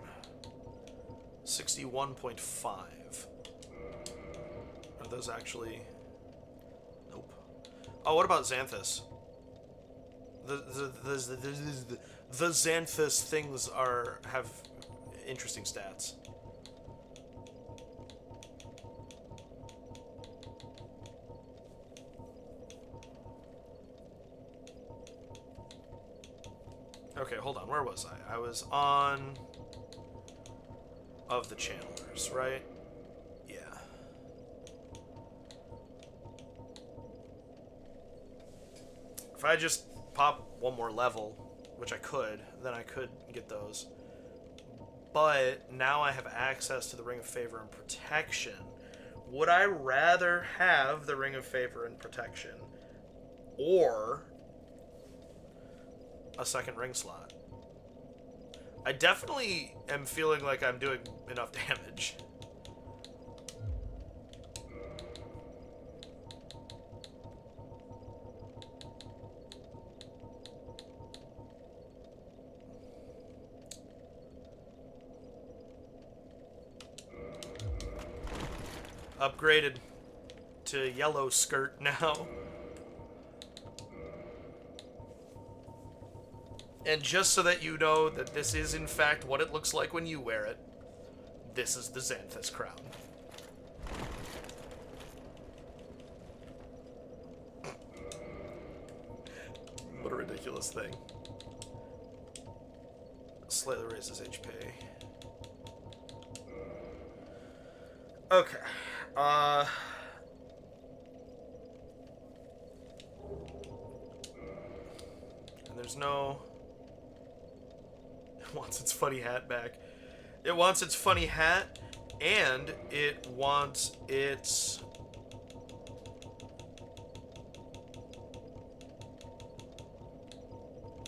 61.5. Are those actually... Nope. Oh, what about Xanthus? The Xanthus things have interesting stats. Okay, hold on. Where was I? I was on... Of the channelers, right? Yeah. If I just pop one more level, which I could, then I could get those. But now I have access to the Ring of Favor and Protection. Would I rather have the Ring of Favor and Protection or a second ring slot? I definitely am feeling like I'm doing enough damage. Upgraded to yellow skirt now. And just so that you know that this is in fact what it looks like when you wear it, this is the Xanthus crown. What a ridiculous thing. Slightly raises HP. Okay. And there's no... It wants its funny hat back. It wants its funny hat, and it wants its...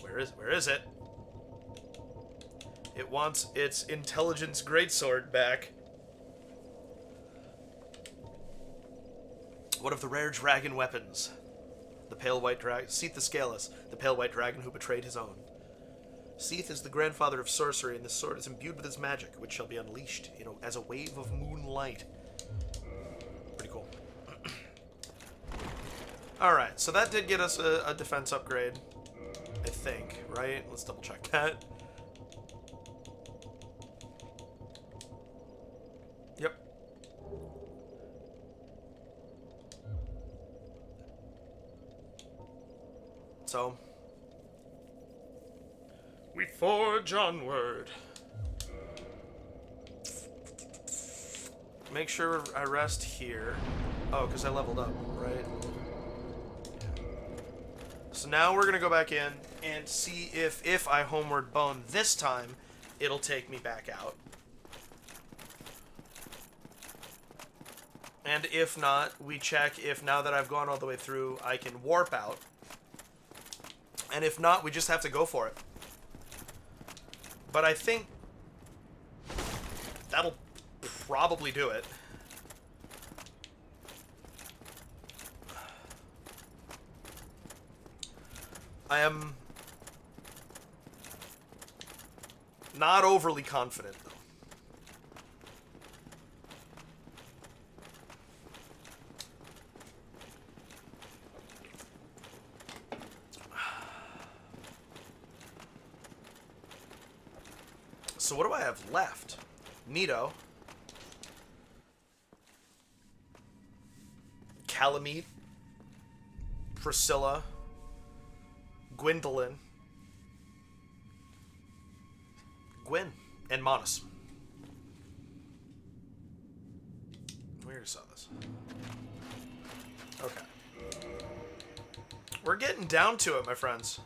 Where is it? It wants its intelligence greatsword back. One of the rare dragon weapons. The pale white dragon... Seath the Scaleless, the pale white dragon who betrayed his own. Seath is the grandfather of sorcery, and this sword is imbued with its magic, which shall be unleashed as a wave of moonlight. Pretty cool. Alright, so that did get us a defense upgrade. I think, right? Let's double check that. Yep. So, we forge onward. Make sure I rest here. Oh, because I leveled up, right? So now we're going to go back in and see if I homeward bone this time, it'll take me back out. And if not, we check if now that I've gone all the way through, I can warp out. And if not, we just have to go for it. But I think that'll probably do it. I am not overly confident, though. So what do I have left? Nito. Calamite. Priscilla. Gwendolyn. Gwen. And Monas. We already saw this. Okay. We're getting down to it, my friends.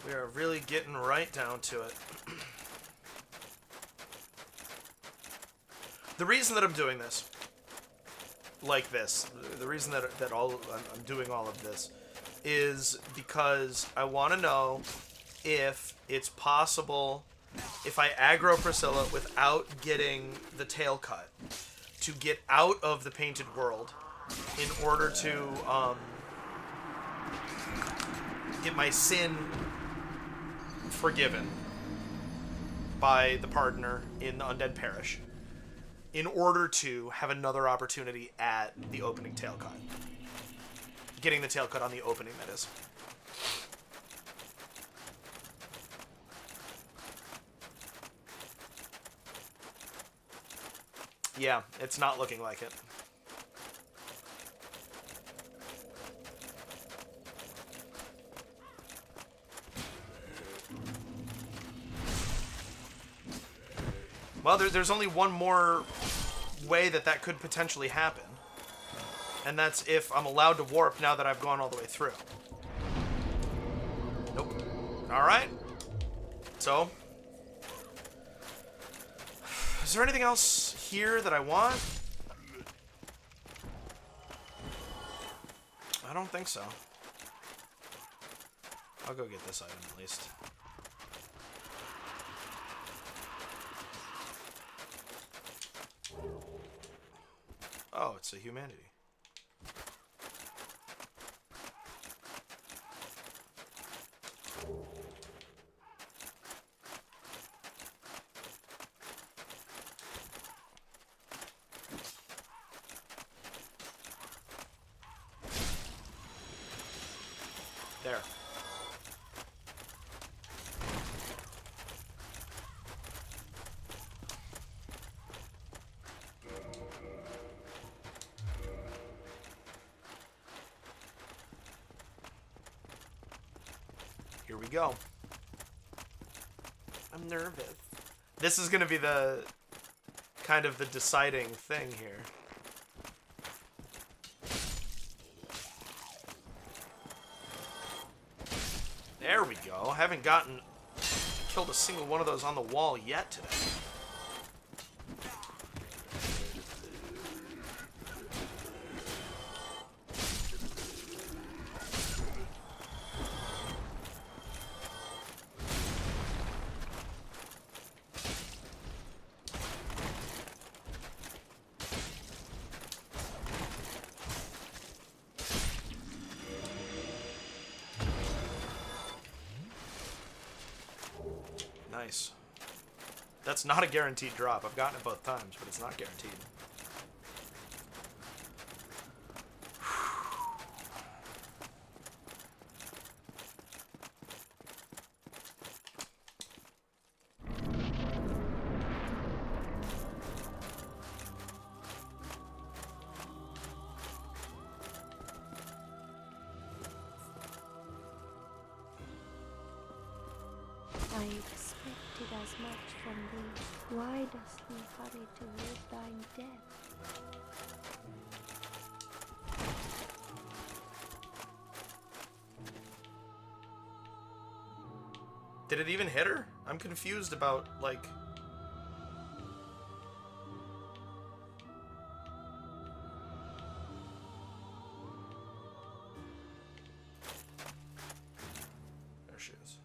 We are really getting right down to it. The reason that I'm doing this, like this, the reason that I'm doing all of this, is because I want to know if it's possible, if I aggro Priscilla without getting the tail cut, to get out of the painted world in order to get my sin forgiven by the pardoner in the Undead Parish, in order to have another opportunity at the opening tail cut. Getting the tail cut on the opening, that is. Yeah, it's not looking like it. Well, there's only one more way that could potentially happen. And that's if I'm allowed to warp now that I've gone all the way through. Nope. Alright. So. Is there anything else here that I want? I don't think so. I'll go get this item at least. Oh, it's a humanity. There. Here we go. I'm nervous. This is going to be the kind of the deciding thing here. There we go. Haven't killed a single one of those on the wall yet today. Nice. That's not a guaranteed drop. I've gotten it both times, but it's not guaranteed. I expected as much from thee. Why dost thee hurry toward thine death? Did it even hit her? I'm confused about, like... There she is.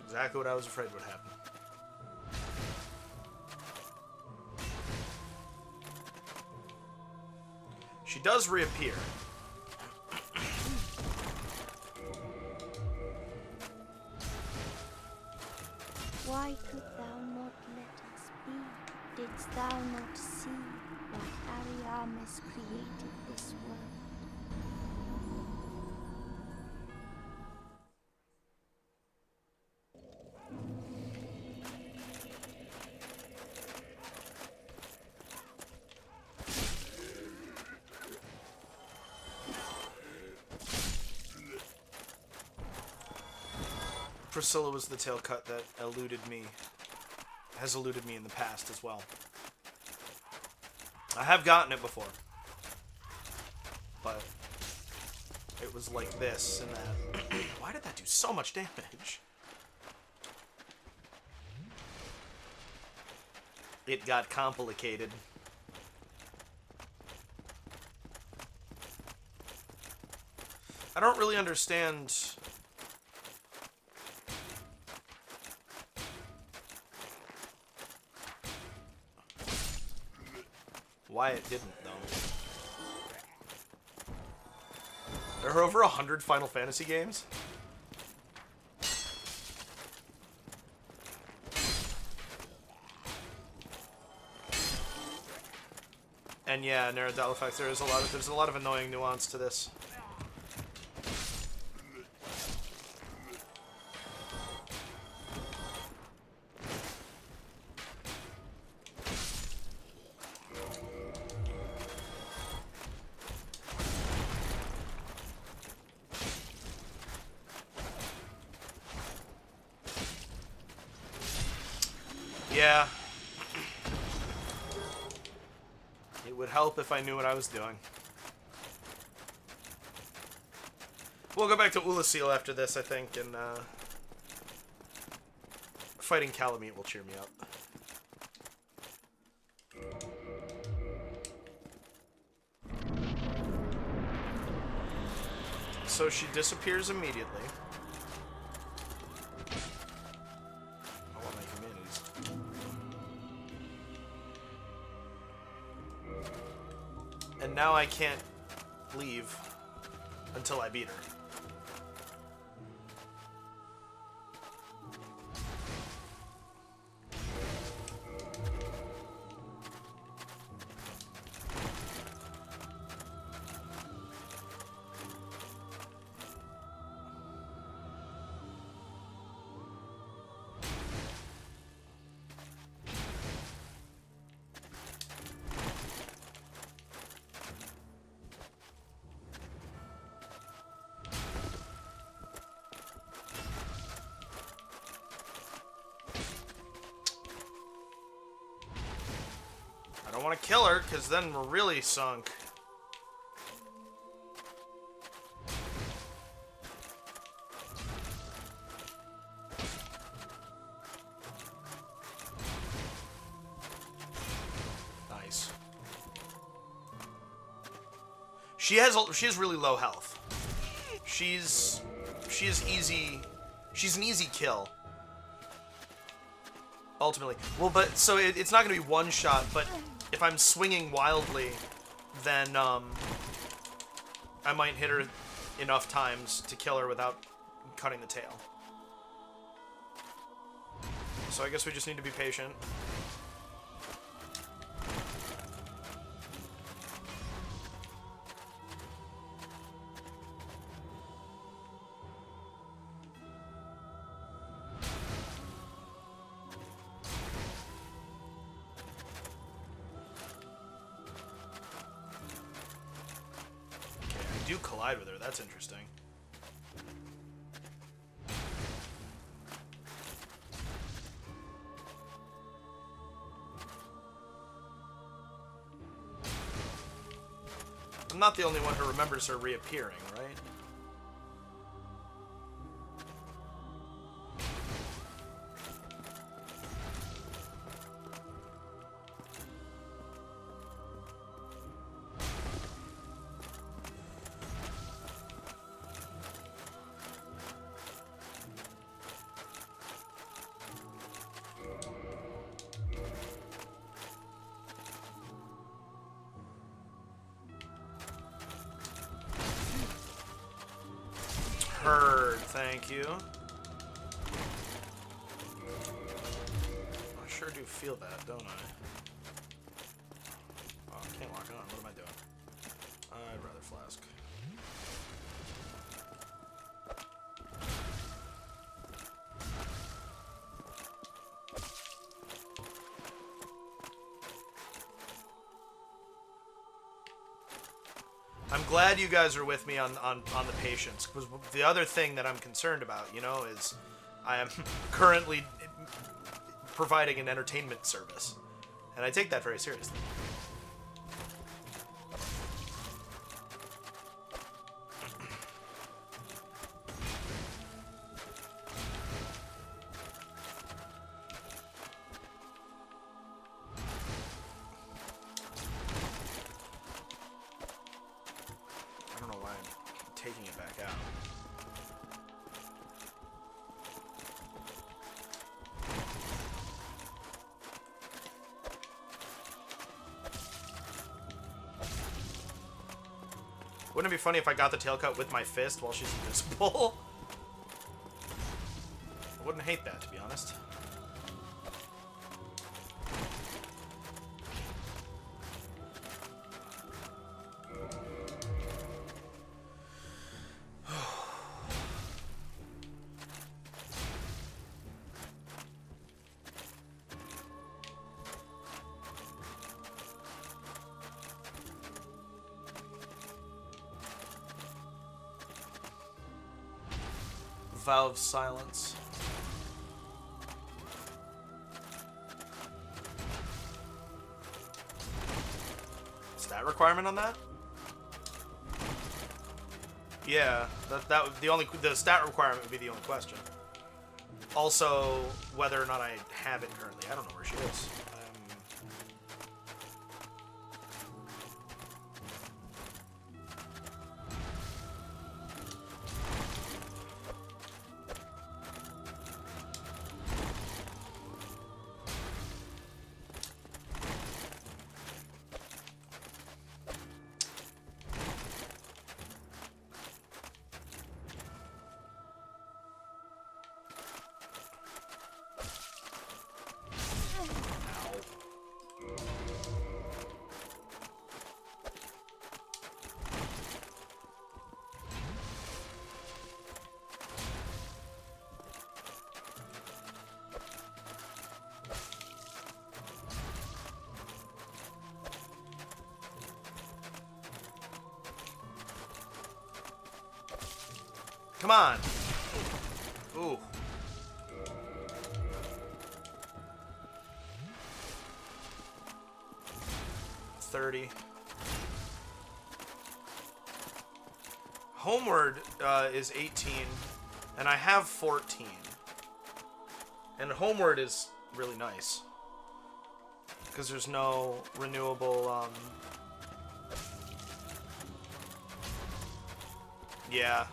Exactly what I was afraid would happen. She does reappear. Why could thou not let us be? Didst thou not see that Ariamis created this world? Priscilla was the tail cut that eluded me, has eluded me in the past as well. I have gotten it before, but it was like this and that. Why did that do so much damage? It got complicated. I don't really understand why it didn't, though. There are over 100 Final Fantasy games? And yeah, Neradalifax, there's a lot of annoying nuance to this. Yeah. It would help if I knew what I was doing. We'll go back to Ulasil after this, I think, and fighting Calamite will cheer me up. So she disappears immediately. I want my humanities. And now I can't leave until I beat her. I don't want to kill her, because then we're really sunk. Nice. She has really low health. She is easy. She's an easy kill. Ultimately. Well, but so it's not going to be one shot, but if I'm swinging wildly, then I might hit her enough times to kill her without cutting the tail. So I guess we just need to be patient. Do collide with her, that's interesting. I'm not the only one who remembers her reappearing, right? Heard, thank you. I sure do feel that, don't I? Oh, I can't lock on. What am I doing? I'd rather flask. I'm glad you guys are with me on the patience, because the other thing that I'm concerned about, you know, is I am currently providing an entertainment service, and I take that very seriously. Taking it back out. Wouldn't it be funny if I got the tail cut with my fist while she's invisible? I wouldn't hate that, to be honest. Vow of silence. Stat requirement on that? Yeah, the stat requirement would be the only question. Also, whether or not I have it currently. I don't know where she is. Come on. Ooh. $30. Homeward is 18, and I have 14. And Homeward is really nice because there's no renewable Yeah.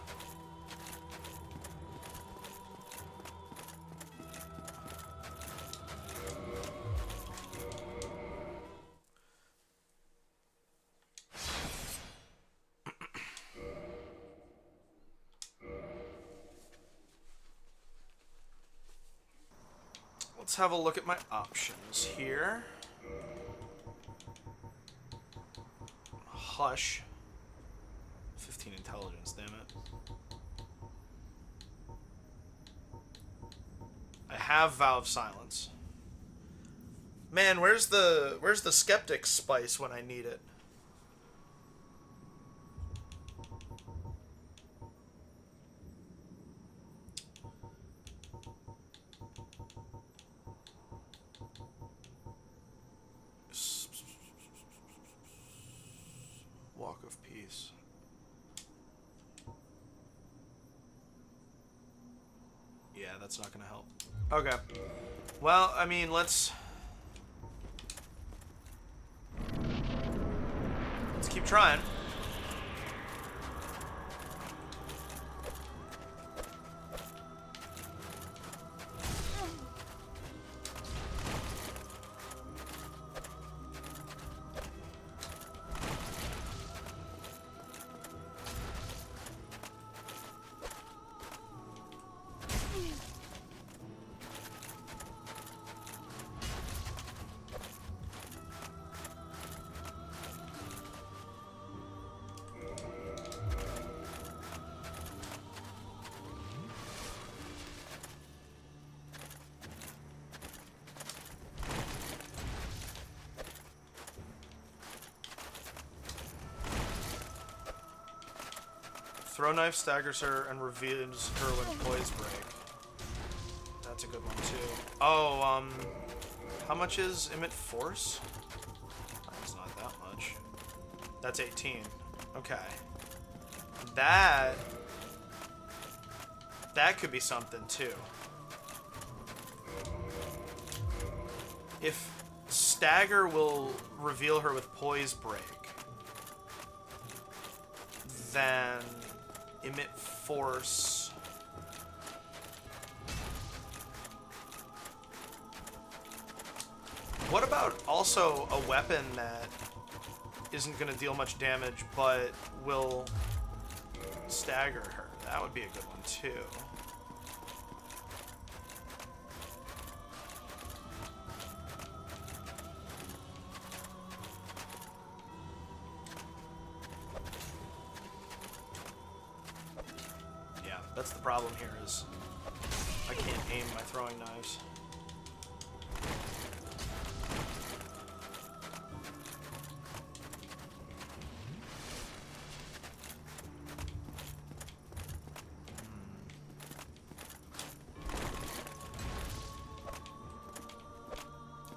Let's have a look at my options here. Hush. 15 intelligence, damn it. I have Vow of Silence. Man, where's the skeptic spice when I need it? Walk of Peace. Yeah, that's not gonna help. Okay. Well, I mean, let's keep trying. Throw knife staggers her and reveals her when poise break. That's a good one too. Oh, how much is emit force? That's not that much. That's 18. Okay. That could be something too. If stagger will reveal her with poise break, then emit force. What about also a weapon that isn't going to deal much damage but will stagger her? That would be a good one too. That's the problem here, is I can't aim my throwing knives.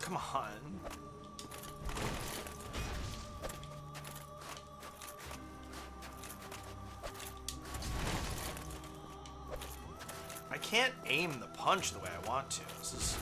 Come on. I can't aim the punch the way I want to. This is...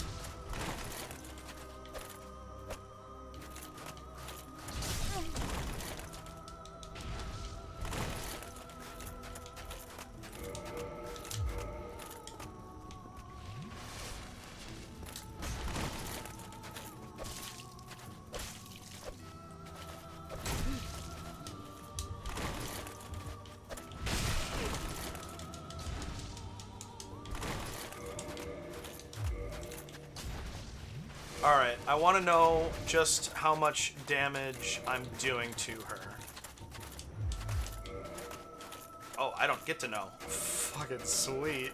Alright, I want to know just how much damage I'm doing to her. Oh, I don't get to know. Fucking sweet.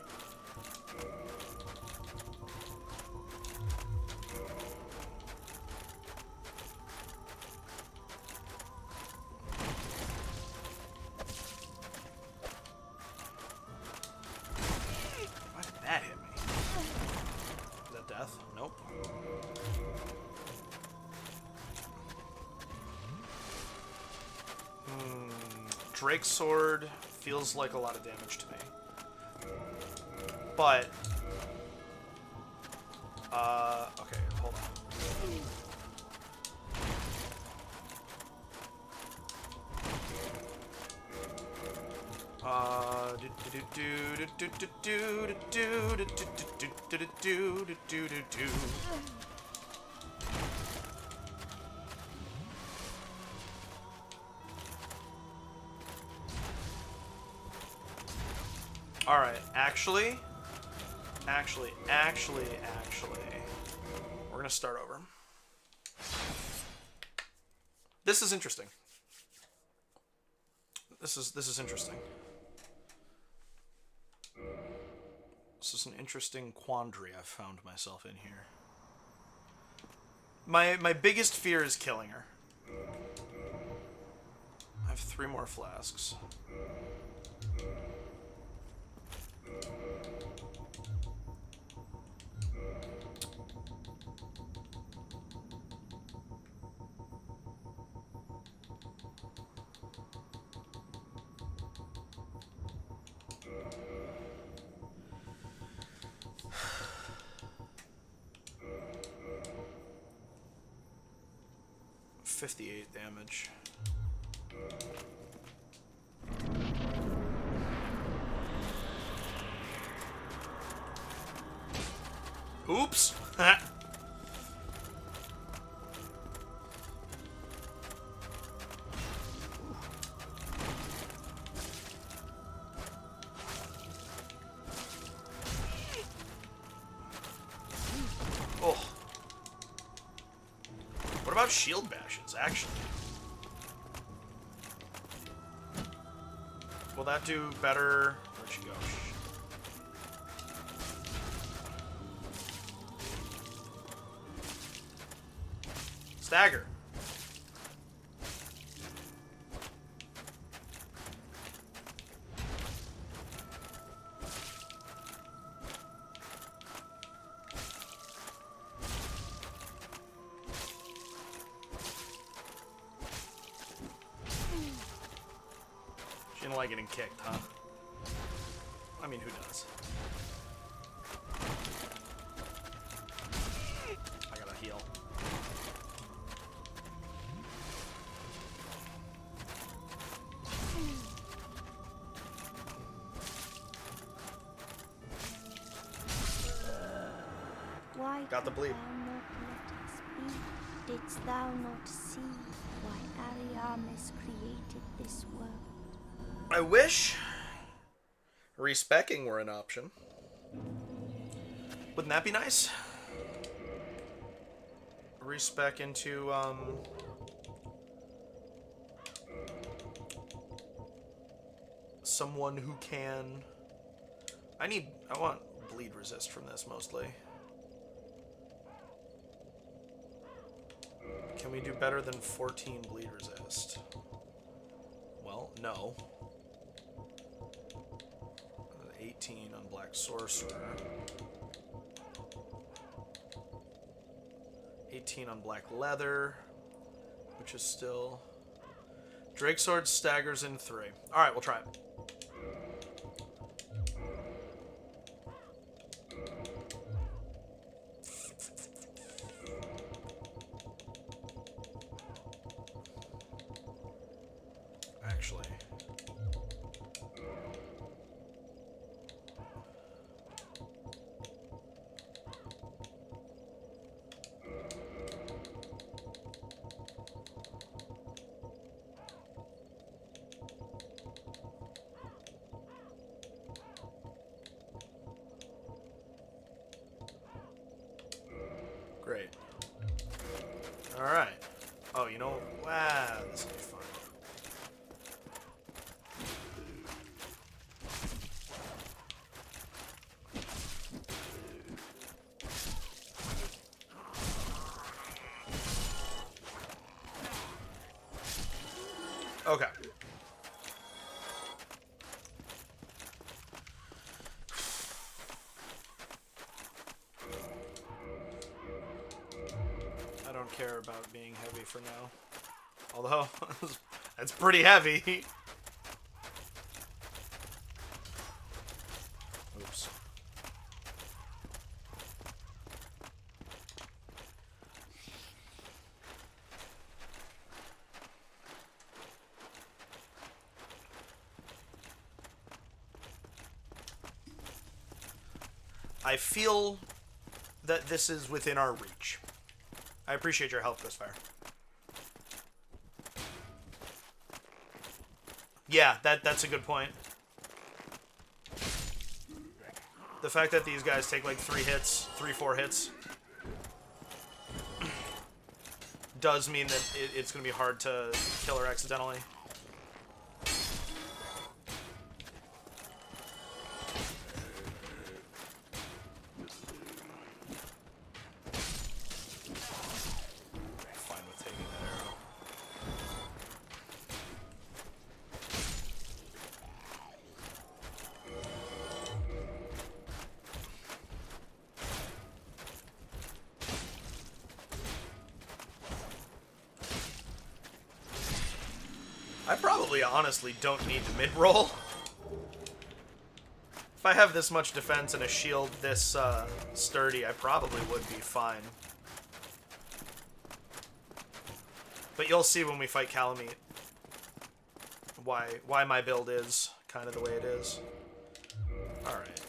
Why did that hit me? Is that death? Nope. Drake's sword feels like a lot of damage to me. But, okay, hold on. All right, actually, we're gonna start over. This is interesting. This is interesting. This is an interesting quandary I've found myself in here. My biggest fear is killing her. I have 3 more flasks. $58 damage. Oops! Oh. What about shield bashes, actually? Will that do better? Where'd she go? Stagger. She didn't like getting kicked, huh? I mean, who does? I gotta heal. Why Got the bleed. couldst thou not let us be? Didst thou not see why Ariamis created this world? I wish respecking were an option. Wouldn't that be nice? Respec into, someone who can... I want bleed resist from this, mostly. Can we do better than 14 bleed resist? Well, no. 18 on Black Sorcerer. 18 on Black Leather, which is still... Drake Sword staggers in 3. Alright, we'll try it. Actually... Great. Alright. Oh, you know, wow, this will be fun. Okay. I don't care about being heavy for now. Although, that's pretty heavy. Oops. I feel that this is within our reach. I appreciate your help, Chrisfire. Yeah, that's a good point. The fact that these guys take like 4 hits, does mean that it's going to be hard to kill her accidentally. Fine with taking that arrow. I probably honestly don't need to mid-roll. If I have this much defense and a shield this sturdy, I probably would be fine. But you'll see when we fight Calamite why my build is kind of the way it is. Alright.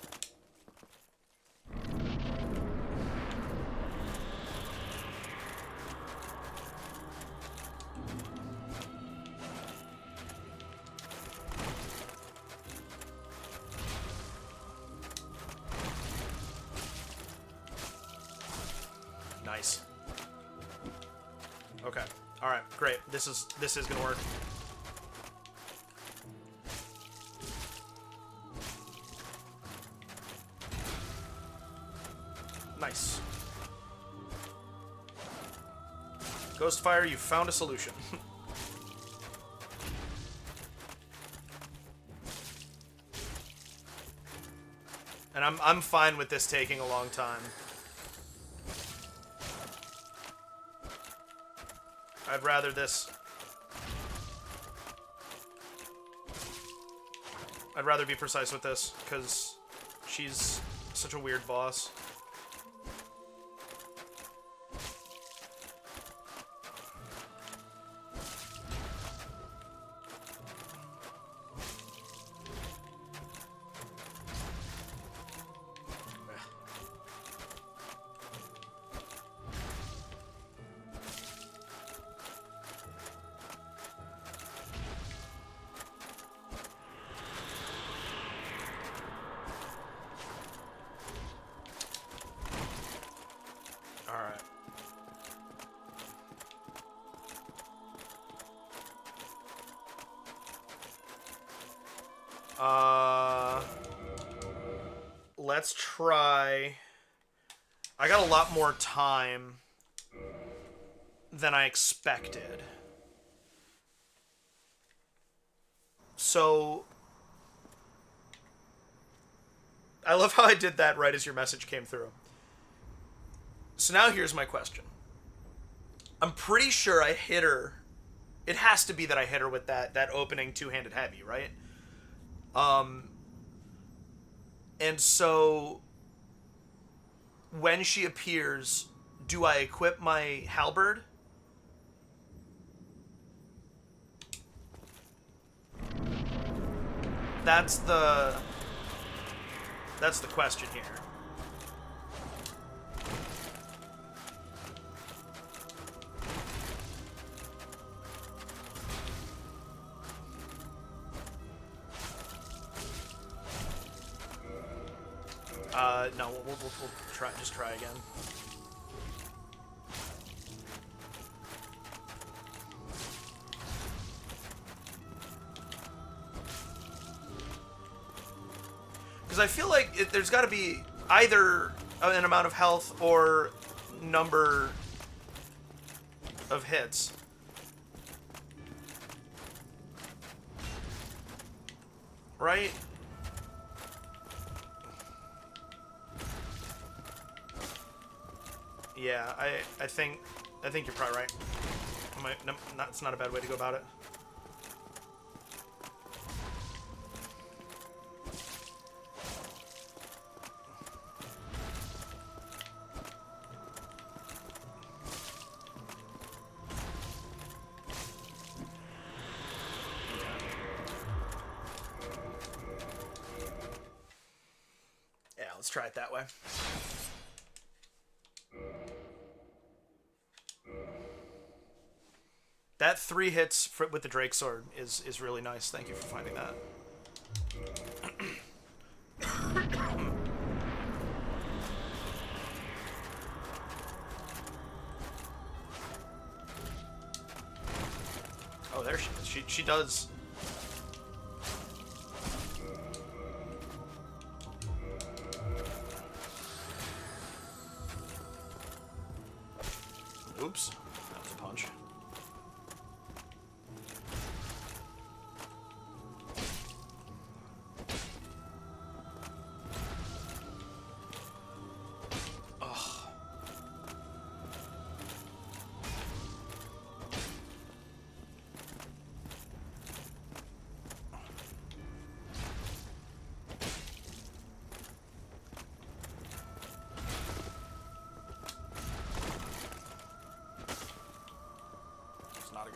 Nice. Okay. All right. Great. This is gonna work. Nice. Ghostfire, you found a solution. And I'm fine with this taking a long time. I'd rather be precise with this, because she's such a weird boss. Let's try... I got a lot more time than I expected. So... I love how I did that right as your message came through. So now here's my question. I'm pretty sure I hit her... It has to be that I hit her with that opening two-handed heavy, right? And so, when she appears, do I equip my halberd? That's the question here. No, we'll try. Just try again. Because I feel like there's got to be either an amount of health or number of hits. Right? Yeah, I think you're probably right. That's not a bad way to go about it. Yeah, let's try it that way. That 3 hits with the Drake Sword is really nice. Thank you for finding that. Oh, there she is. She does. Oops. That was a punch.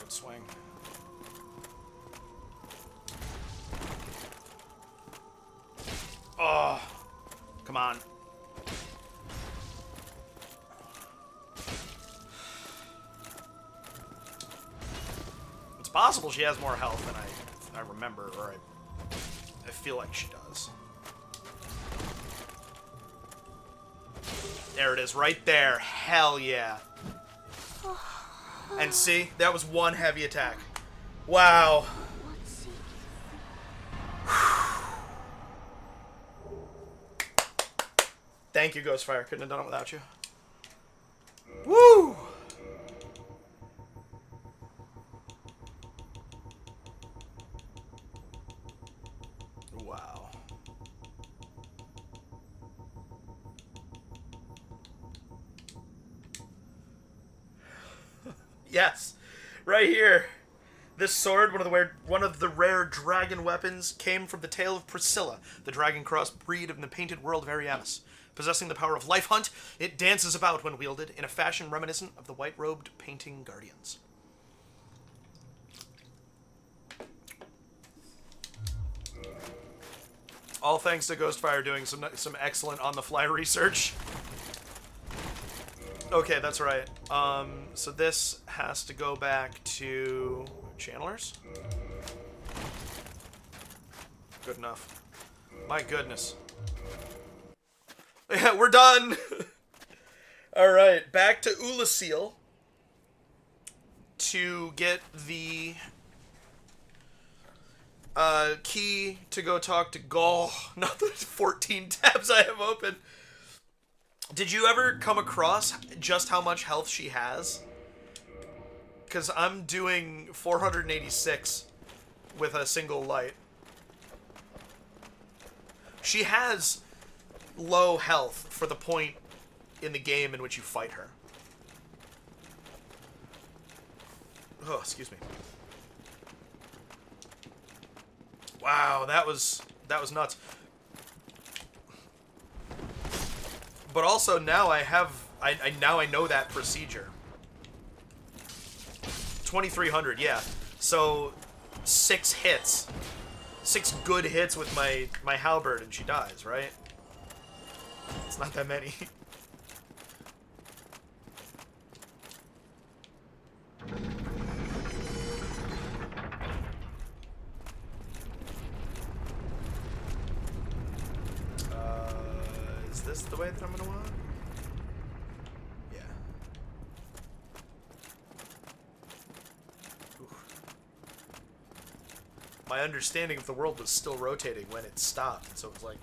Swing. Oh, come on. It's possible she has more health than I remember, or I feel like she does. There it is, right there. Hell yeah. And see, that was one heavy attack. Wow. Thank you, Ghostfire. Couldn't have done it without you. Woo! Wow. Yes, right here. This sword, one of the rare dragon weapons, came from the tale of Priscilla, the dragon cross breed of the painted world of Ariamis. Possessing the power of Life Hunt, it dances about when wielded in a fashion reminiscent of the white-robed painting guardians. All thanks to Ghostfire doing some excellent on-the-fly research. Okay, that's right. So this has to go back to channelers. Good enough. My goodness. Yeah, we're done. All right, back to Ulasil to get the key to go talk to Gaul. Not the 14 tabs I have open. Did you ever come across just how much health she has? Because I'm doing 486 with a single light. She has low health for the point in the game in which you fight her. Oh, excuse me. Wow, that was nuts. But also now I know that procedure. 2300, yeah. So 6 hits. 6 good hits with my halberd and she dies, right? It's not that many. Is this the way that I'm gonna want? Yeah. Oof. My understanding of the world was still rotating when it stopped, and so it was like,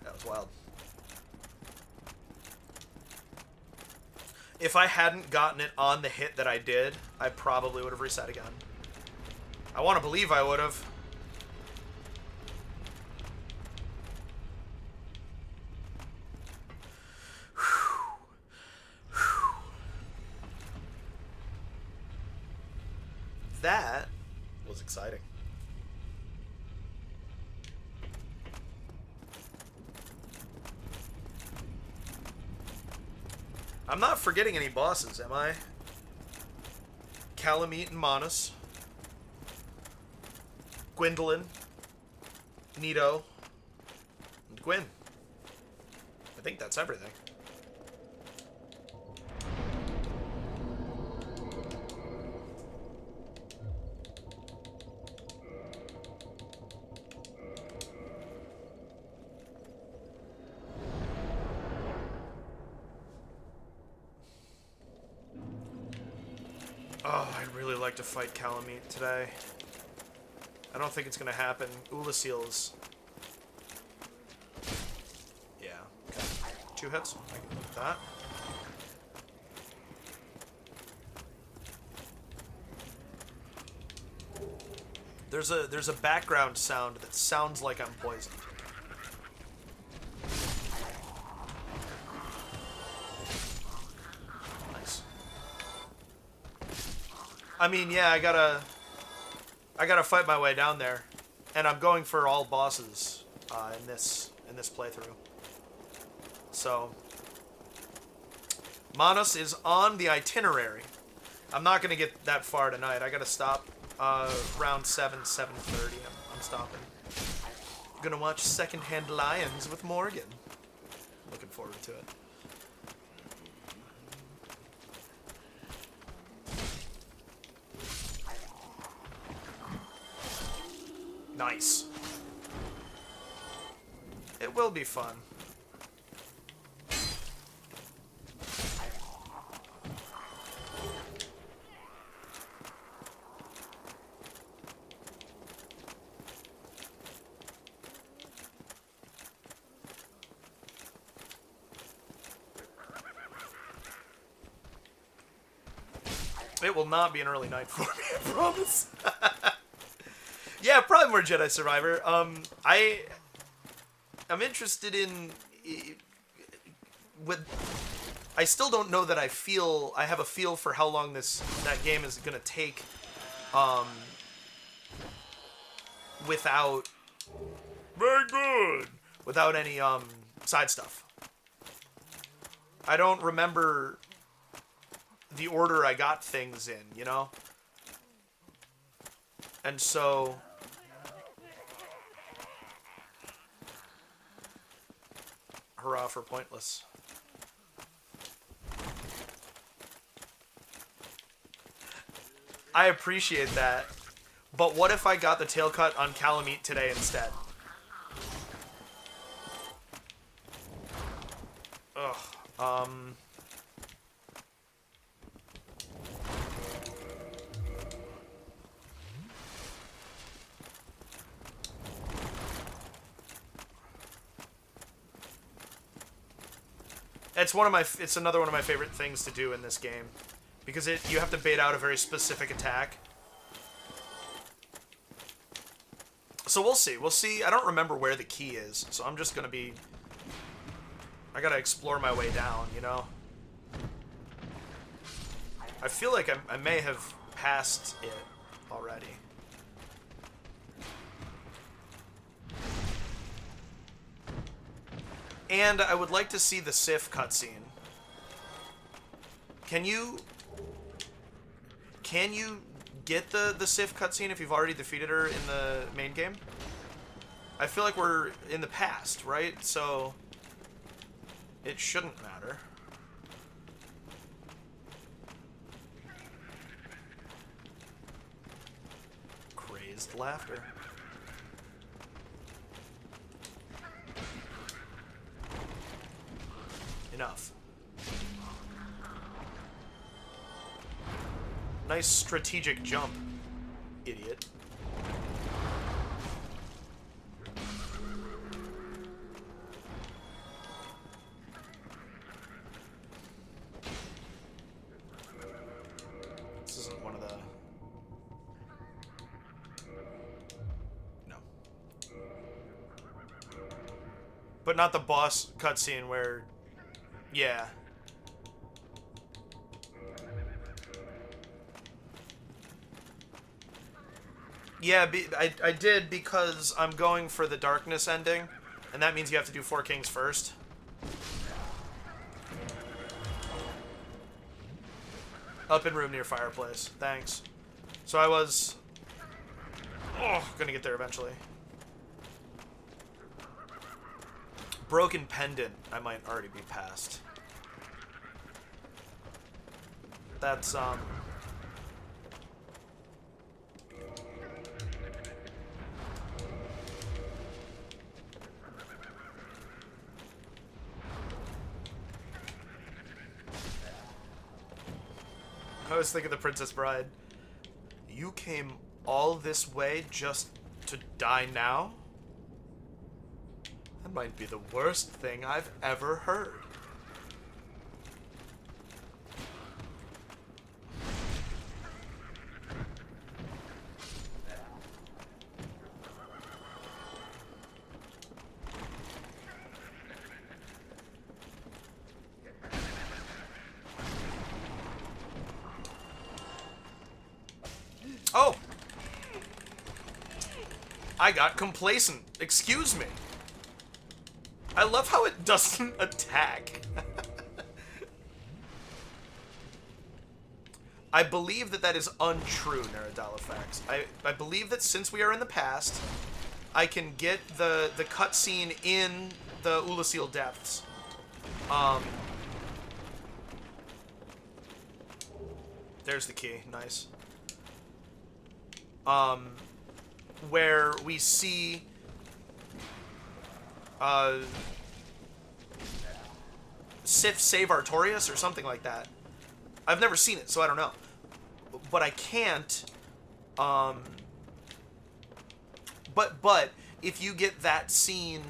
that was wild. If I hadn't gotten it on the hit that I did, I probably would have reset again. I want to believe I would have. That was exciting. I'm not forgetting any bosses, am I? Calamite and Manus. Gwendolyn. Nito. And Gwyn. think that's everything. Oh, I'd really like to fight Calamite today. I don't think it's gonna happen. Ulaseel's... Yeah, okay. 2 hits. I can do that. There's a background sound that sounds like I'm poisoned. Nice. I mean, yeah, I gotta fight my way down there, and I'm going for all bosses in this playthrough. So, Manos is on the itinerary. I'm not gonna get that far tonight. I gotta stop around 7:30. I'm stopping. Gonna watch Secondhand Lions with Morgan. Looking forward to it. Nice. It will be fun. It will not be an early night for me, I promise. Yeah, probably more Jedi Survivor. I'm interested in I still don't know that I have a feel for how long that game is gonna take without very good without any side stuff. I don't remember the order I got things in, you know? And so hurrah for Pointless. I appreciate that, but what if I got the tail cut on Calamite today instead? Ugh. It's another one of my favorite things to do in this game, because you have to bait out a very specific attack. So we'll see. We'll see. I don't remember where the key is, so I'm just gonna be. I gotta explore my way down, you know. I feel like I may have passed it already. And I would like to see the Sif cutscene. Can you get the Sif cutscene if you've already defeated her in the main game? I feel like we're in the past, right? So it shouldn't matter. Crazed laughter. Enough. Nice strategic jump, idiot. This isn't one of the... No. But not the boss cutscene where... Yeah. Yeah, I did because I'm going for the darkness ending, and that means you have to do Four Kings first. Up in room near fireplace. Thanks. So I was... Oh, gonna get there eventually. broken pendant, I might already be past. That's, I was thinking the Princess Bride. You came all this way just to die now? That might be the worst thing I've ever heard. Oh! I got complacent. Excuse me. I love how it doesn't attack. I believe that that is untrue, Neradalifax. I believe that since we are in the past, I can get the cutscene in the Ulasil Depths. There's the key. Nice. Where we see Sif save Artorias or something like that. I've never seen it, so I don't know. But I can't. But if you get that scene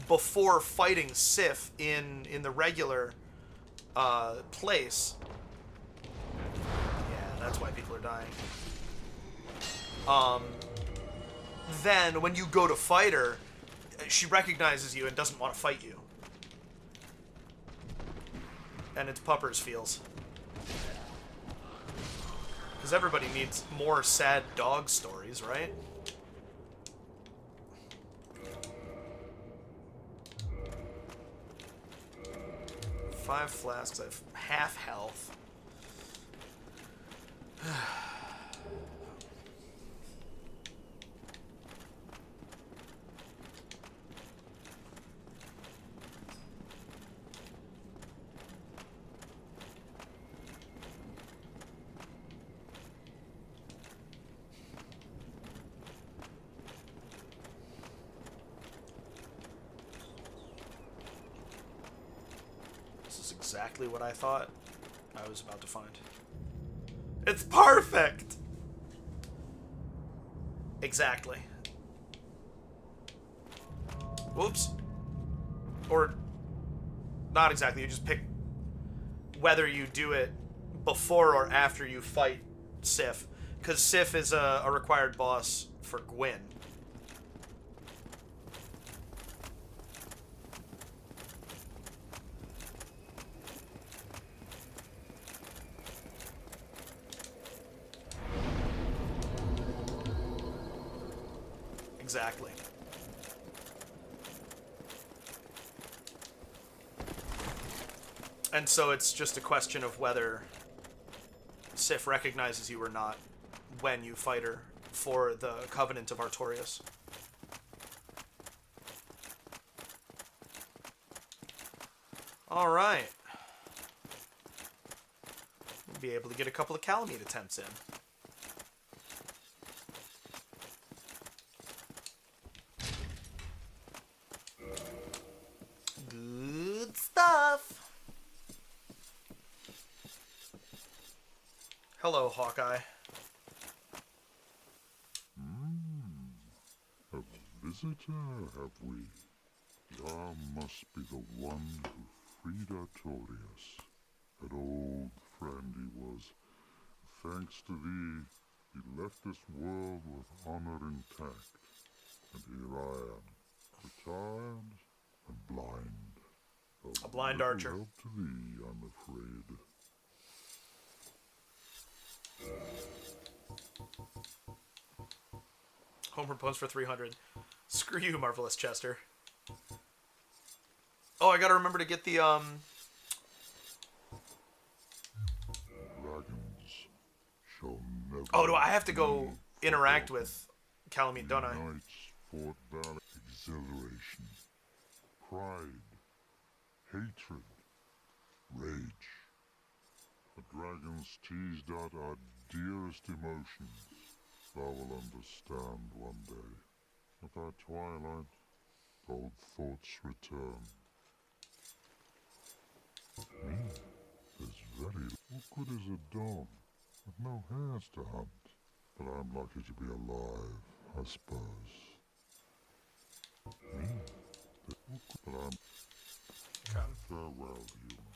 before fighting Sif in the regular place, yeah, that's why people are dying. Then when you go to fight her, she recognizes you and doesn't want to fight you. And it's Puppers feels. Because everybody needs more sad dog stories, right? Five flasks, I have half health. Exactly what I thought I was about to find. It's perfect! Exactly. Whoops. Or, not exactly, you just pick whether you do it before or after you fight Sif. Because Sif is a required boss for Gwyn. Exactly. And so it's just a question of whether Sif recognizes you or not when you fight her for the Covenant of Artorias. Alright. We'll be able to get a couple of Calamite attempts in. Good stuff. Hello, Hawkeye. A visitor, have we? Thou must be the one who freed Artorias. An old friend he was. Thanks to thee, he left this world with honor intact. And here I am, retired and blind. A blind archer. Help to thee, I'm afraid. Home proposed for 300. Screw you, Marvelous Chester. Oh, I gotta remember to get the, Dragons shall never Oh, do I have to go interact with Calamite, don't I? Knights Fort Valley exhilaration. pride, hatred, rage. The dragons teased out our dearest emotions. Thou will understand one day. At thy twilight, old thoughts return. Me? There's very... What good is a dog with no hairs to hunt? But I'm lucky to be alive, I suppose. Me? But I'm... Farewell, human.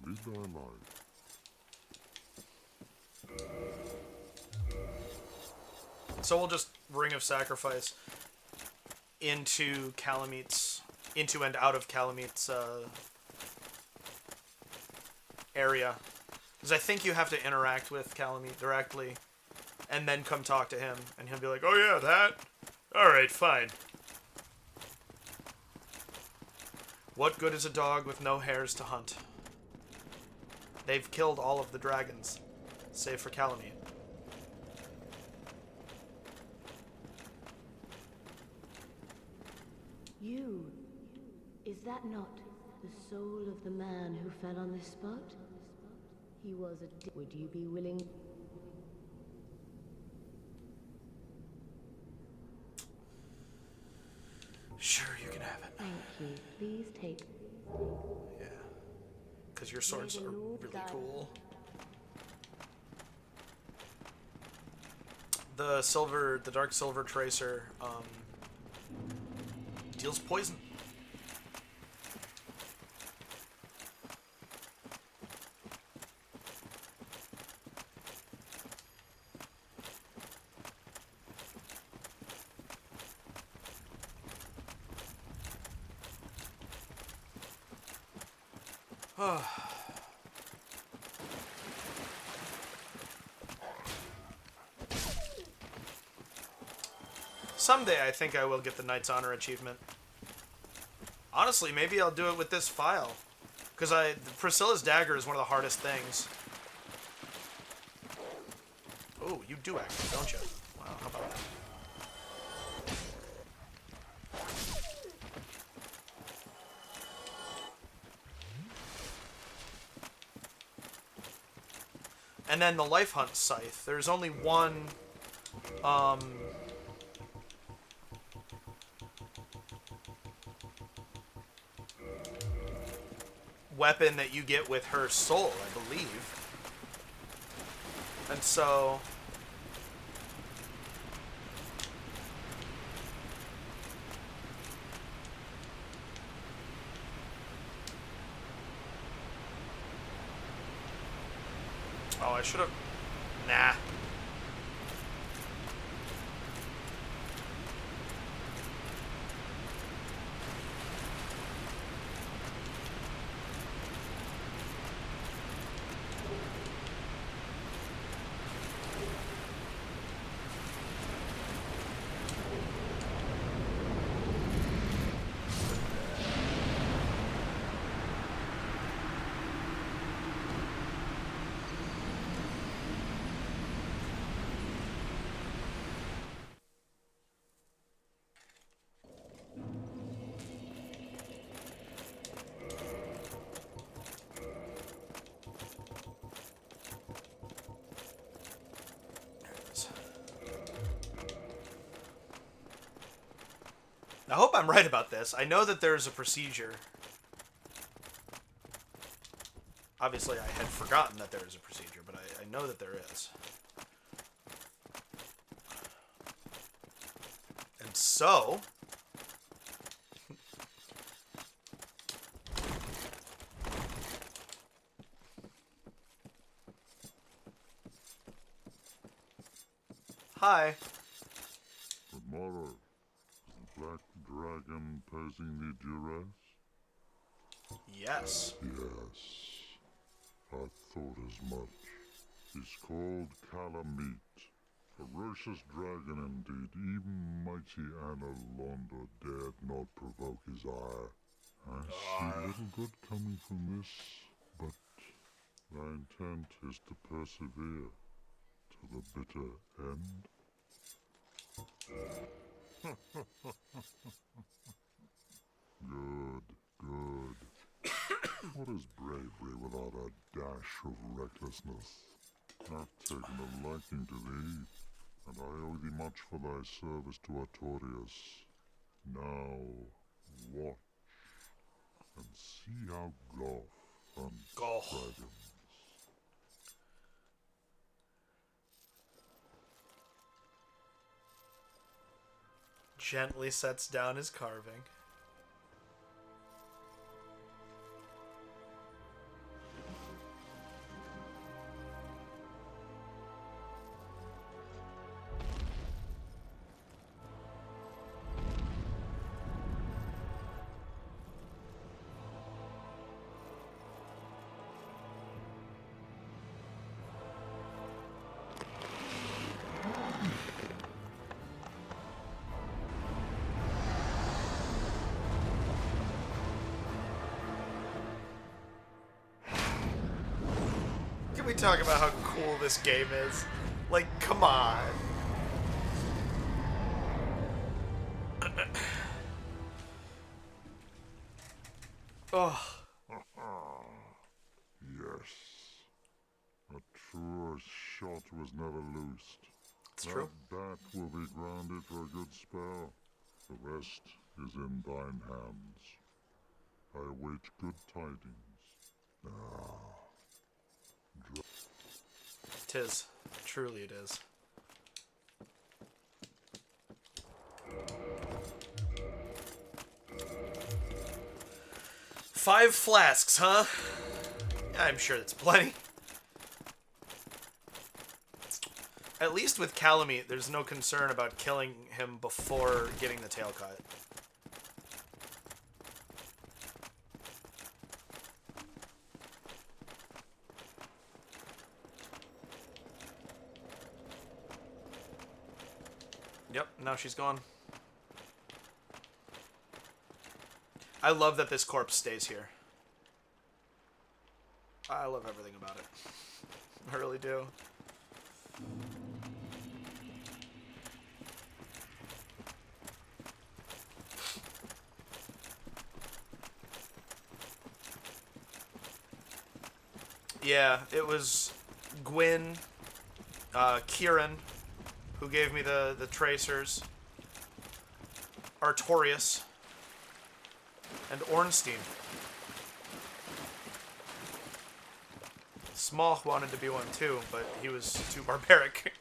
Lead thy life. So we'll just Ring of Sacrifice into Calamit's, into and out of Calamit's area. Because I think you have to interact with Calamite directly and then come talk to him. And he'll be like, oh yeah, that? Alright, fine. What good is a dog with no hairs to hunt? They've killed all of the dragons, save for Calamite. You, is that not the soul of the man who fell on this spot? He was a... Would you be willing... Sure, you can have it. Thank you. Please take... Yeah. Because your swords are really cool. The dark silver tracer, deals poison. Someday I think I will get the Knight's Honor achievement. Honestly, maybe I'll do it with this file. Because Priscilla's dagger is one of the hardest things. Oh, you do actually, don't you? Wow, how about that? And then the Life Hunt Scythe. There's only one, weapon that you get with her soul, I believe. And so... Oh, I should have... Nah. I hope I'm right about this. I know that there's a procedure. Obviously, I had forgotten that there is a procedure, but I know that there is. And so... Hi. Tomorrow, is the Black Dragon posing the duress? Yes. Yes. I thought as much. He's called Calamite. Ferocious dragon indeed. Even mighty Anna Londa dared not provoke his ire. I see little good coming from this, but thy intent is to persevere to the bitter end. Good. What is bravery without a dash of recklessness? I've taken a liking to thee, and I owe thee much for thy service to Artorias. Now, watch, and see how Goth hunts dragons. Gently sets down his carving. Can we talk about how cool this game is? Like, come on. Oh. Yes. A truer shot was never loosed. It's true. That bat will be grounded for a good spell. The rest is in thine hands. I await good tidings. Tis. Truly it is. Five flasks, huh? I'm sure that's plenty. At least with Calamite, there's no concern about killing him before getting the tail cut. Yep, now she's gone. I love that this corpse stays here. I love everything about it. I really do. Yeah, it was Gwyn, Kieran, who gave me the tracers, Artorias, and Ornstein. Smough wanted to be one too, but he was too barbaric.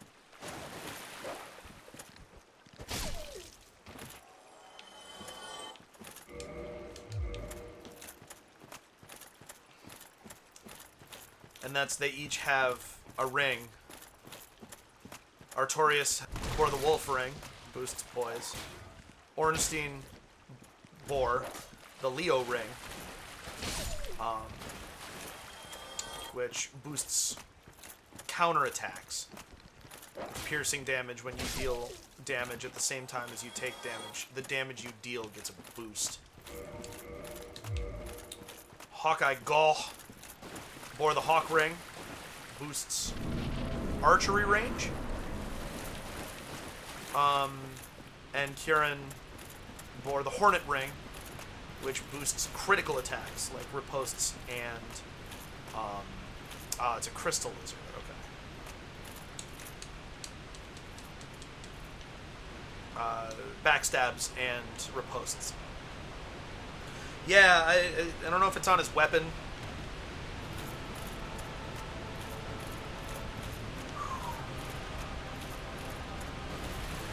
And that's, they each have a ring. Artorias bore the wolf ring, boosts poise. Ornstein bore the Leo ring, which boosts counterattacks, piercing damage when you deal damage at the same time as you take damage. The damage you deal gets a boost. Hawkeye Gaul bore the Hawk ring, boosts archery range. And Kieran bore the Hornet ring, which boosts critical attacks like riposts and it's a crystal lizard. Okay. Backstabs and riposts. Yeah, I don't know if it's on his weapon.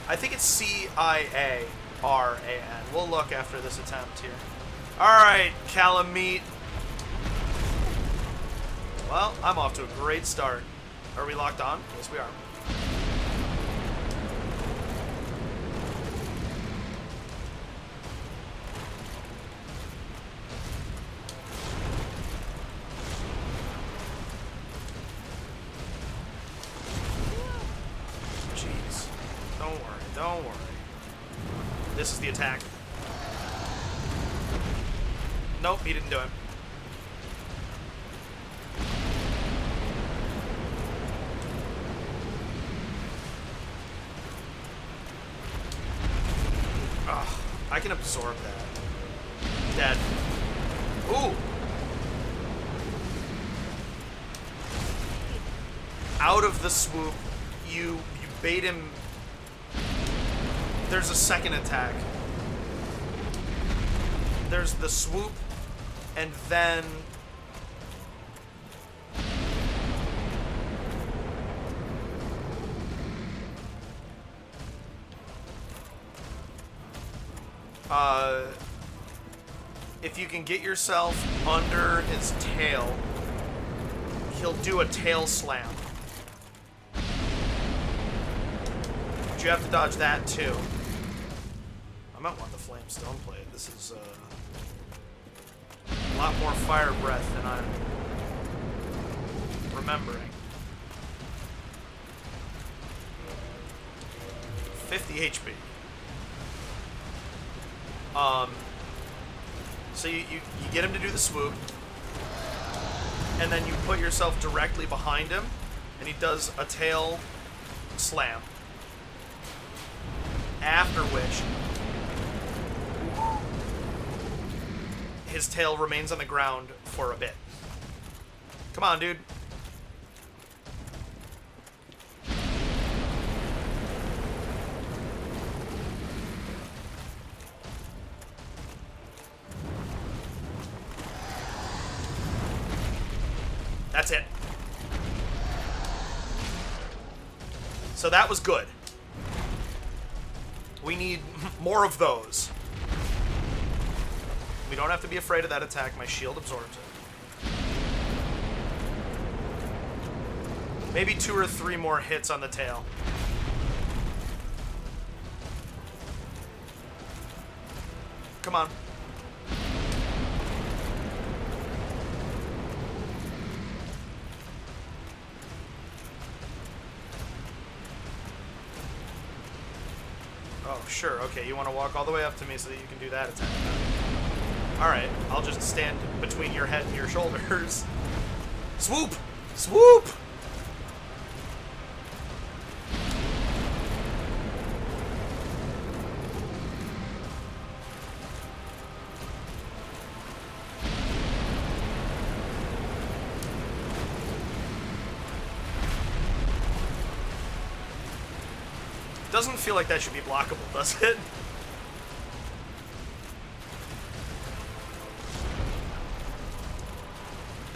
I think it's C-I-A-R-A-N. We'll look after this attempt here. Alright, Calamite. Well, I'm off to a great start. Are we locked on? Yes, we are. Jeez. Don't worry, don't worry. This is the attack. Nope, he didn't do it. Ugh, I can absorb that. Dead. Ooh! out of the swoop, you bait him. There's a second attack. There's the swoop, and then if you can get yourself under his tail, he'll do a tail slam. But you have to dodge that too. I might want the flame stone blade. This is a lot more fire breath than I'm remembering. 50 HP. So you get him to do the swoop, and then you put yourself directly behind him, and he does a tail slam. After which, his tail remains on the ground for a bit. Come on, dude. That's it. So that was good. We need more of those. We don't have to be afraid of that attack. My shield absorbs it. Maybe 2 or 3 more hits on the tail. Come on. Oh, sure. Okay, you want to walk all the way up to me so that you can do that attack. Alright, I'll just stand between your head and your shoulders. Swoop! Swoop! Doesn't feel like that should be blockable, does it?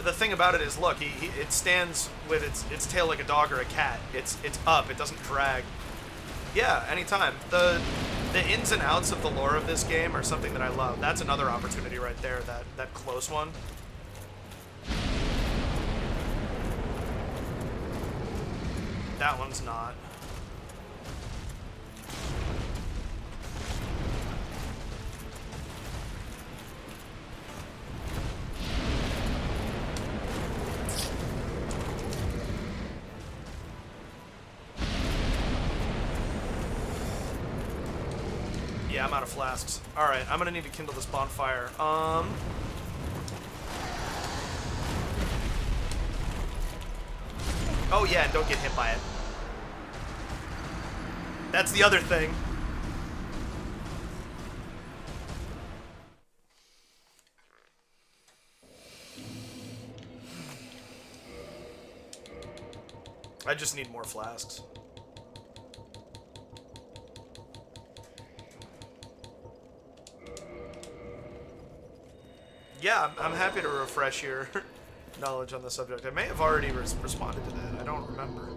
The thing about it is, look, it stands with its tail like a dog or a cat. It's up. It doesn't drag. Yeah, anytime. The ins and outs of the lore of this game are something that I love. That's another opportunity right there. That close one. That one's not. Yeah, I'm out of flasks. Alright, I'm gonna need to kindle this bonfire. Oh yeah, and don't get hit by it. That's the other thing. I just need more flasks. Yeah, I'm happy to refresh your knowledge on the subject. I may have already responded to that. I don't remember.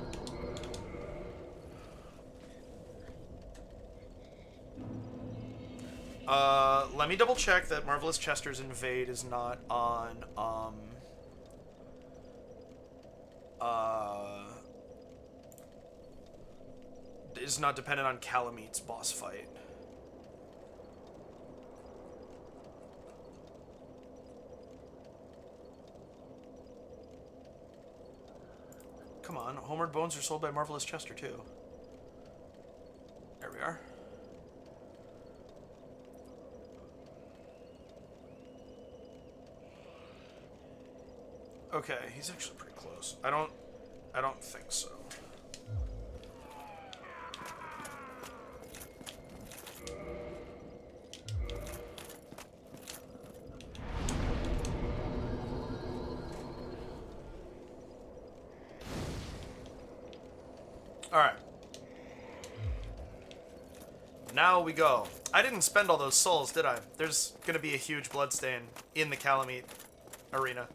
Let me double check that Marvelous Chester's Invade is not on, is not dependent on Calameet's boss fight. Come on, Homered Bones are sold by Marvelous Chester, too. There we are. Okay, he's actually pretty close. I don't think so. Alright. Now we go. I didn't spend all those souls, did I? There's gonna be a huge bloodstain in the Calamite arena.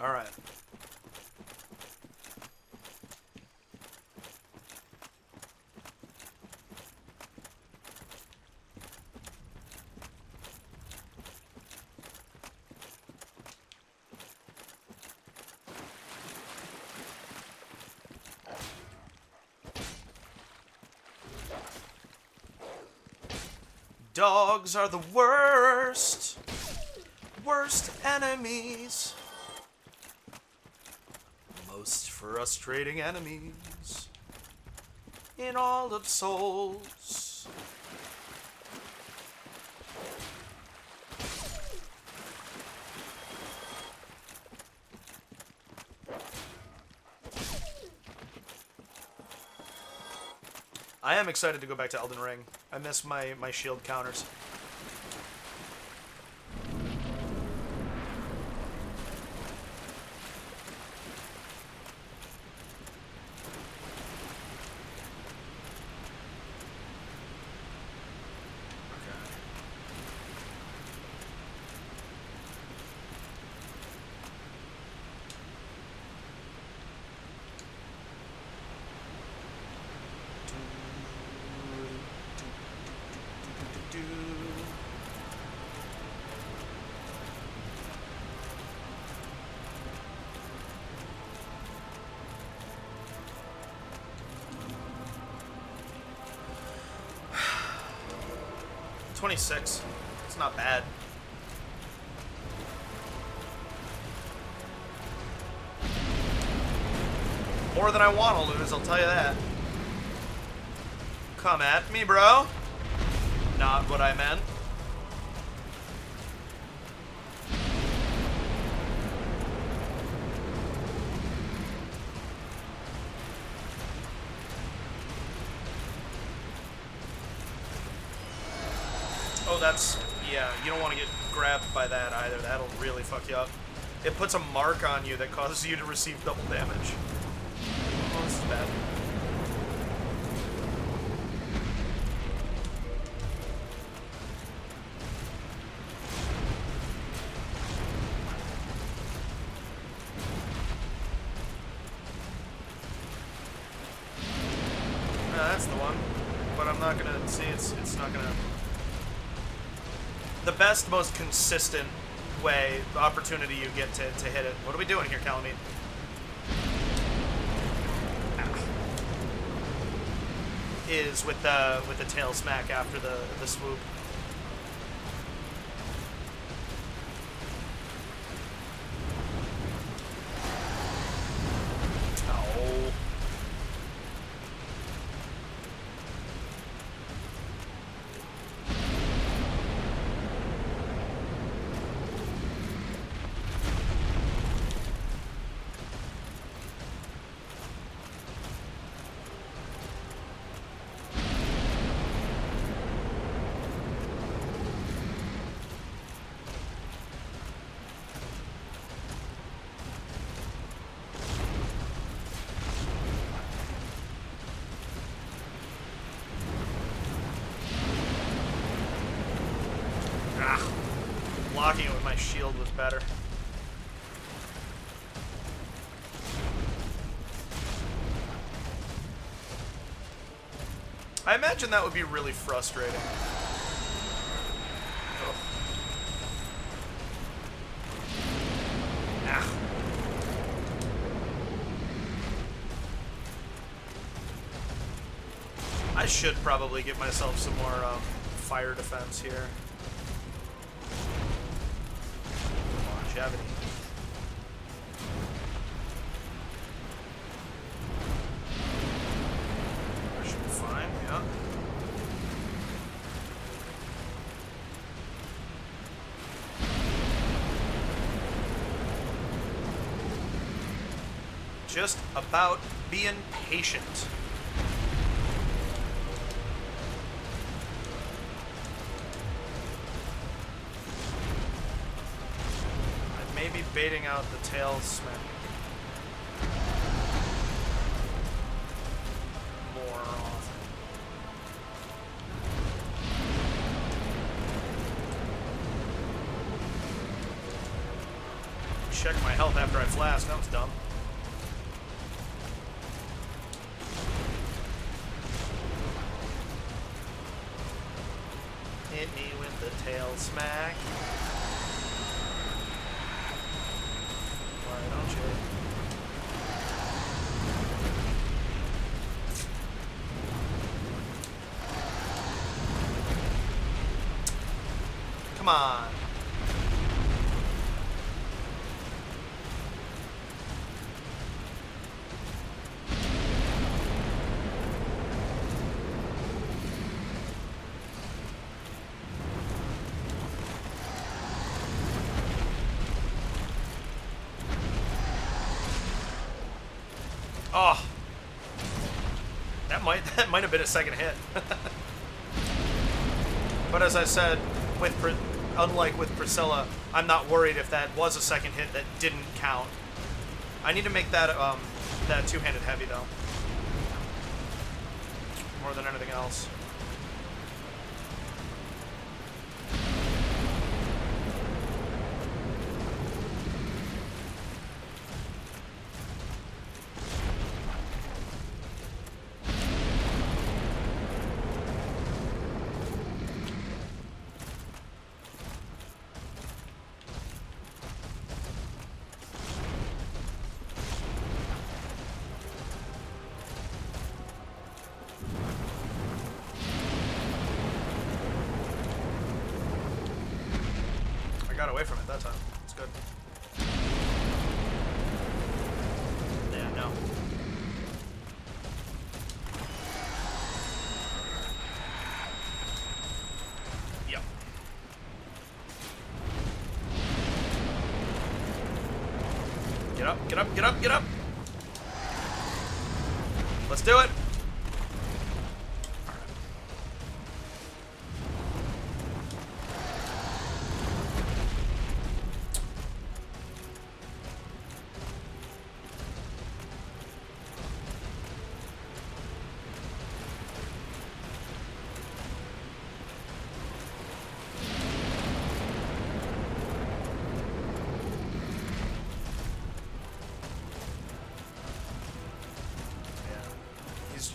Alright. Dogs are the worst. Worst enemies. Most frustrating enemies in all of Souls. I am excited to go back to Elden Ring. I miss my shield counters. $26. It's not bad. More than I want to lose, I'll tell you that. Come at me, bro. Not what I meant. Oh, that's... yeah, you don't want to get grabbed by that either. That'll really fuck you up. It puts a mark on you that causes you to receive double damage. Oh, this is bad. No, that's the one. But I'm not gonna... see, it's not gonna... The best, most consistent way, opportunity you get to hit it. What are we doing here, Calamite? Is with the tail smack after the swoop. Oh. Blocking it with my shield was better. I imagine that would be really frustrating. Ugh. Ah. I should probably give myself some more fire defense here. Longevity. That should be fine, yeah. just about being patient. I may be baiting out the tail smack more often. Check my health after I flash. That was dumb. Hit me with the tail smack. Why don't you? Come on. Oh, that might have been a second hit. But as I said, unlike with Priscilla, I'm not worried if that was a second hit that didn't count. I need to make that that two-handed heavy though, more than anything else. Got away from it that time. It's good. Yeah, no. Yep. Get up, get up, get up, get up! Let's do it!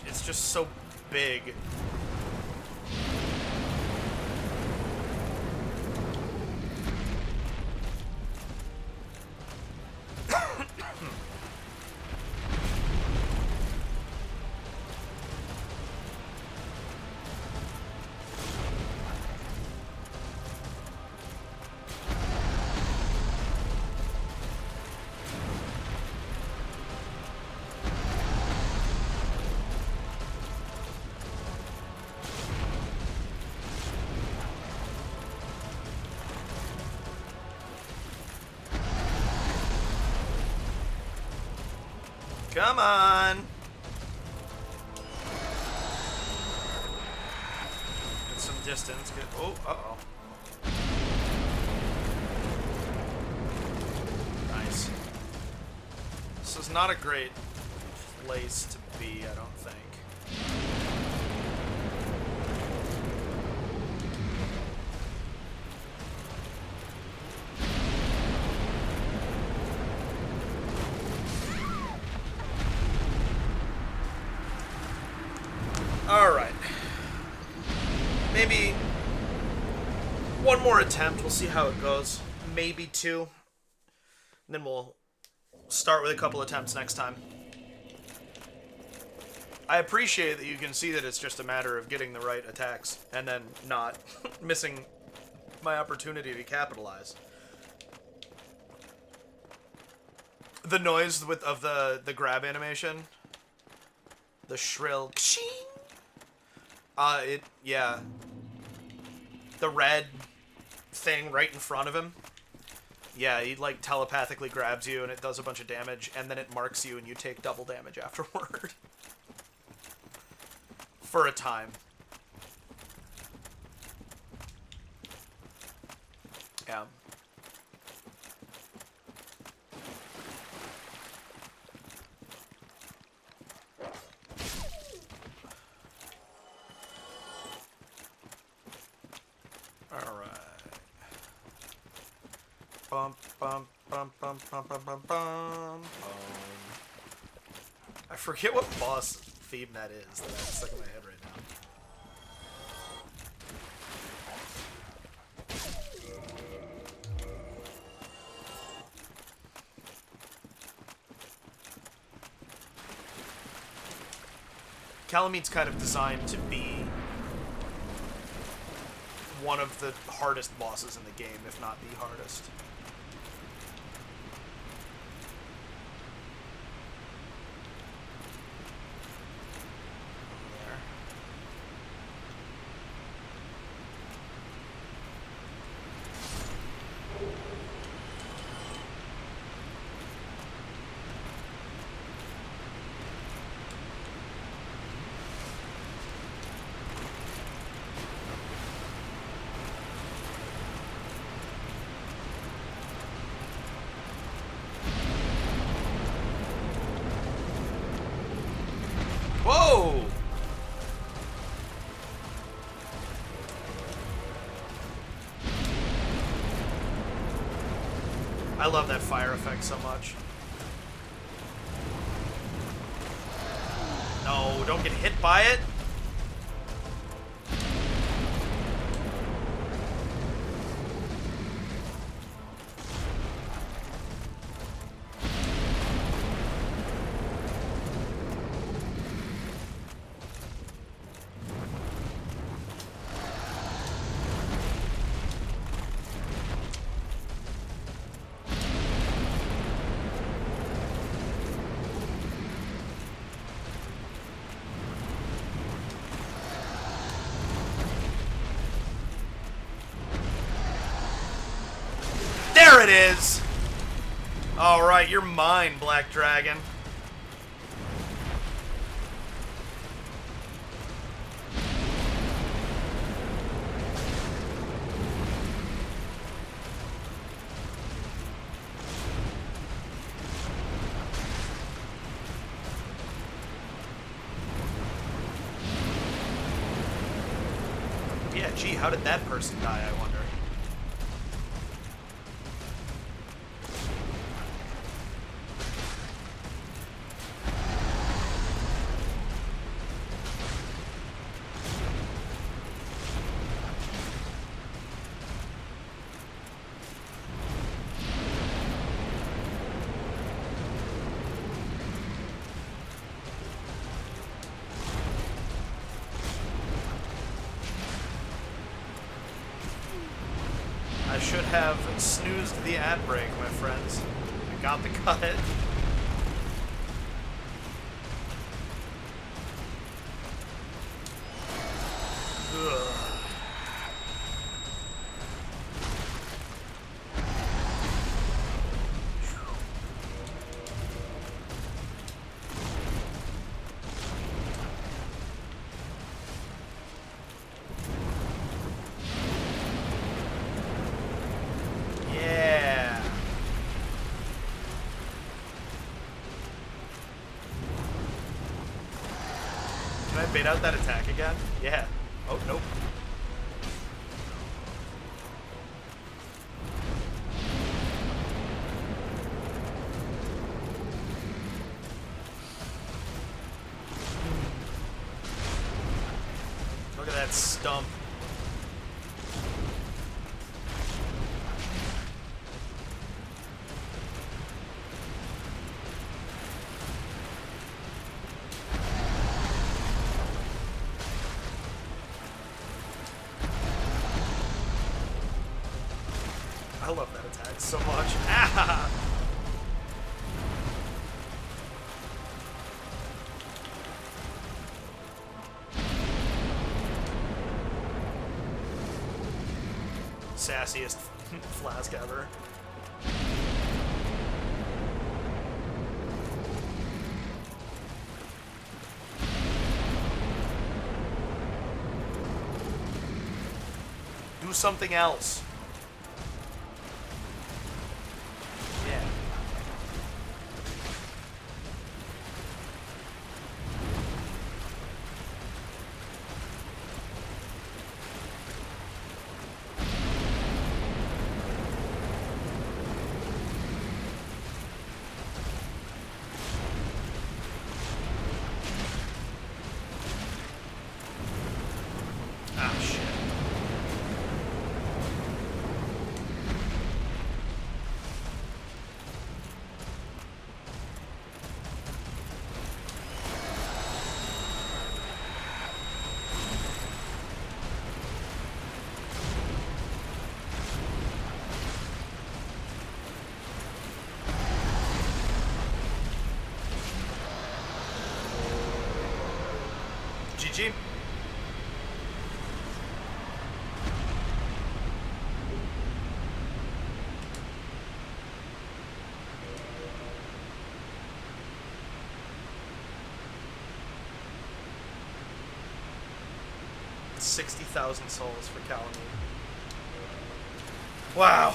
It's just so big. Come on! Get some distance. Get, oh, uh-oh. Nice. This is not a great place to be, I don't think. Alright. Maybe one more attempt. We'll see how it goes. Maybe two. And then we'll start with a couple attempts next time. I appreciate that you can see that it's just a matter of getting the right attacks and then not missing my opportunity to capitalize. The noise of the grab animation, the shrill kshing. Yeah. The red thing right in front of him Yeah, he like telepathically grabs you and it does a bunch of damage, and then it marks you and you take double damage afterward. For a time. Yeah. Alright. Bum, bum, bum, bum, bum, bum, bum, bum. I forget what boss theme that is that I have stuck in my head right now. Calamine's kind of designed to be one of the hardest bosses in the game, if not the hardest. Whoa! I love that fire effect so much. No, don't get hit by it. There it is! Alright, you're mine, Black Dragon. Yeah, gee, how did that person die, I wonder? I should have snoozed the ad break, my friends. I got the cut. Ugh. Yeah. Can I bait out that attack again? Yeah. Oh, nope. Look at that stump. I love that attack so much. Ah! Sassiest flask ever. something else. Yeah. Ah, shit. GG. $60,000 souls for Calamine. Wow.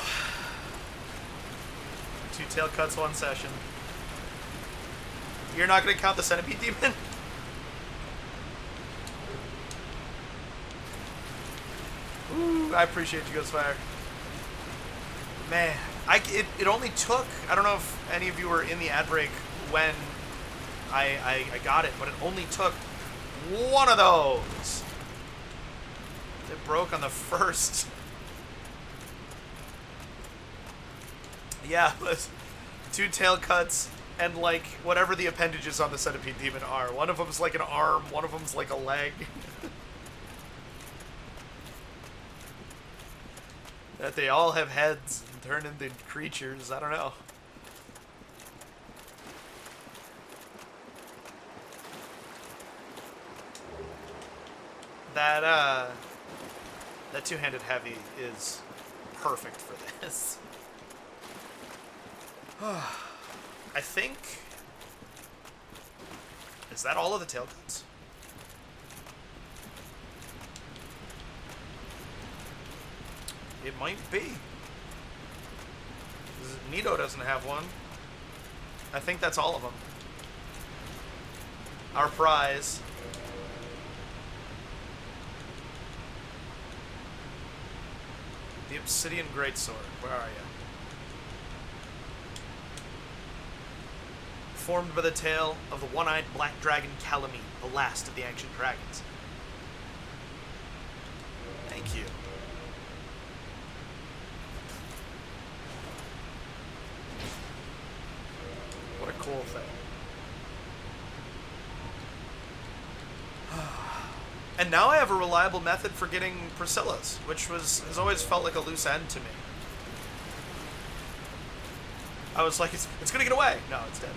2 tail cuts, 1 session. You're not going to count the Centipede Demon? Ooh, I appreciate you, Ghostfire. Man, it only took, I don't know if any of you were in the ad break when I got it, but it only took one of those. It broke on the first. Yeah, it was 2 tail cuts and like whatever the appendages on the Centipede Demon are. One of them's like an arm, one of them's like a leg. That they all have heads and turn into creatures, I don't know. That 2-handed heavy is perfect for this. I think... Is that all of the tail cuts? It might be. Nito doesn't have one. I think that's all of them. Our prize. The Obsidian Greatsword. Where are you? Formed by the tail of the one-eyed black dragon Calamine, the last of the ancient dragons. Thank you. What a cool thing. And now I have a reliable method for getting Priscilla's, which has always felt like a loose end to me. I was like, it's gonna get away. No, it's dead.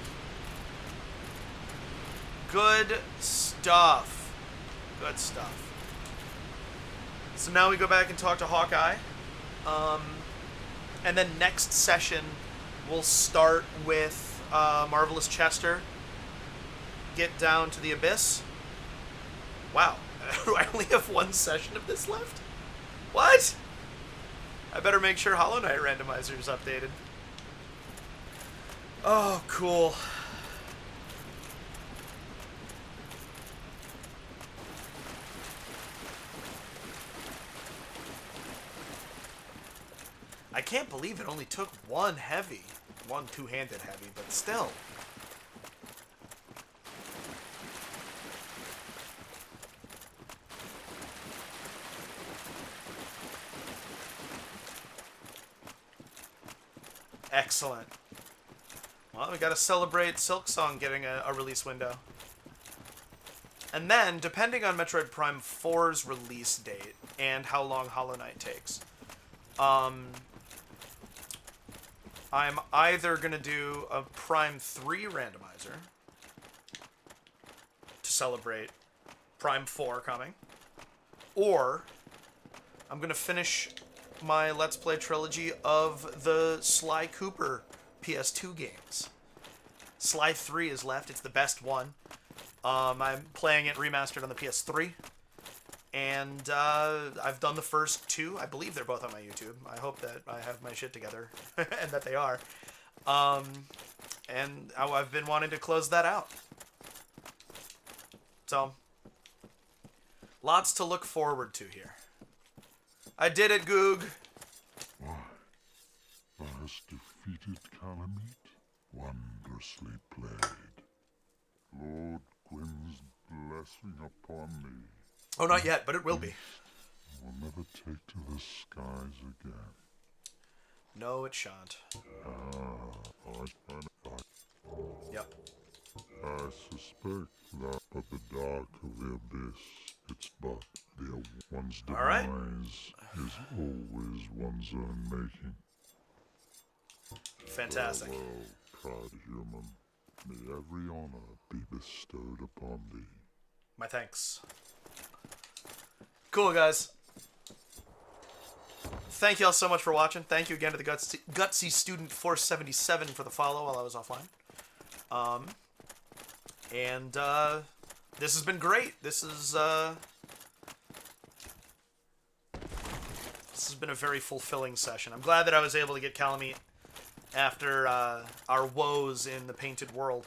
Good stuff. Good stuff. So now we go back and talk to Hawkeye. And then next session, we'll start with Marvelous Chester. Get down to the Abyss. Wow. I only have 1 session of this left? What? I better make sure Hollow Knight randomizer is updated. Oh, cool. I can't believe it only took 1 heavy. 1 2-handed heavy, but still. Excellent. Well, we gotta celebrate Silksong getting a release window. And then, depending on Metroid Prime 4's release date and how long Hollow Knight takes, I'm either gonna do a Prime 3 randomizer to celebrate Prime 4 coming, or I'm gonna finish my Let's Play trilogy of the Sly Cooper PS2 games. Sly 3 is left. It's the best one. I'm playing it remastered on the PS3. And I've done the first 2. I believe they're both on my YouTube. I hope that I have my shit together and that they are. And I've been wanting to close that out. So, lots to look forward to here. I did it, Goog. Why, thou hast defeated Calamite? Wondrously played. Lord Gwyn's blessing upon thee. Oh, not yet, but it will be. Will never take to the skies again. No, it shan't. Yep. I suspect that but the dark of the abyss, it's but one's demise All right. is always one's own making. Fantastic. Farewell, proud human. May every honor be bestowed upon thee. My thanks. Cool, guys. Thank you all so much for watching. Thank you again to the Gutsy Student 477 for the follow while I was offline. This has been great. This has been a very fulfilling session. I'm glad that I was able to get Calamite after our woes in the Painted World.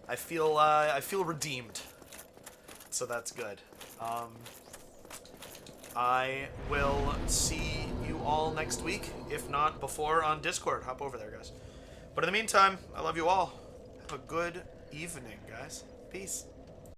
I feel redeemed. So that's good. I will see you all next week, if not before on Discord. Hop over there, guys. But in the meantime, I love you all. Have a good evening, guys. Peace.